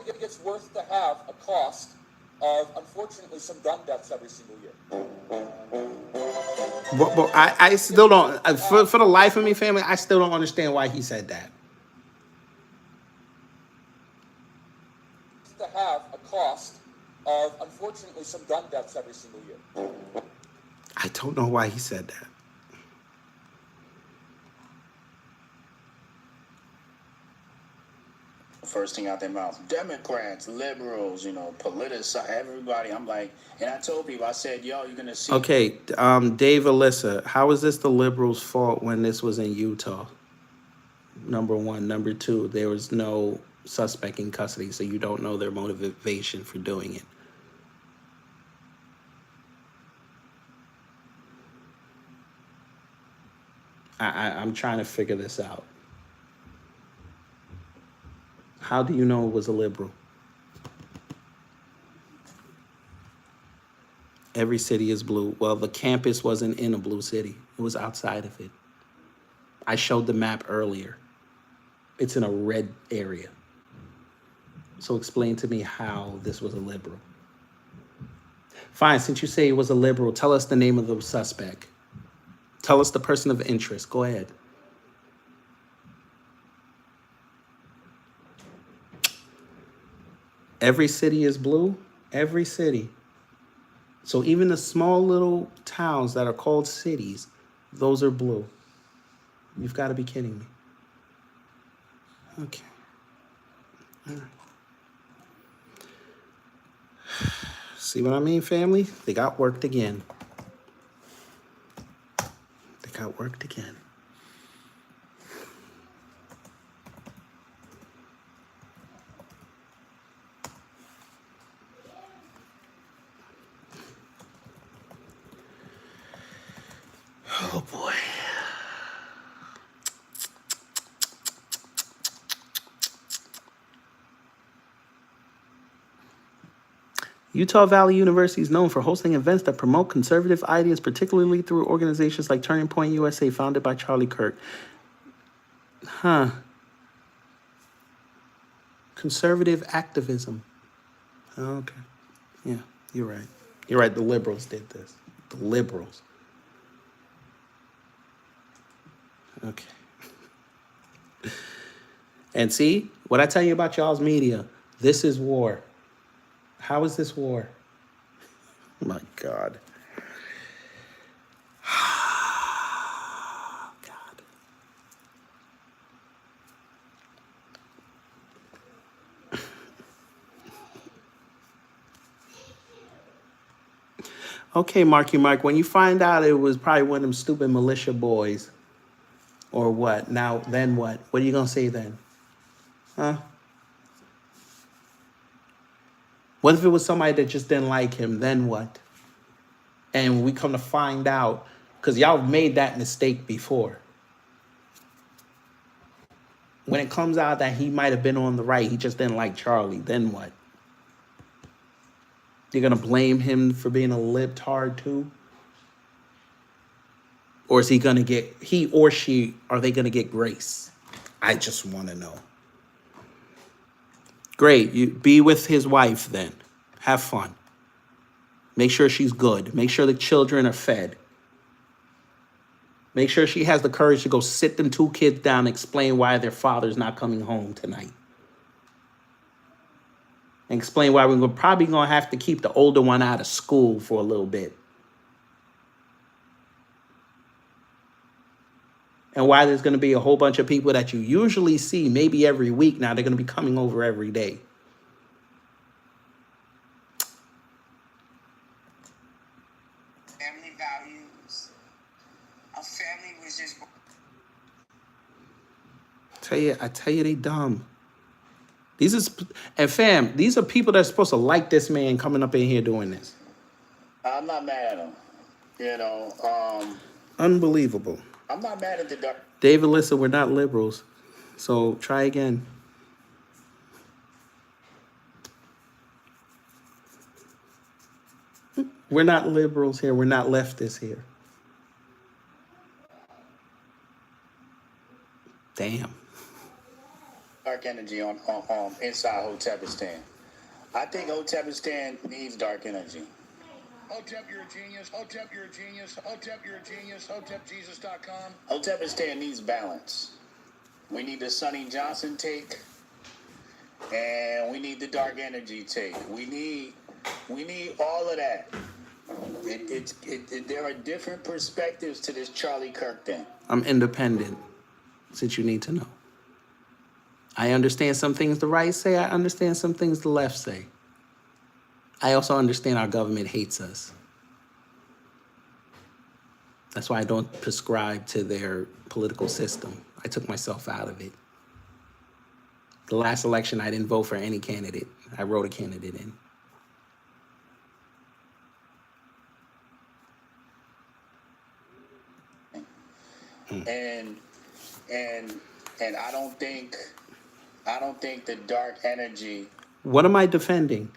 It gets worse to have a cost of, unfortunately, some gun deaths every single year. But I still don't, for the life of me, family, I still don't understand why he said that. To have a cost of, unfortunately, some gun deaths every single year. I don't know why he said that. First thing out their mouth, Democrats, liberals, politicize, everybody. I'm like, and I told people, I said, yo, you're gonna see. Okay, Dave Alyssa, how is this the liberals' fault when this was in Utah? Number one. Number two, there was no suspect in custody, so you don't know their motivation for doing it. I'm trying to figure this out. How do you know it was a liberal? Every city is blue. Well, the campus wasn't in a blue city. It was outside of it. I showed the map earlier. It's in a red area. So explain to me how this was a liberal. Fine, since you say it was a liberal, tell us the name of the suspect. Tell us the person of interest. Go ahead. Every city is blue. Every city. So even the small little towns that are called cities, those are blue. You've got to be kidding me. Okay. All right. See what I mean, family? They got worked again. They got worked again. Oh, boy. Utah Valley University is known for hosting events that promote conservative ideas, particularly through organizations like Turning Point USA, founded by Charlie Kirk. Huh. Conservative activism. Okay. Yeah, you're right. You're right. The liberals did this. The liberals. Okay. And see, what I tell you about y'all's media, this is war. How is this war? Oh my God. God. Okay, Marky Mark, when you find out it was probably one of them stupid militia boys, or what? Now, then what? What are you going to say then? Huh? What if it was somebody that just didn't like him? Then what? And we come to find out, because y'all made that mistake before. When it comes out that he might have been on the right, he just didn't like Charlie, then what? You're going to blame him for being a libtard too? Or is he going to get, he or she, are they going to get grace? I just want to know. Great. You be with his wife then. Have fun. Make sure she's good. Make sure the children are fed. Make sure she has the courage to go sit them 2 kids down and explain why their father's not coming home tonight. And explain why we're probably going to have to keep the older one out of school for a little bit. And why there's going to be a whole bunch of people that you usually see maybe every week now, they're going to be coming over every day. Family values. A family was just. I tell you, they dumb. And fam, these are people that are supposed to like this man coming up in here doing this. I'm not mad at him. You know, Unbelievable. I'm not mad at the dark. David, listen, we're not liberals. So try again. We're not liberals here. We're not leftists here. Damn. Dark energy on inside Hotepistan. I think Hotepistan needs dark energy. Hotep, you're a genius. Hotep, you're a genius. Hotep, you're a genius. HotepJesus.com. Hotepistan needs balance. We need the Sonny Johnson take, and we need the dark energy take. We need all of that. There are different perspectives to this Charlie Kirk thing. I'm independent, since you need to know. I understand some things the right say. I understand some things the left say. I also understand our government hates us. That's why I don't prescribe to their political system. I took myself out of it. The last election, I didn't vote for any candidate. I wrote a candidate in. And I don't think the dark energy. What am I defending?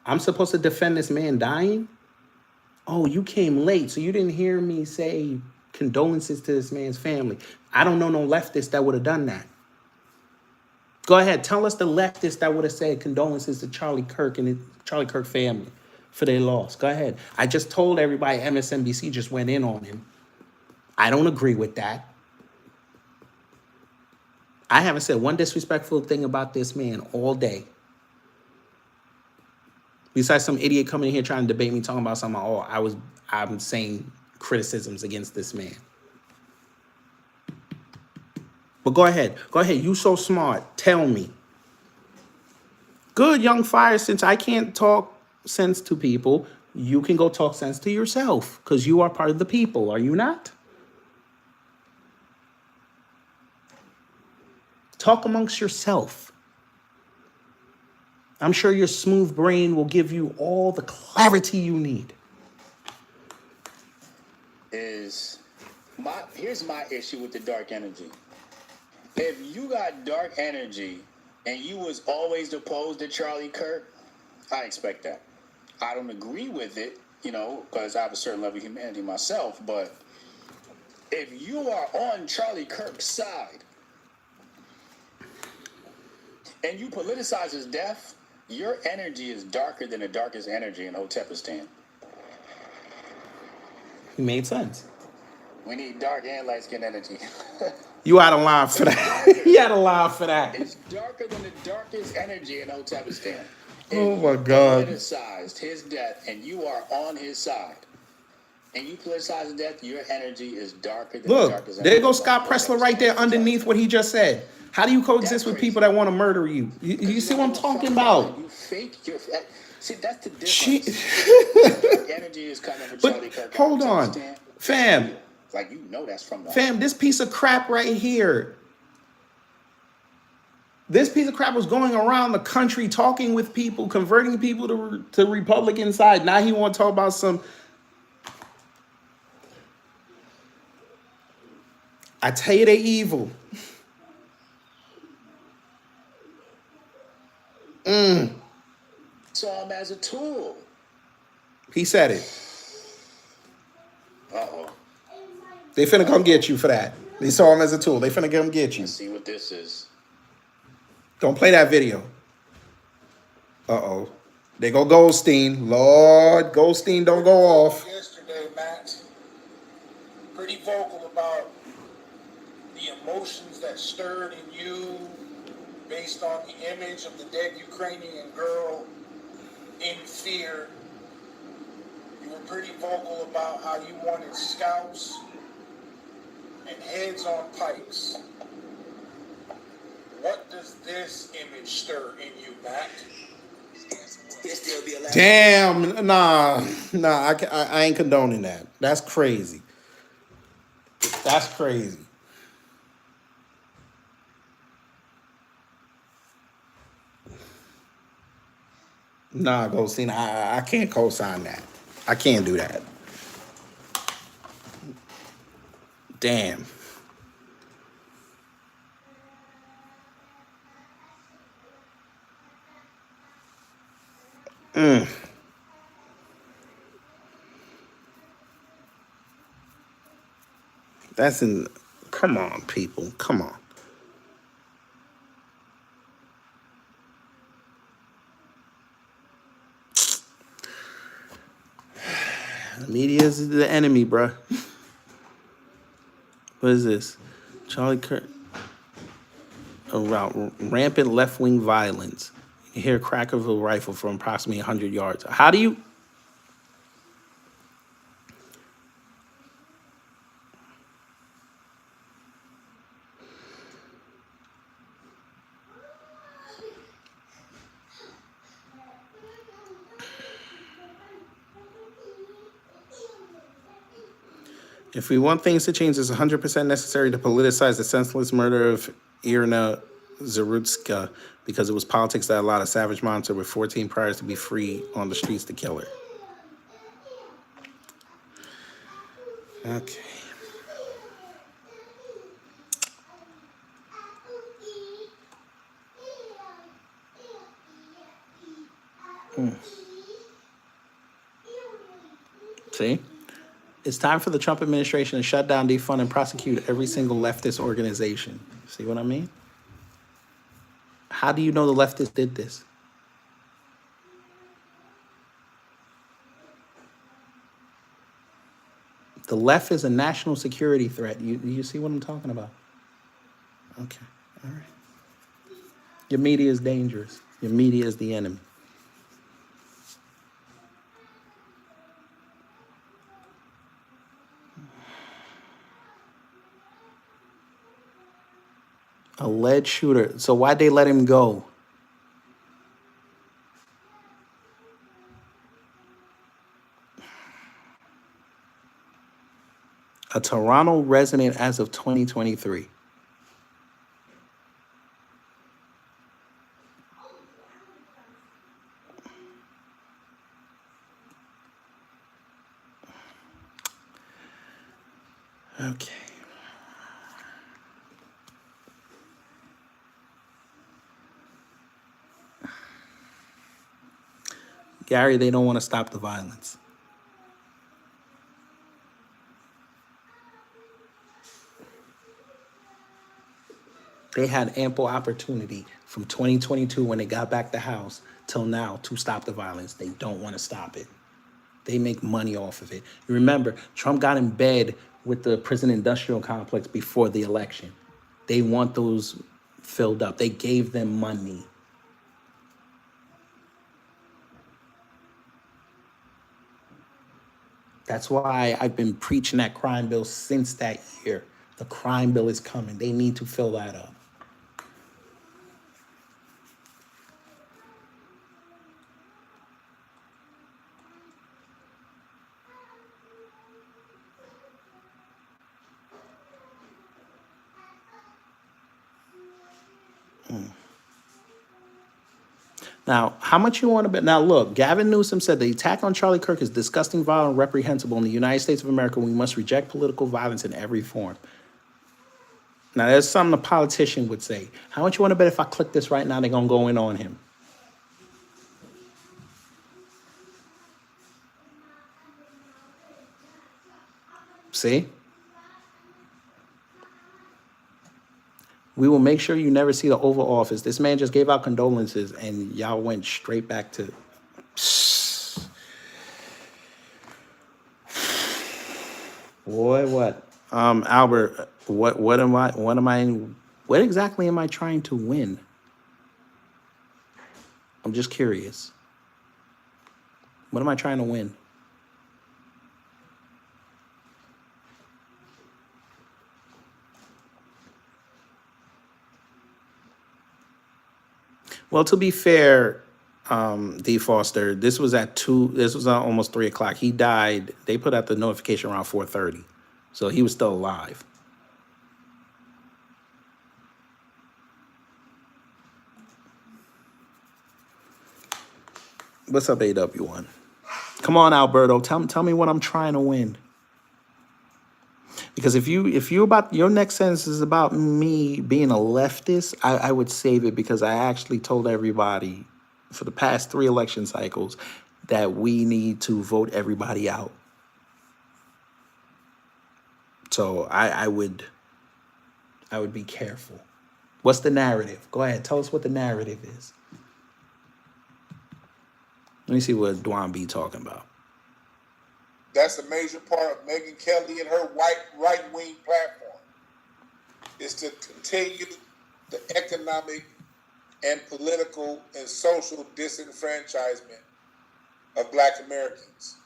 I'm supposed to defend this man dying? Oh, you came late, so you didn't hear me say condolences to this man's family. I don't know no leftist that would have done that. Go ahead, tell us the leftist that would have said condolences to Charlie Kirk and the Charlie Kirk family for their loss. Go ahead. I just told everybody MSNBC just went in on him. I don't agree with that. I haven't said one disrespectful thing about this man all day. Besides some idiot coming in here trying to debate me, talking about something, I'm saying criticisms against this man. But go ahead. Go ahead. You so smart. Tell me. Good, young fire. Since I can't talk sense to people, you can go talk sense to yourself because you are part of the people, are you not? Talk amongst yourself. I'm sure your smooth brain will give you all the clarity you need. Here's my issue with the dark energy. If you got dark energy and you was always opposed to Charlie Kirk, I expect that. I don't agree with it, because I have a certain level of humanity myself, but if you are on Charlie Kirk's side and you politicize his death, your energy is darker than the darkest energy in Hotepistan. It made sense. We need dark and light skin energy. You out of line for that. You out of line for that. It's darker than the darkest energy in Hotepistan. Oh my God. Politicized his death and you are on his side. And you politicize his death, your energy is darker than the darkest energy. There goes Scott Pressler right there underneath what he just said. How do you coexist with people that want to murder you? You see what I'm talking about? You fake your... See, that's the difference. Dark energy is coming from Charlie Kirk. Hold on. Fam. Like, that's from the... Fam, this piece of crap right here. This piece of crap was going around the country talking with people, converting people to Republican side. Now he want to talk about some... I tell you they evil. Saw him as a tool. He said it. Uh-oh. They finna come get you for that. They saw him as a tool. They finna come get you. Let's see what this is. Don't play that video. Uh-oh. They go Goldstein. Lord, Goldstein don't go off. Yesterday, Matt. pretty vocal about the emotions that stirred in you based on the image of the dead Ukrainian girl in fear. You were pretty vocal about how you wanted scalps and heads on pikes. What does this image stir in you, Matt? Damn, nah, I ain't condoning that. That's crazy. That's crazy. Nah, Goldstein, I can't co-sign that. I can't do that. Damn. That's in. Come on, people. Come on. The media is the enemy, bruh. What is this? Charlie Kirk. Around rampant left-wing violence. You hear crack of a rifle from approximately 100 yards. How do you... If we want things to change, it's 100% necessary to politicize the senseless murder of Irina Zarutska because it was politics that allowed a savage monster with 14 priors to be free on the streets to kill her. Okay. See? It's time for the Trump administration to shut down, defund, and prosecute every single leftist organization. See what I mean? How do you know the leftists did this? The left is a national security threat. You see what I'm talking about? Okay, all right. Your media is dangerous. Your media is the enemy. Alleged shooter. So why'd they let him go? A Toronto resident as of 2023. Okay. Gary, they don't want to stop the violence. They had ample opportunity from 2022 when they got back the House till now to stop the violence. They don't want to stop it. They make money off of it. You remember, Trump got in bed with the prison industrial complex before the election. They want those filled up. They gave them money. That's why I've been preaching that crime bill since that year. The crime bill is coming. They need to fill that up. Now, how much you want to bet? Now, look, Gavin Newsom said the attack on Charlie Kirk is disgusting, violent, and reprehensible. In the United States of America, we must reject political violence in every form. Now, there's something a politician would say. How much you want to bet if I click this right now, they're going to go in on him? See? We will make sure you never see the Oval Office. This man just gave out condolences, and y'all went straight back to... Boy, what? Albert, what exactly am I trying to win? I'm just curious. What am I trying to win? Well, to be fair, D Foster, this was at 2, this was at almost 3 o'clock. He died, they put out the notification around 4:30. So he was still alive. What's up, AW1? Come on, Alberto. Tell me what I'm trying to win. Because if you about your next sentence is about me being a leftist, I would save it, because I actually told everybody for the past 3 election cycles that we need to vote everybody out. So I would be careful. What's the narrative? Go ahead, tell us what the narrative is. Let me see what Dwan B talking about. That's a major part of Megyn Kelly and her white right-wing platform, is to continue the economic and political and social disenfranchisement of Black Americans.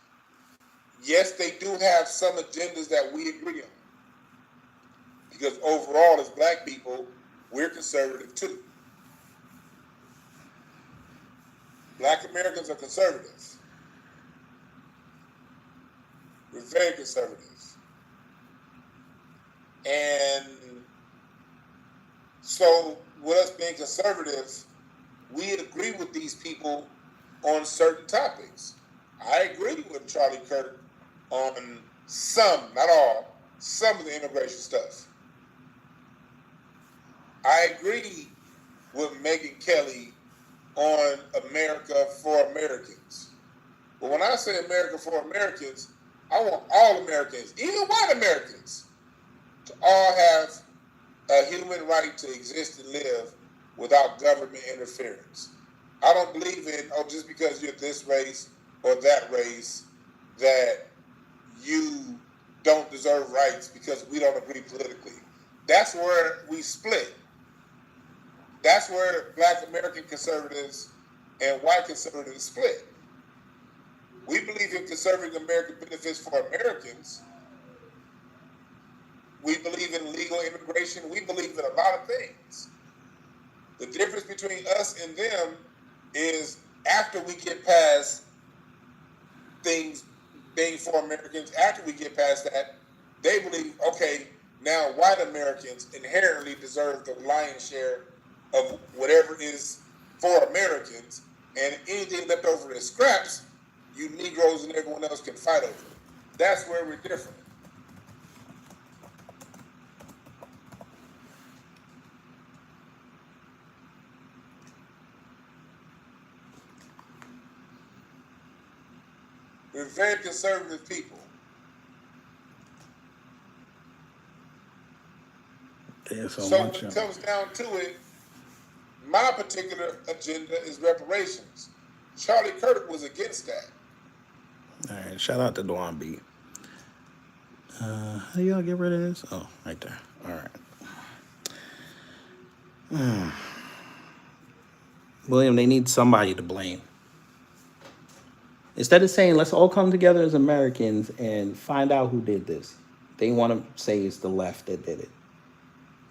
Yes, they do have some agendas that we agree on, because overall, as Black people, we're conservative too. Black Americans are conservative. We're very conservative. And so, with us being conservative, we agree with these people on certain topics. I agree with Charlie Kirk on some, not all, some of the immigration stuff. I agree with Megyn Kelly on America for Americans. But when I say America for Americans, I want all Americans, even white Americans, to all have a human right to exist and live without government interference. I don't believe in, just because you're this race or that race, that you don't deserve rights because we don't agree politically. That's where we split. That's where Black American conservatives and white conservatives split. We believe in conserving American benefits for Americans. We believe in legal immigration. We believe in a lot of things. The difference between us and them is, after we get past things being for Americans, after we get past that, they believe, okay, now white Americans inherently deserve the lion's share of whatever is for Americans, and anything left over as scraps, you Negroes and everyone else can fight over. That's where we're different. We're very conservative people. So when it comes down to it, my particular agenda is reparations. Charlie Kirk was against that. All right, shout out to Dwan B. How do y'all get rid of this? Oh, right there. All right. William, they need somebody to blame. Instead of saying, let's all come together as Americans and find out who did this, they want to say it's the left that did it.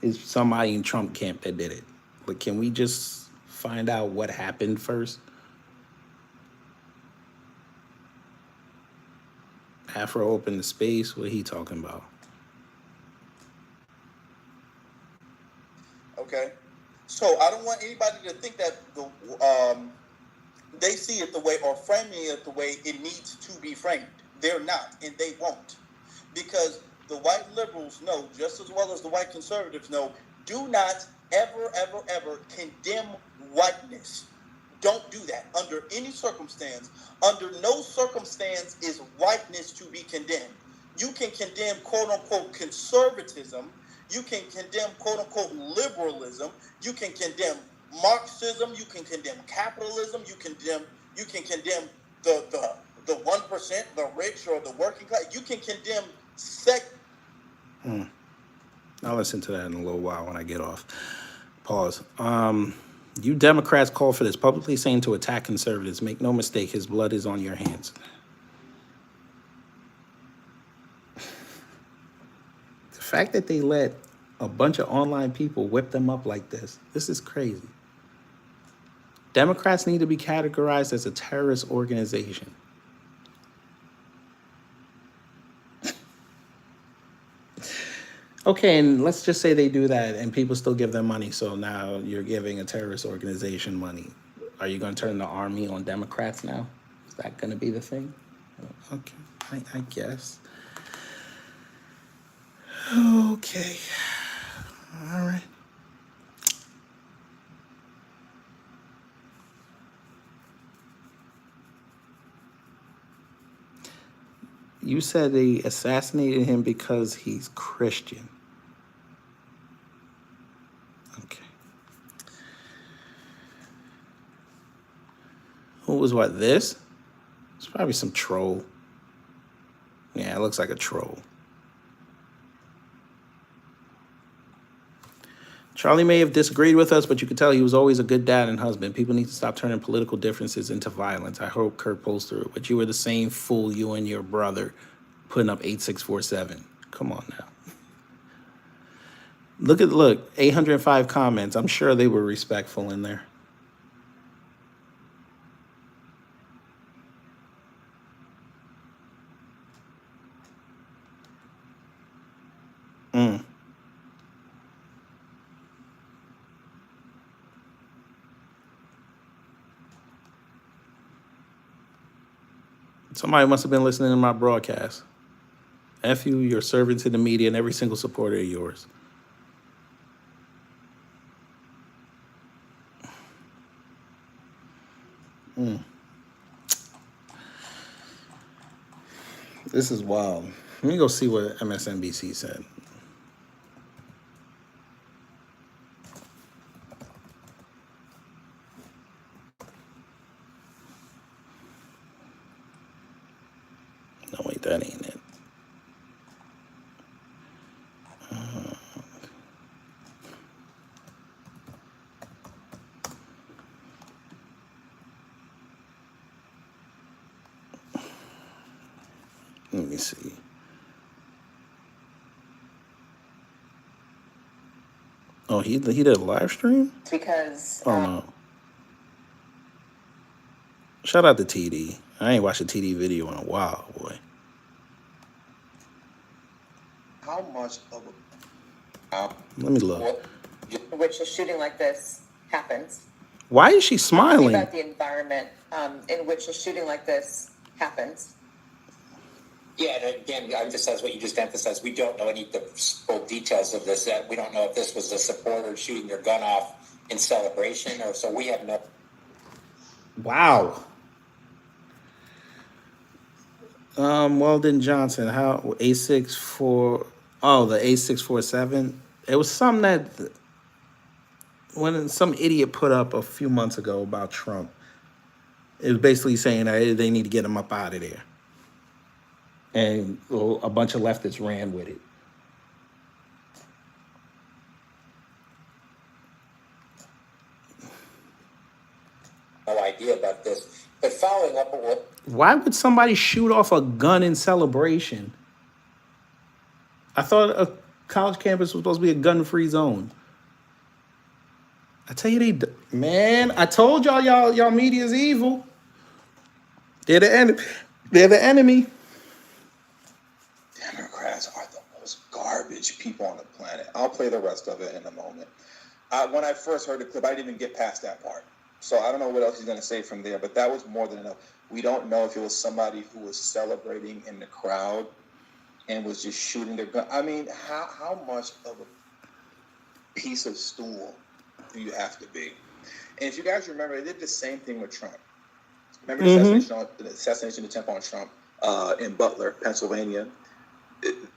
It's somebody in Trump camp that did it. But can we just find out what happened first? Afro opened the space. What he talking about? Okay, so I don't want anybody to think that they see it the way, or framing it the way it needs to be framed. They're not, and they won't, because the white liberals know, just as well as the white conservatives know, do not ever, ever, ever condemn whiteness. Don't do that under any circumstance. Under no circumstance is whiteness to be condemned. You can condemn quote-unquote conservatism. You can condemn quote-unquote liberalism. You can condemn Marxism. You can condemn capitalism. You can condemn the 1%, the rich, or the working class. You can condemn I'll listen to that in a little while when I get off. Pause. You Democrats call for this, publicly saying to attack conservatives. Make no mistake, his blood is on your hands. The fact that they let a bunch of online people whip them up like this is crazy. Democrats need to be categorized as a terrorist organization. Okay, and let's just say they do that and people still give them money. So now you're giving a terrorist organization money. Are you going to turn the army on Democrats now? Is that going to be the thing? Okay, I guess. Okay. All right. You said they assassinated him because he's Christian. Okay. Who was what, this? It's probably some troll. Yeah, it looks like a troll. Charlie may have disagreed with us, but you could tell he was always a good dad and husband. People need to stop turning political differences into violence. I hope Kirk pulls through. But you were the same fool, you and your brother, putting up 8647. Come on now. Look, 805 comments. I'm sure they were respectful in there. Somebody must have been listening to my broadcast. F you, your servant to the media, and every single supporter of yours. This is wild. Let me go see what MSNBC said. No, wait, that ain't it. Let me see. Oh, he did a live stream? Because Oh, no. Shout out to TD. I ain't watched a TD video in a while, boy. How much of Let me look. which a shooting like this happens. Why is she Tell me smiling? about the environment in which a shooting like this happens. Yeah, and again, I emphasize what you just emphasized. We don't know any of the full details of this. We don't know if this was a supporter shooting their gun off in celebration, or so we have no. Wow. Weldon Johnson, how A64? Oh, the A647. It was something that when some idiot put up a few months ago about Trump. It was basically saying that they need to get him up out of there. And a bunch of leftists ran with it. No idea about this. But following up on what. Why would somebody shoot off a gun in celebration? I thought a college campus was supposed to be a gun-free zone. I tell you, man, I told y'all media is evil. They're the enemy. They're the enemy. Democrats are the most garbage people on the planet. I'll play the rest of it in a moment. When I first heard the clip, I didn't even get past that part. So I don't know what else he's going to say from there, but that was more than enough. We don't know if it was somebody who was celebrating in the crowd and was just shooting their gun. I mean, how much of a piece of stool do you have to be? And if you guys remember, they did the same thing with Trump. Remember the assassination attempt on Trump in Butler, Pennsylvania?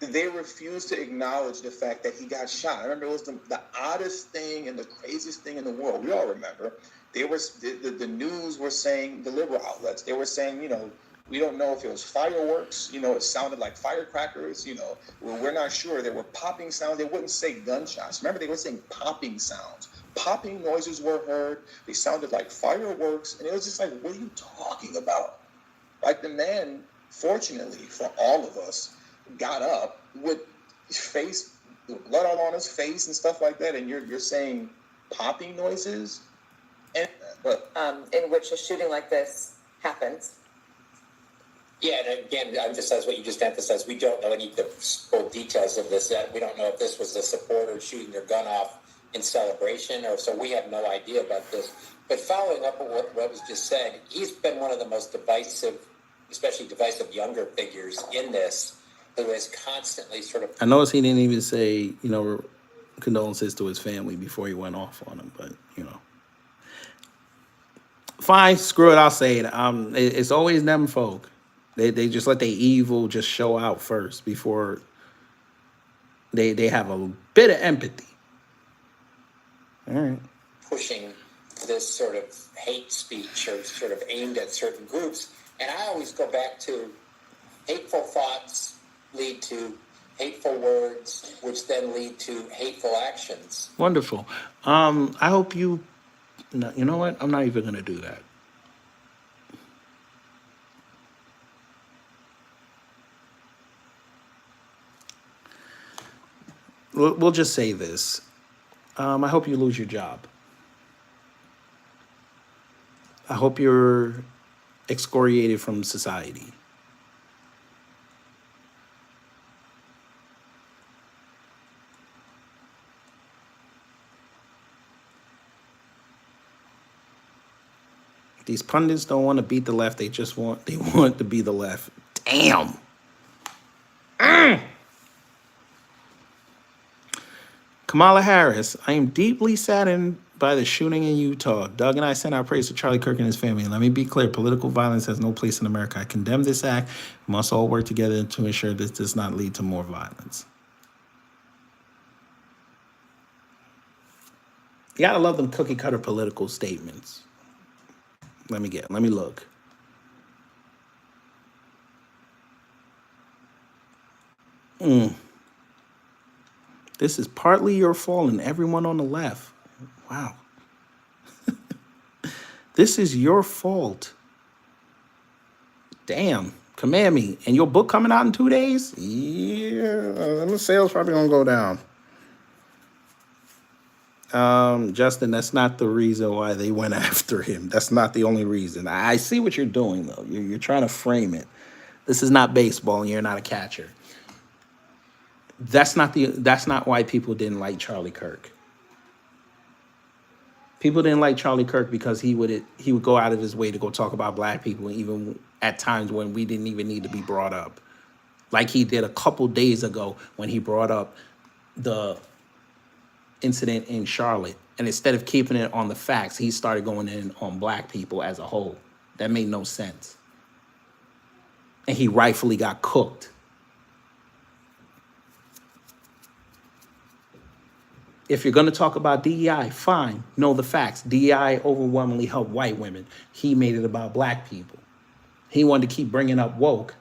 They refused to acknowledge the fact that he got shot. I remember it was the oddest thing and the craziest thing in the world. We all remember. The news were saying, the liberal outlets, they were saying, We don't know if it was fireworks. It sounded like firecrackers. We're not sure. There were popping sounds. They wouldn't say gunshots. Remember, they were saying popping sounds. Popping noises were heard. They sounded like fireworks. And it was just like, what are you talking about? Like, the man, fortunately for all of us, got up with face, blood all on his face and stuff like that. And you're saying popping noises? But in which a shooting like this happens. Yeah, and again, I emphasize what you just emphasized. We don't know any of the full details of this. We don't know if this was a supporter shooting their gun off in celebration, or so we have no idea about this. But following up on what was just said, he's been one of the most divisive, especially divisive younger figures in this, who has constantly sort of... I noticed he didn't even say, condolences to his family before he went off on him, but, Fine, screw it, I'll say it. It's always them folk. They just let their evil just show out first before they have a bit of empathy. All right. pushing this sort of hate speech or sort of aimed at certain groups. And I always go back to hateful thoughts lead to hateful words, which then lead to hateful actions. Wonderful. I hope you... No, you know what? I'm not even going to do that. We'll just say this. I hope you lose your job. I hope you're excoriated from society. These pundits don't want to beat the left. They want to be the left. Damn. Kamala Harris, I am deeply saddened by the shooting in Utah. Doug and I send our praise to Charlie Kirk and his family. Let me be clear, political violence has no place in America. I condemn this act. We must all work together to ensure this does not lead to more violence. You gotta love them cookie cutter political statements. Let me look. This is partly your fault and everyone on the left. Wow. This is your fault. Damn. Command me. And your book coming out in 2 days? Yeah. The sales probably gonna go down. Justin, that's not the reason why they went after him. That's not the only reason. I see what you're doing, though. You're trying to frame it. This is not baseball, and you're not a catcher. That's not why people didn't like Charlie Kirk. People didn't like Charlie Kirk because he would go out of his way to go talk about black people, even at times when we didn't even need to be brought up. Like he did a couple days ago when he brought up the incident in Charlotte. And instead of keeping it on the facts, he started going in on black people as a whole. That made no sense. And he rightfully got cooked. If you're going to talk about DEI, fine, know the facts. DEI overwhelmingly helped white women. He made it about black people. He wanted to keep bringing up woke.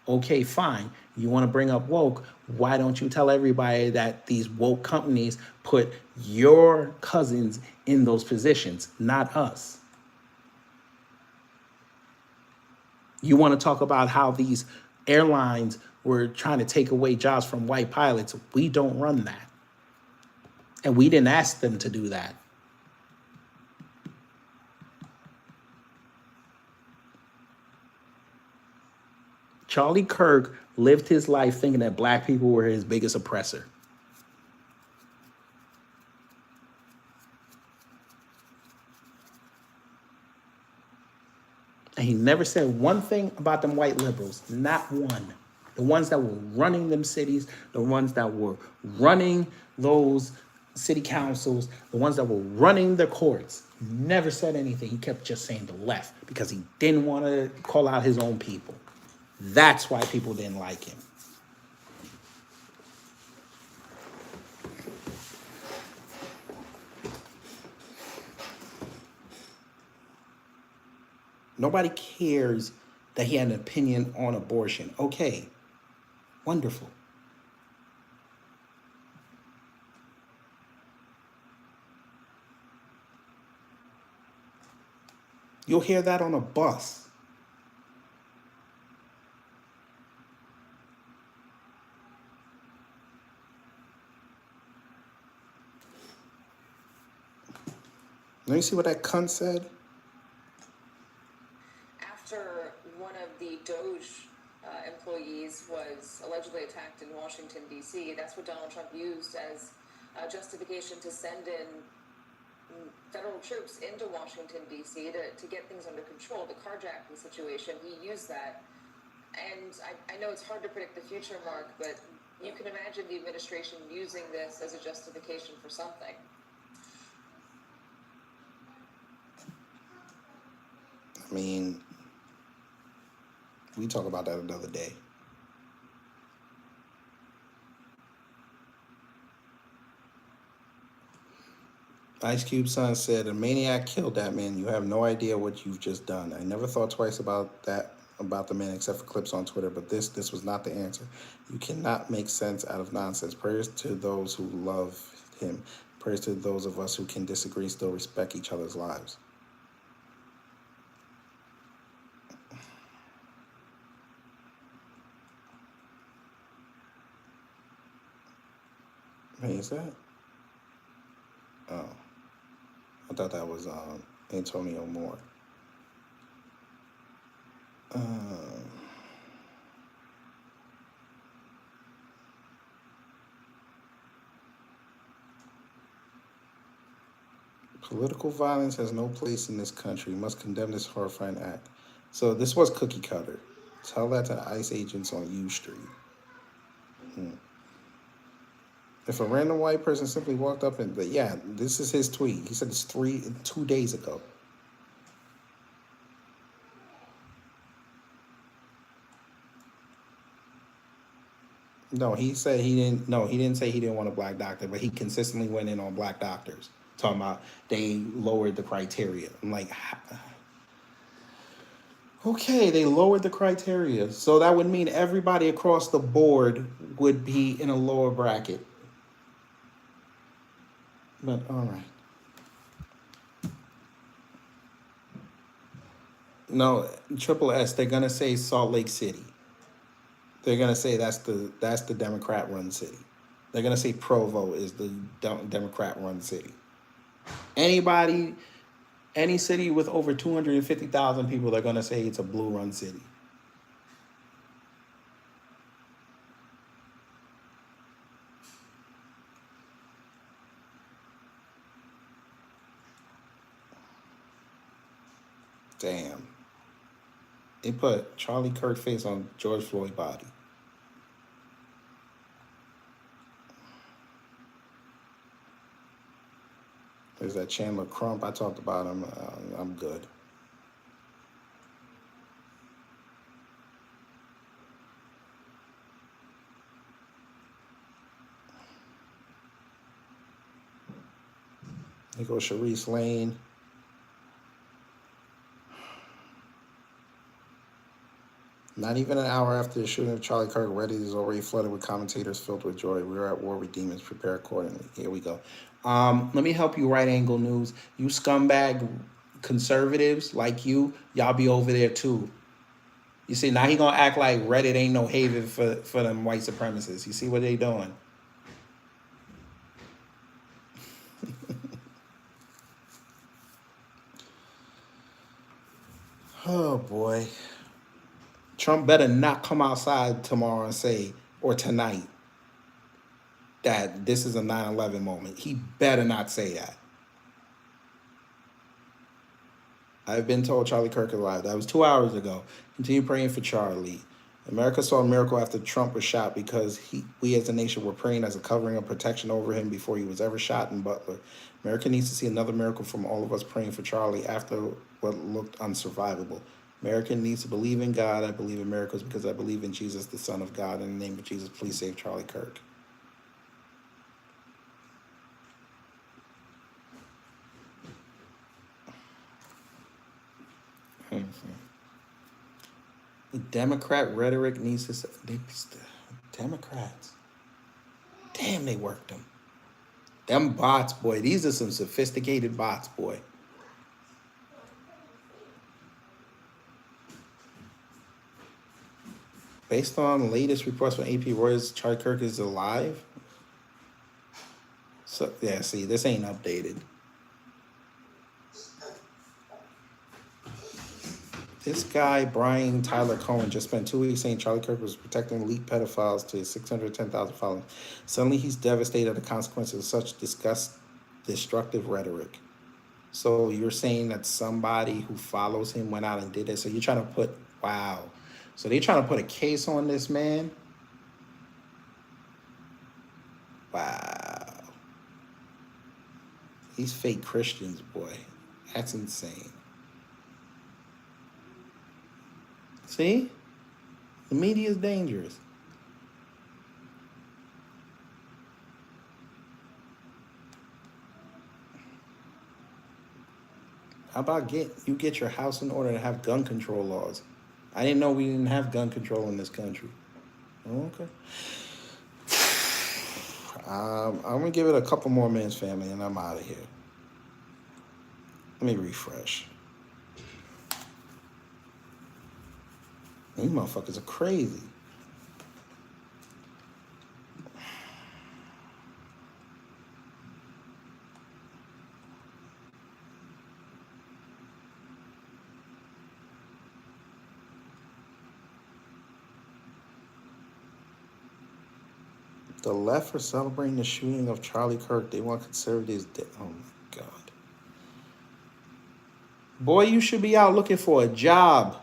Okay, fine. You want to bring up woke, why don't you tell everybody that these woke companies put your cousins in those positions, not us? You want to talk about how these airlines were trying to take away jobs from white pilots. We don't run that. And we didn't ask them to do that. Charlie Kirk lived his life thinking that black people were his biggest oppressor. And he never said one thing about them white liberals, not one. The ones that were running them cities, the ones that were running those city councils, the ones that were running the courts, never said anything. He kept just saying the left because he didn't want to call out his own people. That's why people didn't like him. Nobody cares that he had an opinion on abortion. Okay, wonderful. You'll hear that on a bus. Let me see what that cunt said. After one of the Doge employees was allegedly attacked in Washington, D.C., that's what Donald Trump used as justification to send in federal troops into Washington, D.C. to get things under control, the carjacking situation. He used that. And I know it's hard to predict the future, Mark, but you can imagine the administration using this as a justification for something. I mean, we talk about that another day. Ice Cube's son said, "A maniac killed that man. You have no idea what you've just done. I never thought twice about the man, except for clips on Twitter. But this was not the answer. You cannot make sense out of nonsense. Prayers to those who love him. Prayers to those of us who can disagree, still respect each other's lives." Hey, is that? Oh, I thought that was Antonio Moore. Political violence has no place in this country. We must condemn this horrifying act. So this was cookie cutter. Tell that to the ICE agents on U Street. If a random white person simply walked up and, yeah, this is his tweet. He said it's 2 days ago. No, he said he didn't. No, he didn't say he didn't want a black doctor, but he consistently went in on black doctors, talking about they lowered the criteria. I'm like, okay, they lowered the criteria, so that would mean everybody across the board would be in a lower bracket. But all right. No, Triple S. They're gonna say Salt Lake City. They're gonna say that's the Democrat-run city. They're gonna say Provo is the Democrat-run city. Any city with over 250,000 people, they're gonna say it's a blue-run city. Damn. They put Charlie Kirk face on George Floyd body. There's that Chandler Crump. I talked about him. I'm good. Here goes Sharice Lane. Not even an hour after the shooting of Charlie Kirk, Reddit is already flooded with commentators filled with joy. We are at war with demons. Prepare accordingly. Here we go. Let me help you, Right Angle News. You scumbag conservatives like y'all be over there too. You see, now he gonna act like Reddit ain't no haven for them white supremacists. You see what they doing? Oh boy. Trump better not come outside tomorrow and say, or tonight, that this is a 9/11 moment. He better not say that. I've been told Charlie Kirk is alive. That was 2 hours ago. Continue praying for Charlie. America saw a miracle after Trump was shot because we as a nation were praying as a covering of protection over him before he was ever shot in Butler. America needs to see another miracle from all of us praying for Charlie after what looked unsurvivable. America needs to believe in God. I believe in miracles because I believe in Jesus, the Son of God. In the name of Jesus, please save Charlie Kirk. Democrat rhetoric needs to. Democrats. Damn, they worked them. Them bots, boy. These are some sophisticated bots, boy. Based on latest reports from AP Reuters, Charlie Kirk is alive. So yeah, see, this ain't updated. This guy, Brian Tyler Cohen, just spent 2 weeks saying Charlie Kirk was protecting elite pedophiles to his 610,000 followers. Suddenly, he's devastated at the consequences of such destructive rhetoric. So you're saying that somebody who follows him went out and did it. So you're trying to put, wow. So they're trying to put a case on this man. Wow. These fake Christians, boy. That's insane. See? The media is dangerous. How about get your house in order to have gun control laws? I didn't know we didn't have gun control in this country. Okay. I'm gonna give it a couple more minutes, family, and I'm out of here. Let me refresh. These motherfuckers are crazy. The left are celebrating the shooting of Charlie Kirk. They want conservatives dead. Oh my God. Boy, you should be out looking for a job.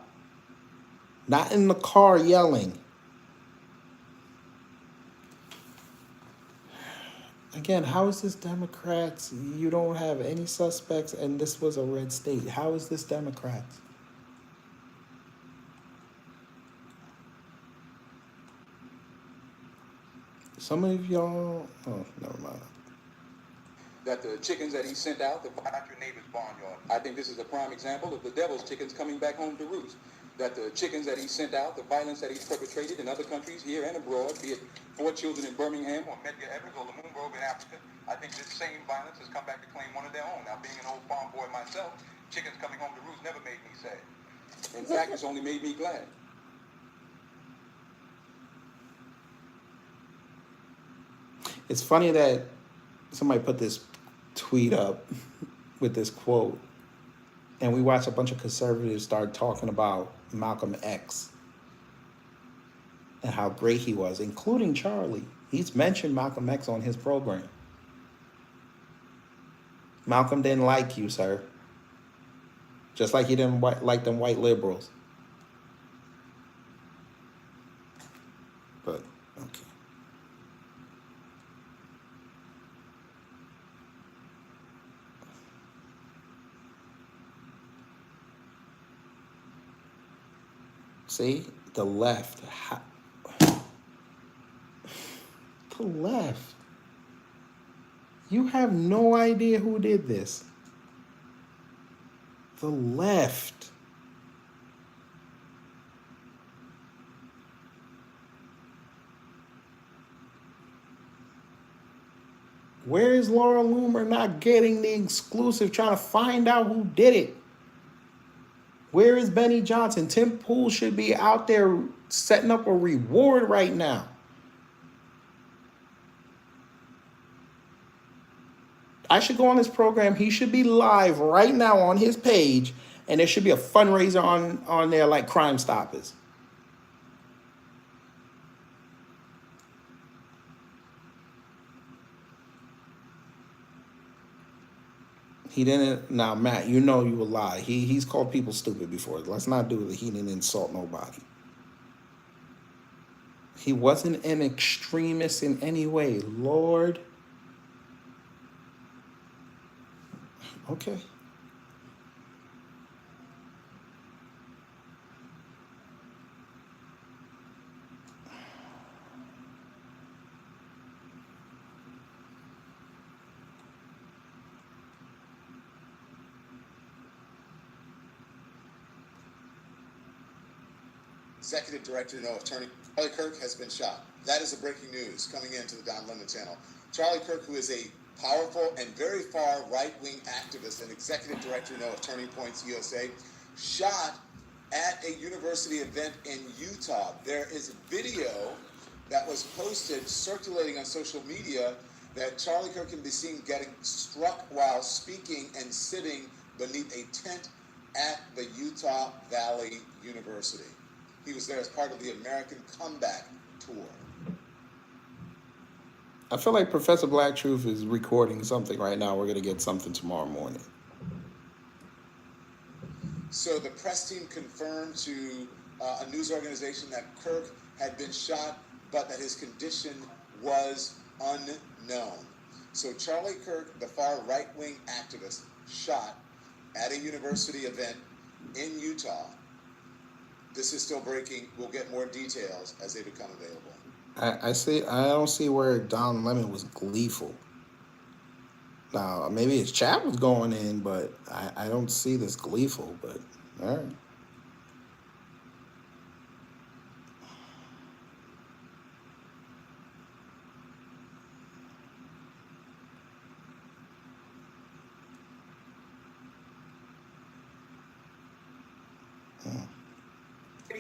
Not in the car yelling. Again, how is this Democrats? You don't have any suspects and this was a red state. How is this Democrats? Some of y'all, oh, never mind. That the chickens that he sent out, not your neighbor's barnyard. I think this is a prime example of the devil's chickens coming back home to roost. That the chickens that he sent out, the violence that he's perpetrated in other countries, here and abroad, be it 4 children in Birmingham or Medgar Evers or Lumumba in Africa, I think this same violence has come back to claim one of their own. Now, being an old farm boy myself, chickens coming home to roost never made me sad. In fact, it's only made me glad. It's funny that somebody put this tweet up with this quote, and we watch a bunch of conservatives start talking about Malcolm X and how great he was, including Charlie. He's mentioned Malcolm X on his program. Malcolm didn't like you, sir. Just like he didn't like them white liberals. But, okay. See, the left. The left. You have no idea who did this. The left. Where is Laura Loomer not getting the exclusive, trying to find out who did it? Where is Benny Johnson? Tim Pool should be out there setting up a reward right now. I should go on this program. He should be live right now on his page, and there should be a fundraiser on there like Crime Stoppers. He didn't. Now, Matt, you know you will lie. He's called people stupid before. Let's not do it. He didn't insult nobody. He wasn't an extremist in any way. Lord. Okay. executive director, attorney. Charlie Kirk has been shot. That is the breaking news coming into the Don Lemon channel. Charlie Kirk, who is a powerful and very far right-wing activist and executive director, of Turning Points USA, shot at a university event in Utah. There is video that was posted, circulating on social media, that Charlie Kirk can be seen getting struck while speaking and sitting beneath a tent at the Utah Valley University. He was there as part of the American Comeback Tour. I feel like Professor Black Truth is recording something right now. We're going to get something tomorrow morning. So the press team confirmed to a news organization that Kirk had been shot, but that his condition was unknown. So Charlie Kirk, the far right-wing activist, shot at a university event in Utah. This is still breaking. We'll get more details as they become available. I don't see where Don Lemon was gleeful. Now, maybe his chat was going in, but I don't see this gleeful, but all right.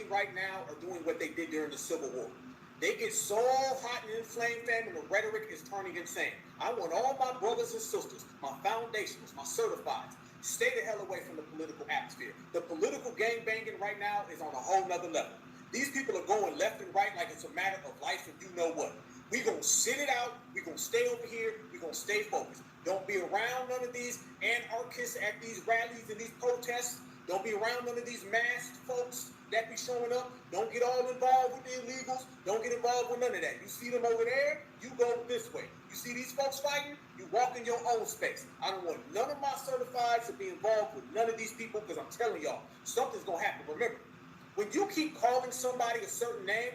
Right now are doing what they did during the Civil War. They get so hot and inflamed, fam, and the rhetoric is turning insane. I want all my brothers and sisters, my foundationals, my certifieds, stay the hell away from the political atmosphere. The political gang banging right now is on a whole nother level. These people are going left and right like it's a matter of life and you know what. We're going to sit it out. We're going to stay over here. We're going to stay focused. Don't be around none of these anarchists at these rallies and these protests. Don't be around none of these masked folks that be showing up. Don't get all involved with the illegals. Don't get involved with none of that. You see them over there, you go this way. You see these folks fighting, you walk in your own space. I don't want none of my certifieds to be involved with none of these people because I'm telling y'all, something's going to happen. Remember, when you keep calling somebody a certain name,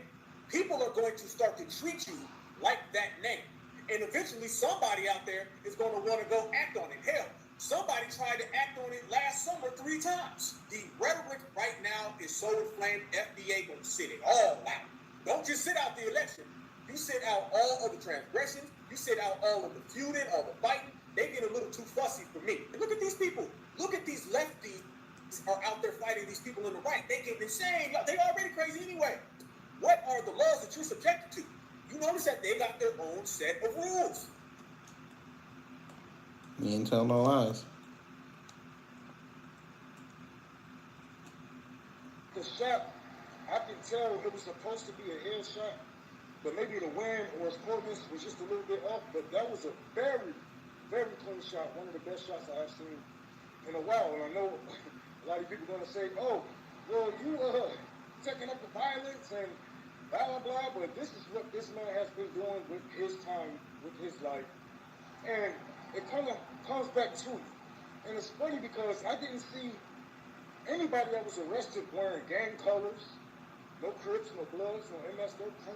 people are going to start to treat you like that name. And eventually somebody out there is going to want to go act on it. Hell, somebody tried to act on it last summer 3 times. The rhetoric right now is so inflamed, FDA going to sit it all out. Don't just sit out the election. You sit out all of the transgressions. You sit out all of the feuding, all the fighting. They get a little too fussy for me. And look at these people. Look at these lefties are out there fighting these people in the right. They get insane. They already crazy anyway. What are the laws that you're subjected to? You notice that they got their own set of rules. You ain't tell no lies. The shot, I can tell it was supposed to be a headshot, but maybe the wind or his coordinates was just a little bit off. But that was a very, very clean shot. One of the best shots I have seen in a while. And I know a lot of people are going to say, "Oh, well, you taking up the violence and blah blah blah." But this is what this man has been doing with his time, with his life, and it kind of comes back to you. And it's funny because I didn't see anybody that was arrested wearing gang colors, no Crips, no Bloods, no MS13.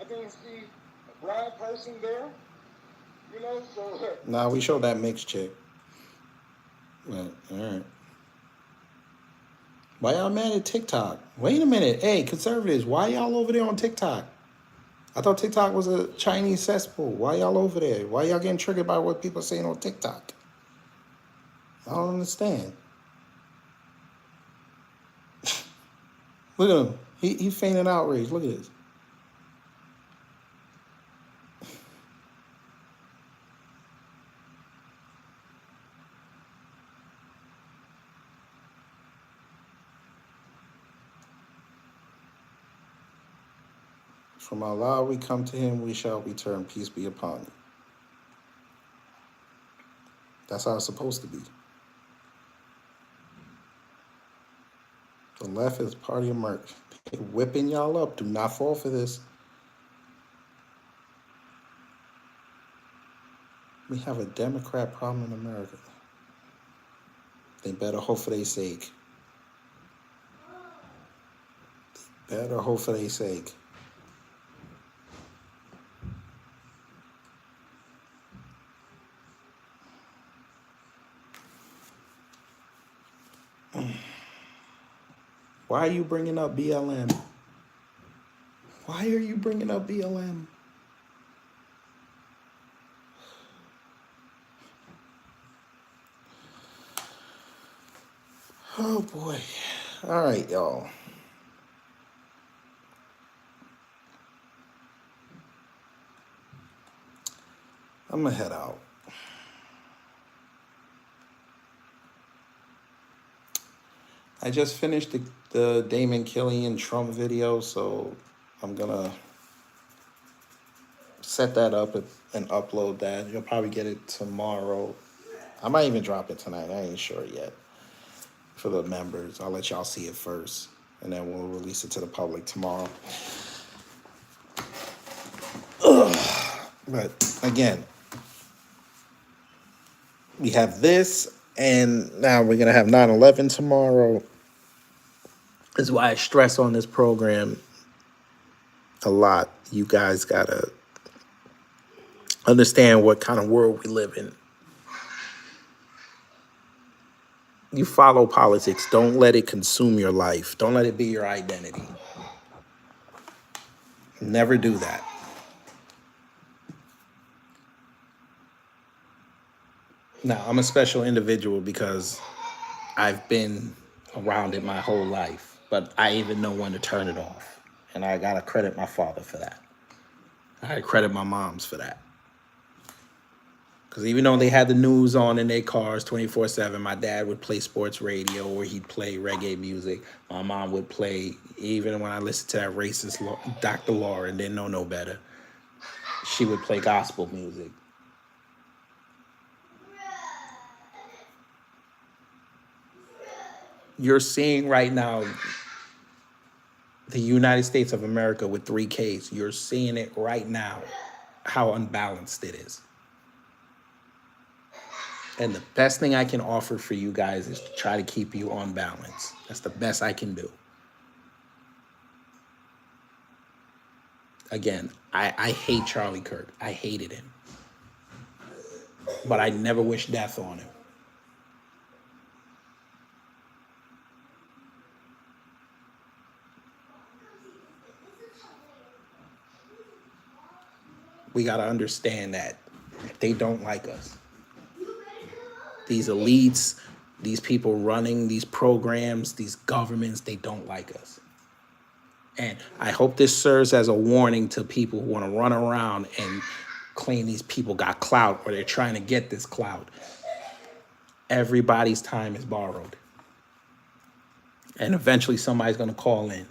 I didn't see a brown person there, so... Nah, we showed that mixed chick. But, all right. Why y'all mad at TikTok? Wait a minute. Hey, conservatives, why y'all over there on TikTok? I thought TikTok was a Chinese cesspool. Why y'all over there? Why y'all getting triggered by what people are saying on TikTok? I don't understand. Look at him. He feigning outrage. Look at this. From Allah we come to him, we shall return. Peace be upon you. That's how it's supposed to be. The left is party of merc. They whipping y'all up. Do not fall for this. We have a Democrat problem in America. They better hope for their sake. Better hope for their sake. Why are you bringing up BLM? Why are you bringing up BLM? Oh boy. All right, y'all. I'm gonna head out. I just finished the Damon Killian Trump video, so I'm gonna set that up and upload that. You'll probably get it tomorrow. I might even drop it tonight. I ain't sure yet. For the members, I'll let y'all see it first, and then we'll release it to the public tomorrow. But again, we have this, and now we're gonna have 9/11 tomorrow. This is why I stress on this program a lot. You guys gotta understand what kind of world we live in. You follow politics. Don't let it consume your life. Don't let it be your identity. Never do that. Now, I'm a special individual because I've been around it my whole life, but I even know when to turn it off. And I gotta credit my father for that. I credit my moms for that. Because even though they had the news on in their cars 24/7, my dad would play sports radio or he'd play reggae music. My mom would play, even when I listened to that racist Dr. Laura and didn't know no better, she would play gospel music. You're seeing right now the United States of America with 3 Ks. You're seeing it right now, how unbalanced it is. And the best thing I can offer for you guys is to try to keep you on balance. That's the best I can do. Again, I hate Charlie Kirk. I hated him. But I never wished death on him. We got to understand that they don't like us. These elites, these people running these programs, these governments, they don't like us. And I hope this serves as a warning to people who want to run around and claim these people got clout or they're trying to get this clout. Everybody's time is borrowed. And eventually somebody's going to call in.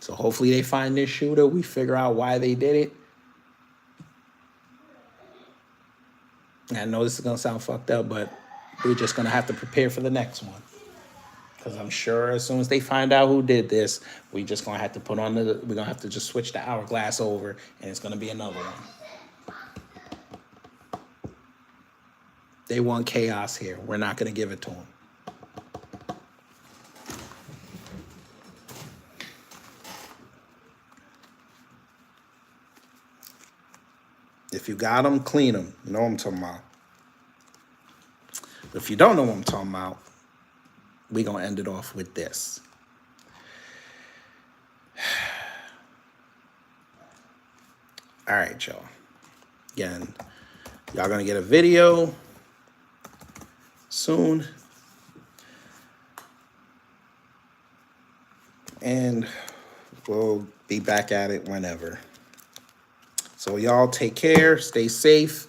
So hopefully they find this shooter. We figure out why they did it. And I know this is going to sound fucked up, but we're just going to have to prepare for the next one. Because I'm sure as soon as they find out who did this, we're just going to have to we're going to have to just switch the hourglass over and it's going to be another one. They want chaos here. We're not going to give it to them. If you got them, clean them. You know what I'm talking about. But if you don't know what I'm talking about, we're going to end it off with this. All right, y'all. Again, y'all going to get a video soon. And we'll be back at it whenever. So y'all take care, stay safe.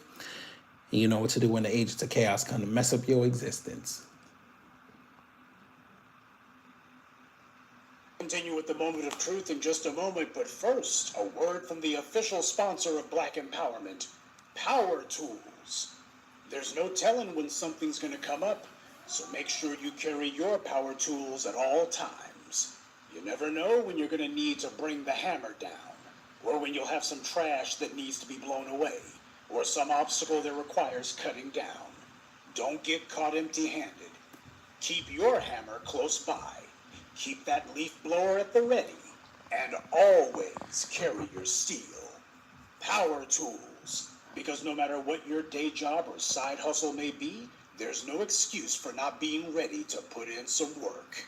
And you know what to do when the agents of chaos come to mess up your existence. Continue with the moment of truth in just a moment, but first, a word from the official sponsor of Black Empowerment, Power Tools. There's no telling when something's going to come up, so make sure you carry your power tools at all times. You never know when you're going to need to bring the hammer down, or when you'll have some trash that needs to be blown away, or some obstacle that requires cutting down. Don't get caught empty-handed. Keep your hammer close by. Keep that leaf blower at the ready. And always carry your steel. Power Tools. Because no matter what your day job or side hustle may be, There's no excuse for not being ready to put in some work.